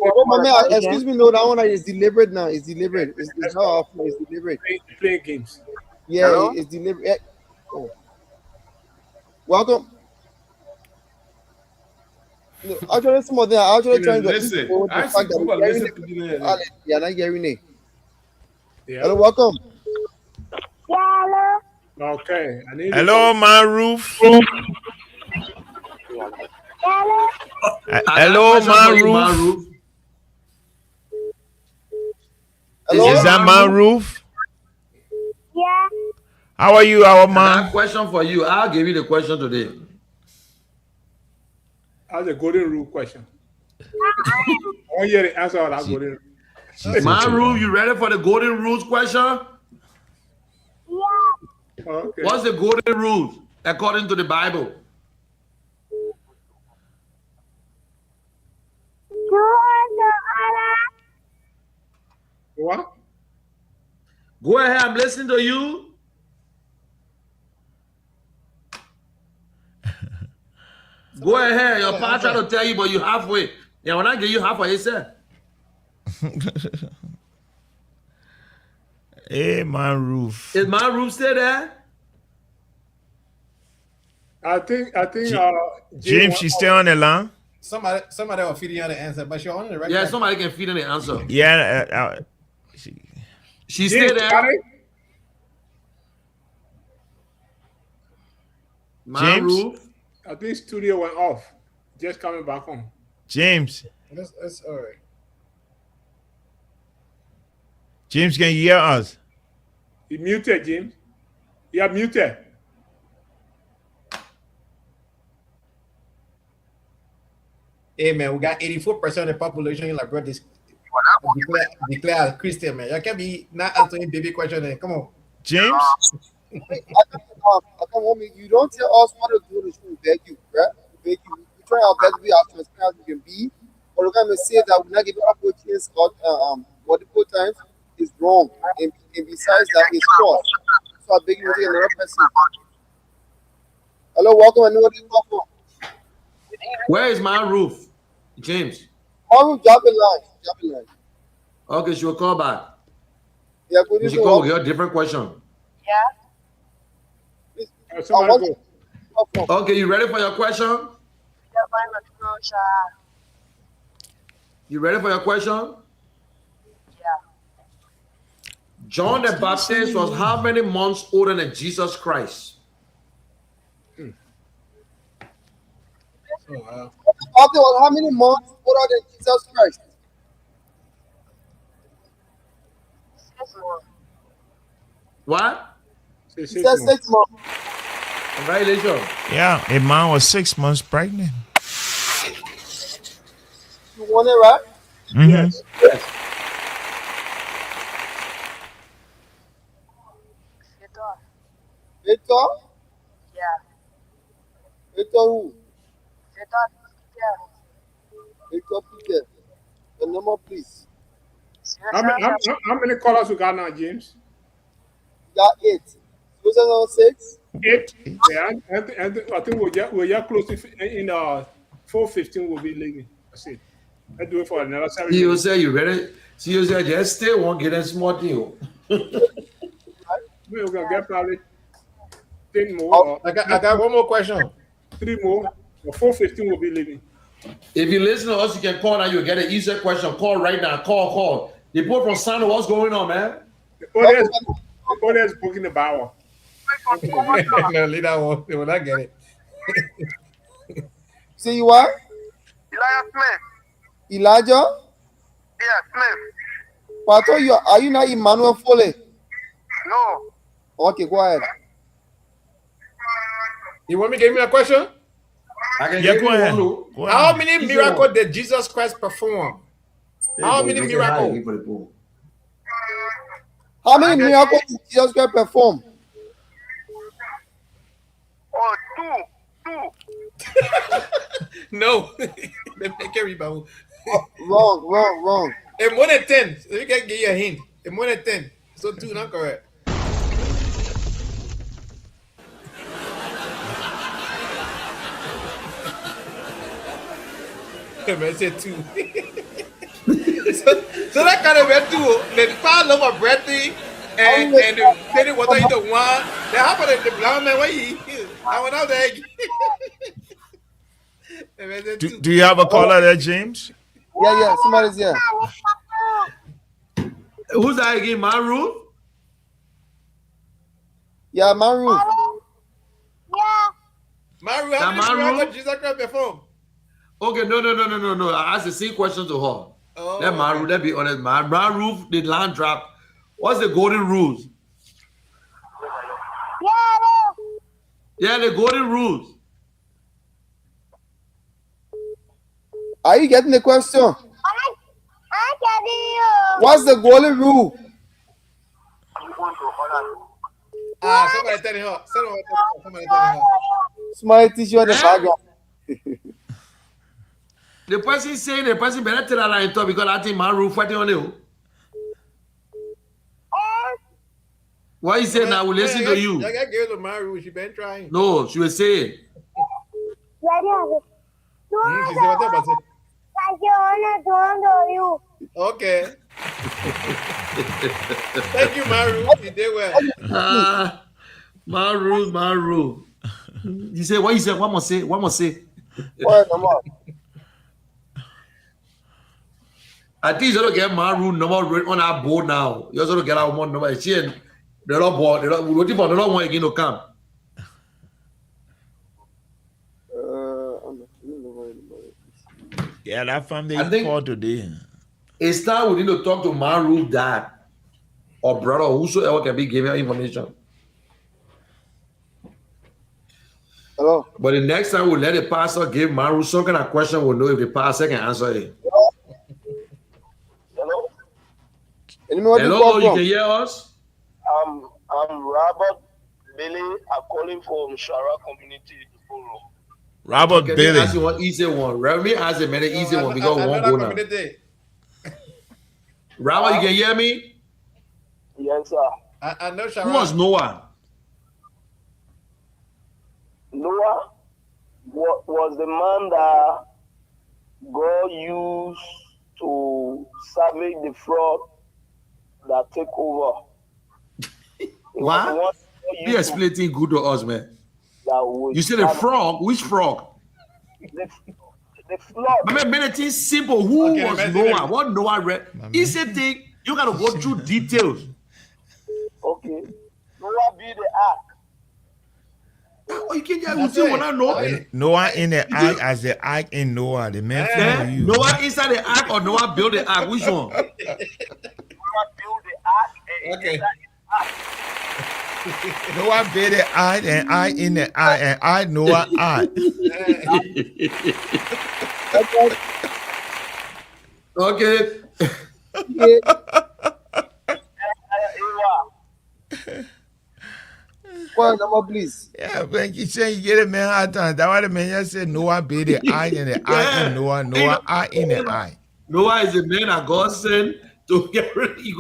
Oh, my man, excuse me, no, that one is deliberate now. It's deliberate. It's not off. It's deliberate. Playing games. Yeah, Hello? it's deliberate. Oh. Welcome. No, actually, some of them are actually trying to listen. the fact that you're not hearing it. Yeah. Hello, welcome. Hello. Okay. Hello, Maruf. Hello. Hello, Maruf. Hello? Is that Maruf? Yeah. How are you, our I have man? a question for you. I'll give you the question today. That's a golden rule question. I want to hear the answer of that golden rule. Maru, you ready for the golden rules question? Yeah. Okay. What's the golden rules according to the Bible? What? Go ahead, I'm listening to you. Go ahead. Your pastor trying to tell you, but you halfway. Yeah, when I give you half what he said. Hey, Maruf. Is my roof still there? I think James, she's still on the line? Somebody will feed you the answer, but you're on the right. Yeah, somebody can feed in the answer. Yeah. She's still there. James? I think studio went off. Just coming back on. James. That's all right. James, can you hear us? You muted, James. You are muted. Hey man, we got 84% of the population in Liberia declare as Christian, man. You can't be not answering baby question. Come on, James. I can't want me. You don't tell us what to do in the school. Beg you, right? Beg you. We try our best to be as transparent as we can be. But we're gonna say that we're not giving up chance multiple times is wrong, and besides that, it's false. So I beg you to take another person. Hello, welcome. I know what you call for. Where is my roof, James? My roof, drop a line. Okay, she will call back. Yeah, good. She call with your different question. Yeah. Okay, you ready for your question? You ready for your question? John the Baptist was how many months older than Jesus Christ? Was how many months older than Jesus Christ? 6 months. What? He said 6 months. Congratulations. Yeah, a man was 6 months pregnant. You want it, right? Mm-hmm. Yes. Victor? Yeah. Victor who? Peter. Victor Peter. The number, please. How many callers we got now, James? We got 8. 2006? 8. Yeah, I think we're just close to in 4:15 we'll be leaving. That's it. Let's do it for another 7 minutes. You say you ready? See, you say just stay one, get a small deal. We're gonna get probably 10 more. I got one more question. 3 more. 4:15 we'll be leaving. If you listen to us, you can call now. You'll get an easier question. Call right now. Call. The people from Santa, what's going on, man? There's book in the Bible. No, leave that one. They will not get it. Say you are? Elijah Smith. Elijah? Yeah, Smith. But I thought are you not Emmanuel Foley? No. Okay, go ahead. You want me to give me a question? I can Yeah, give go you ahead. one. Go ahead. How many miracles did Jesus Christ perform? How many miracles? How many miracles did Jesus Christ perform? Oh, two. No. They make it rebound. Wrong. It's more than 10. So you can give you a hint. It's more than 10. So 2, not correct. I said 2. so that kind of bread too. The 5 loaf of bread thing, and then it was into one. Then how about the blind man? What he? I went out there. Do you have a caller there, James? Yeah, somebody's here. Who's that again? Maru? Yeah, Maru. Yeah. Maru, how many miracles Jesus Christ perform? Okay, no. I asked the same question to her. Oh, Let Maru, let's be honest. Maru, the land drop. What's the golden rules? Yeah, the golden rules. Are you getting the question? I'm getting you. What's the golden rule? Somebody telling her. Somebody telling her. Somebody teach you on the background. The person saying the person better tell her line talk because I think Maru fighting on you. What you say now? We'll listen to you. I got girl to Maru. She been trying. No, she will say it. She said what about it? Okay. Thank you, Maru. You did well. Maru. You say what you say? One more say. I think you're going to get Maru number on our board now. You're going to get our one number. She and they're not bored. We're waiting for the long one again to come. Yeah, that family called today. It's time we need to talk to Maru's dad or brother or whosoever can be giving her information. Hello. But the next time we'll let the pastor give Maru some kind of question, we'll know if the pastor can answer it. Hello, you can hear us? I'm Robert Billy. I'm calling from Shara Community. Robert Okay, Billy. Ask you one easy one. Let me ask a minute easy one because we won't go now. Robert, you can hear me? Yes, sir. I know Shara. Who was Noah? Noah was the man that God used to salvage the fraud that take over. What? Be explaining good to us, man. You said a frog? Which frog? The flood. I mean, many things simple. Who was Noah? What Noah read? It's a thing. You got to go through details. Okay. Noah built the ark. Oh, you can't say what I know. Noah in the ark as the ark in Noah. The man for you. Noah inside the ark or Noah built the ark? Which one? Noah built the ark and okay. Noah built the ark and I in the ark and I Noah ark. Okay. One number, please. Yeah, but you say you get it, man. I thought that why the man just said Noah built the ark and the ark in Noah. Noah ark in the ark. Noah is the man that God sent to get ready.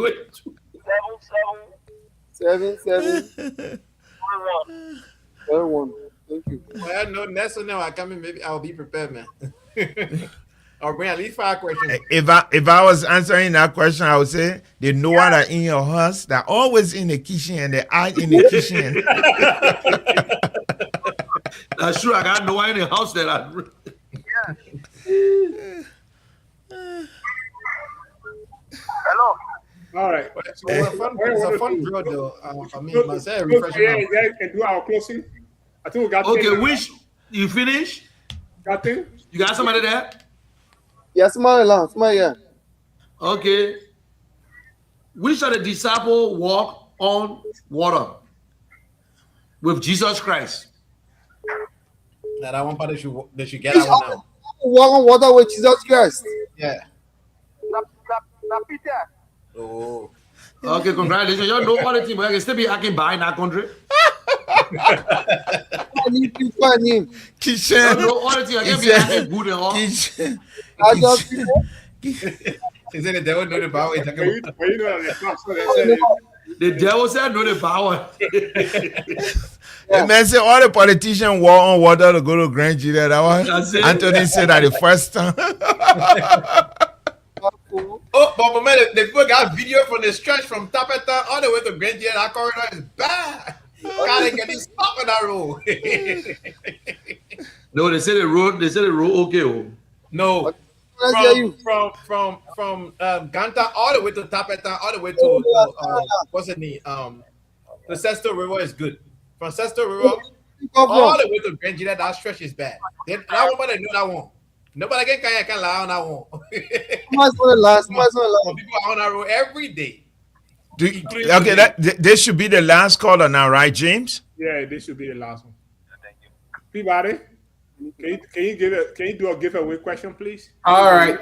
Seven. 1. Thank you. Well, no, next one now I come in, maybe I'll be prepared, man. Or bring at least 5 questions. If I was answering that question, I would say the Noah that in your house that always in the kitchen and the ark in the kitchen. That's true. I got Noah in the house that I. Hello. All right. So it's a fun drill, though. I mean, myself refreshing. Yeah, and do our closing. I think we got. Okay, which you finish? Got thing? You got somebody there? Yeah, somebody, yeah. Okay. Which of the disciples walk on water with Jesus Christ? Now, that one part that you get that one now. Walk on water with Jesus Christ. Yeah. Peter. Oh. Okay, congratulations. You know all the team, but I can still be acting by in that country. Kishan. You know all the team, I can be acting good and all. He said the devil know the power. The devil said know the power. The man said all the politicians walk on water to go to Grand Julia. That was Anthony said that the first time. Oh, but man, the people got video from the stretch from Tapeta all the way to Grand Julia. That corridor is bad. Gotta get this stop on that road. No, they say the road. They say the road. Okay. Oh. No. From Ganta all the way to Tapeta, all the way to what's the name? The Sesto River is good. From Sesto River all the way to Grand Julia, that stretch is bad. That one, know that one. Nobody can lie on that one. People are on that road every day. Okay, this should be the last caller now, right, James? Yeah, this should be the last one. Thank you. Peabody, can you do a giveaway question, please? All right.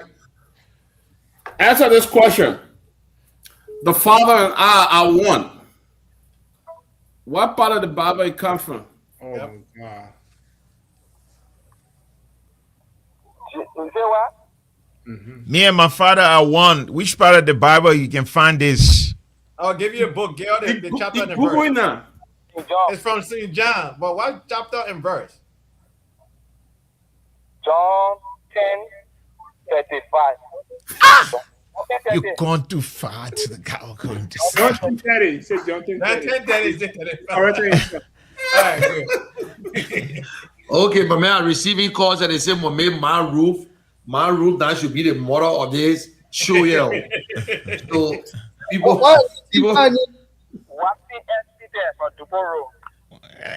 Answer this question. The Father and I are one. What part of the Bible it come from? Oh my God. You say what? Me and my father are one. Which part of the Bible you can find this? I'll give you a book. Get the chapter and the Google verse. it now. It's from St. John. But what chapter and verse? John 10:35. You've gone too far to the guy. Going to John 10:30. Say John 10:30. All right, good. Okay, but man, I'm receiving calls that they say, "Well, maybe my roof that should be the model of this show." Yeah. So people.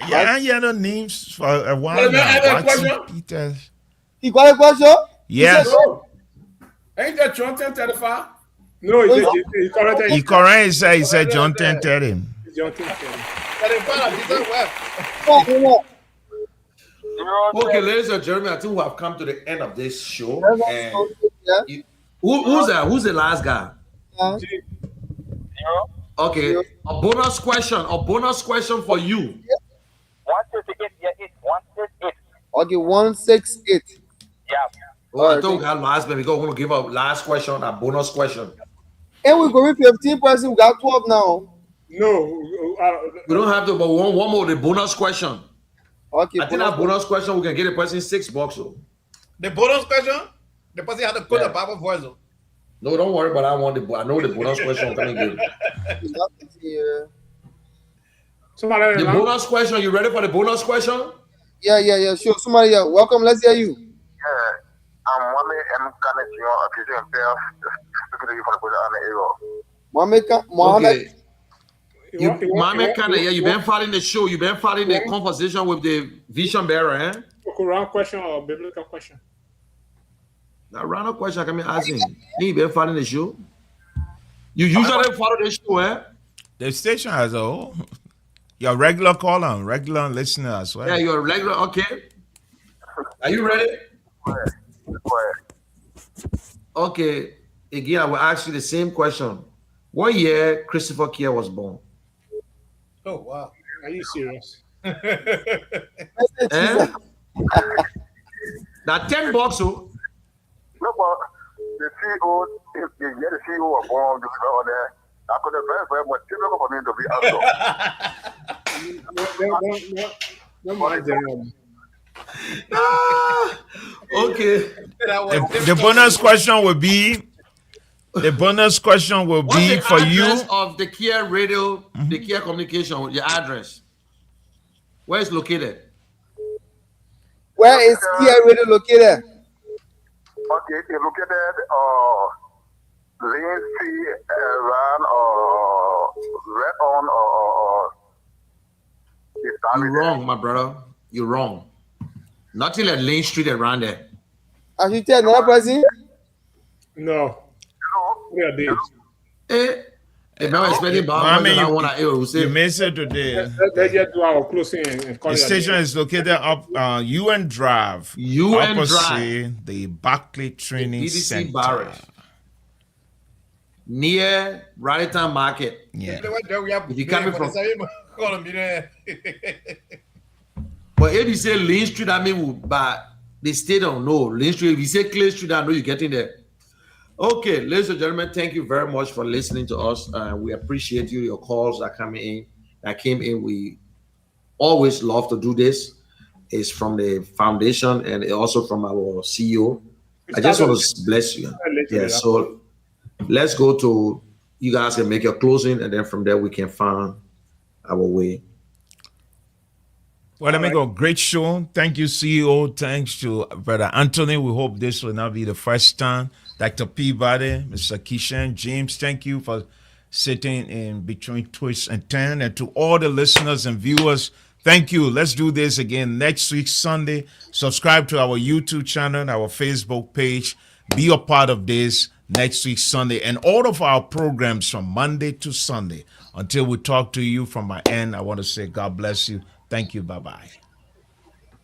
Yeah, no names for a while now. Peters. He got a question? Yes. Ain't that John 10:35? No, he correct. He correct. He said John 10:30. John 10:30. Okay, ladies and gentlemen, I think we have come to the end of this show. And who's that? Who's the last guy? Okay, a bonus question for you. 168, yeah, it's 168. Okay, 168. Yeah. Oh, I thought we got last, but we're going to give a last question, a bonus question. And we're going 15 person. We got 12 now. No, we don't have to, but one more, the bonus question. Okay. I think that bonus question, we can get a person $6. So. The bonus question? The person had to put the Bible voice. No, don't worry, but I know the bonus question coming in. Somebody the bonus question, you ready for the bonus question? Yeah, sure. Somebody, welcome, let's hear you. Yeah, I'm Mohammed M. Kanetian, accusing himself, speaking to you from the position on the area. Mohammed Kana, yeah, you've been following the show. You've been following the conversation with the vision bearer, eh? Quran question or biblical question? Now, random question I can be asking. You've been following the show? You usually follow the show, eh? The station as a whole. You're a regular caller, regular listener as well. Yeah, you're a regular, okay. Are you ready? Okay. Again, I will ask you the same question. What year Christopher Kier was born? Oh, wow. Are you serious? Now, $10. Oh. No, but the CEO, if the CEO was born, on there, I could have very much difficult for me to be answered. No more general. Okay. The bonus question will be. The bonus question will be for you. Of the Kia radio, the Kia communication, your address. Where is located? Where is Kia radio located? Okay, it's located Lindsay around or red on or You're wrong, my brother. You're wrong. Nothing at Lane Street around there. Are you telling another person? No. Yeah, they. If I'm expecting Bob Mohammed, I want to you missed it today. Let's just do our closing and call The it a station day. is located up UN Drive. UN opposite the Barclay Training PDC Center. Barracks. Near Raritan Market. Yeah. If you coming from, but if you say Lane Street, I mean, but the state don't know. Lane Street, if you say Clay Street, I know you're getting there. Okay, ladies and gentlemen, thank you very much for listening to us. We appreciate you, your calls that came in. We always love to do this. It's from the foundation and also from our CEO. I just want to bless you. Yeah, so let's go to, you guys can make your closing, and then from there we can find our way. Well, let me go. Great show. Thank you, CEO. Thanks to Brother Anthony. We hope this will not be the first time. Dr. Peabody, Mr. Kishan, James, thank you for sitting in between twists and turn. And to all the listeners and viewers, thank you. Let's do this again next week, Sunday. Subscribe to our YouTube channel, our Facebook page. Be a part of this next week, Sunday. And all of our programs from Monday to Sunday. Until we talk to you from my end, I want to say God bless you. Thank you. Bye-bye.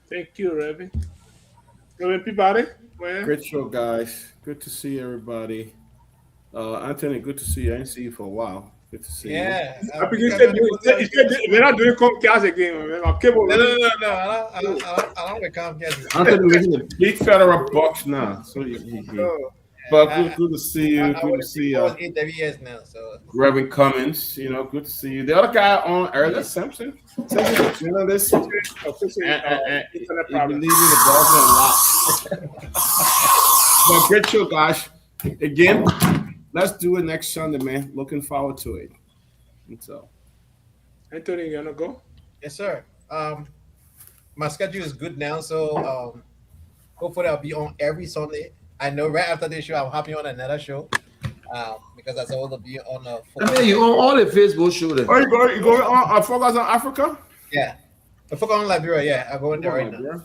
Thank you, Reverend. Reverend Peabody. Great show, guys. Good to see everybody. Anthony, good to see you. I didn't see you for a while. Good to see you. Yeah. We're not doing Comcast again. Man. No. I don't want Comcast. Anthony, we're in the big federal box now. So but good to see you. Good to see you. AWS now, so Reverend Cummins, good to see you. The other guy on earlier, Simpson. Simpson's a journalist. And he believes in the government a lot. But great show, guys. Again, let's do it next Sunday, man. Looking forward to it. And so, Anthony, you wanna go? Yes, sir. My schedule is good now, so hopefully I'll be on every Sunday. I know right after this show, I'm happy on another show because I will be on a. I mean, you on all the Facebook shows. Oh, you going on Focus on Africa? Yeah, I Focus on Liberia. Yeah, I go in there right now.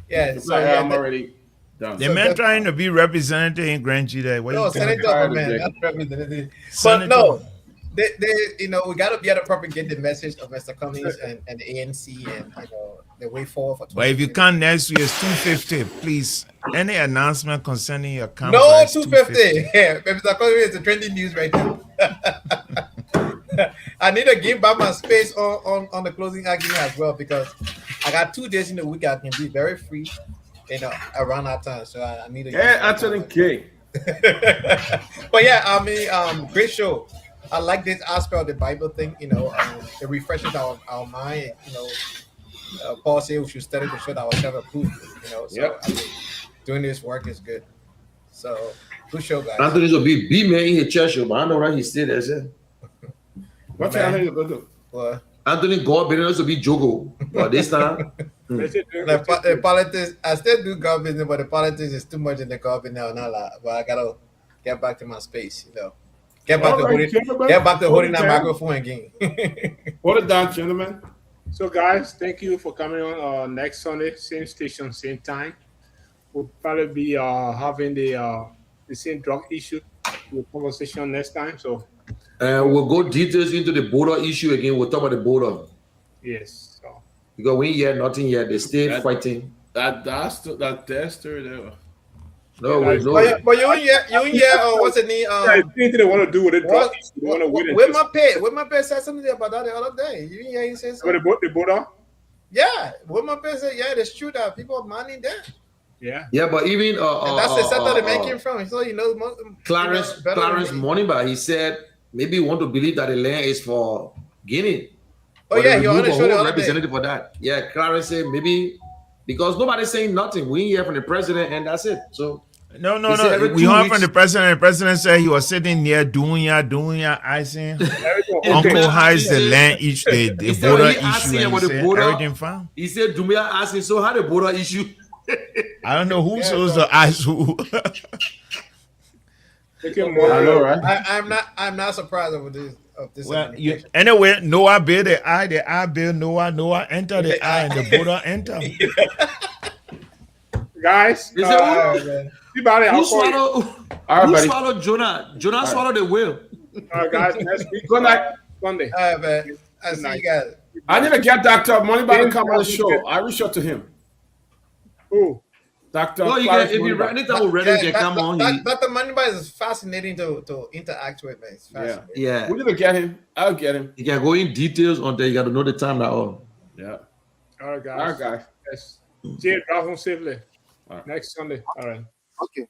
Yeah, so I'm already done. The man trying to be represented in Grand G. No, Senator, man, not representative. But no, they, we got to be able to propagate the message of Mr. Cummings and the ANC and the way forward for. But if you can't next year, it's 250. Please, any announcement concerning your account? No, 250. Yeah, Mr. Cummings is the trending news right now. I need to give back my space on the closing argument as well because I got 2 days in the week I can be very free, around that time. So I need to. Yeah, Anthony K. But yeah, I mean, great show. I like this aspect of the Bible thing. It refreshes our mind. Paul said we should study to show that ourselves approved. So I mean, doing this work is good. So good show, guys. Anthony's will be B-man in his church, but I know right he stayed there. Sir. What Anthony you going to do? What? Anthony God business to be Jogo, but this time. The politics, I still do God business, but the politics is too much in the God business now. But I gotta get back to my space. Get back to holding that microphone again. Hold it down, gentlemen. So, guys, thank you for coming on next Sunday, same station, same time. We'll probably be having the same drug issue conversation next time. So, we'll go details into the border issue again. We'll talk about the border. Yes. So. Because we hear nothing yet. They still fighting. That's story there. No, but you in here, what's the name? Anything they want to do with it? They want to win it. Where my pay said something about that the other day. You didn't hear him say something? The border? Yeah, where my pay said, yeah, it's true that people are mining there. Yeah, but even and that's the sector they make him from. So Clarence Moneyba, he said maybe you want to believe that the land is for Guinea. Oh yeah, you're on the show the other representative for that. Yeah, Clarence said maybe because nobody's saying nothing. We hear from the president and that's it. So no. We heard from the president. The president said he was sitting there doing your icing. Uncle hides the land each day. The border issue. And he said, everything fine. He said Dumia asking, so how the border issue? I don't know who shows the eyes who. I know, right? I'm not surprised over this Well, anyway, Noah built the eye built Noah. Noah entered the eye, and the Buddha entered. Guys, who swallowed Jonah? Jonah swallowed the whale. Guys, next week. Good night. Sunday. Man. I see you guys. I need to get Dr. Moneyback to come on the show. I reach out to him. Who? Dr. No, you can, if you anytime we're ready, you can come on. Dr. Moneyback is fascinating to interact with, man. It's fascinating. Yeah. We're gonna get him. I'll get him. You can go in details on there. You got to know the time that all. Yeah. All right, guys. All right, guys. Yes. Cheers. Drive home safely. Next Sunday. All right. Okay.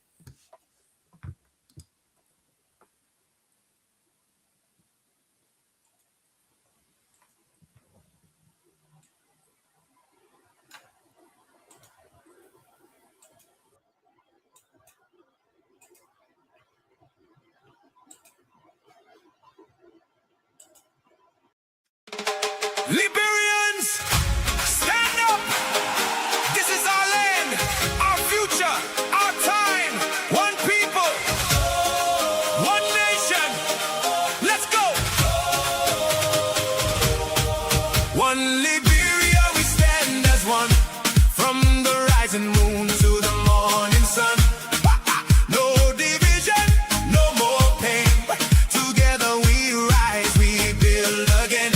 Liberians, stand up. This is our land, our future, our time. One people, one nation. Let's go. One Liberia, we stand as one. From the rising moon to the morning sun. No division, no more pain. Together we rise, we build again.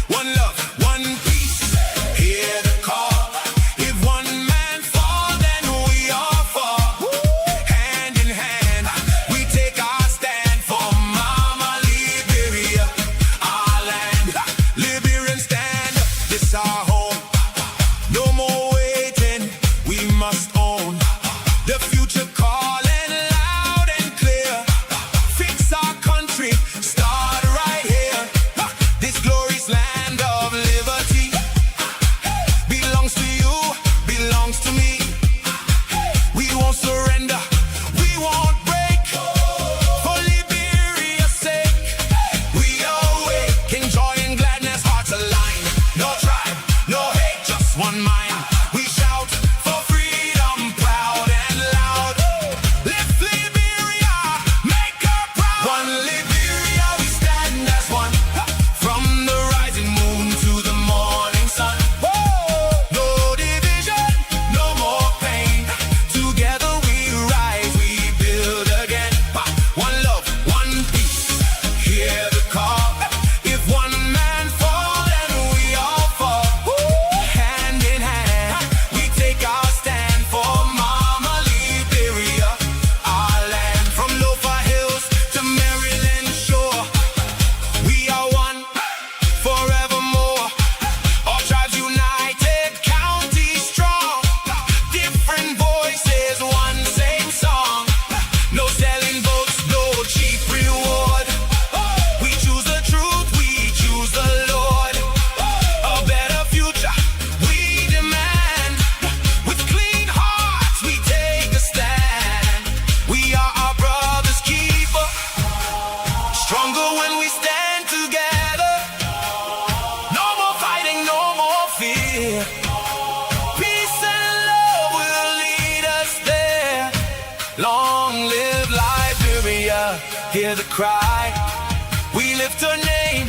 One love, one peace, hear the call. If one man fall, then we all fall. Hand in hand, we take our stand for Mama Liberia, our land. Liberian stand, this our home. No more waiting, we must own. The future calling loud and clear. Fix our country, start right here. This glorious land of liberty belongs to you, belongs to me. We won't surrender, we won't break. For Liberia's sake, we awake in joy and gladness, hearts aligned. No tribe, no hate, just one mind. We shout for freedom, proud and loud. Lift Liberia, make her proud. One Liberia, we stand as one. From the rising moon to the morning sun. No division, no more pain. Together we rise, we build again. One love, one peace, hear the call. If one man fall, then we all fall. Hand in hand, we take our stand for Mama Liberia, our land. From Lofa Hills to Maryland shore, we are one forevermore. All tribes united, county strong. Different voices, one same song. No selling votes, no cheap reward. We choose the truth, we choose the Lord. A better future, we demand. With clean hearts, we take a stand. We are our brother's keeper. Stronger when we stand together. No more fighting, no more fear. Peace and love will lead us there. Long live Liberia, hear the cry. We lift her name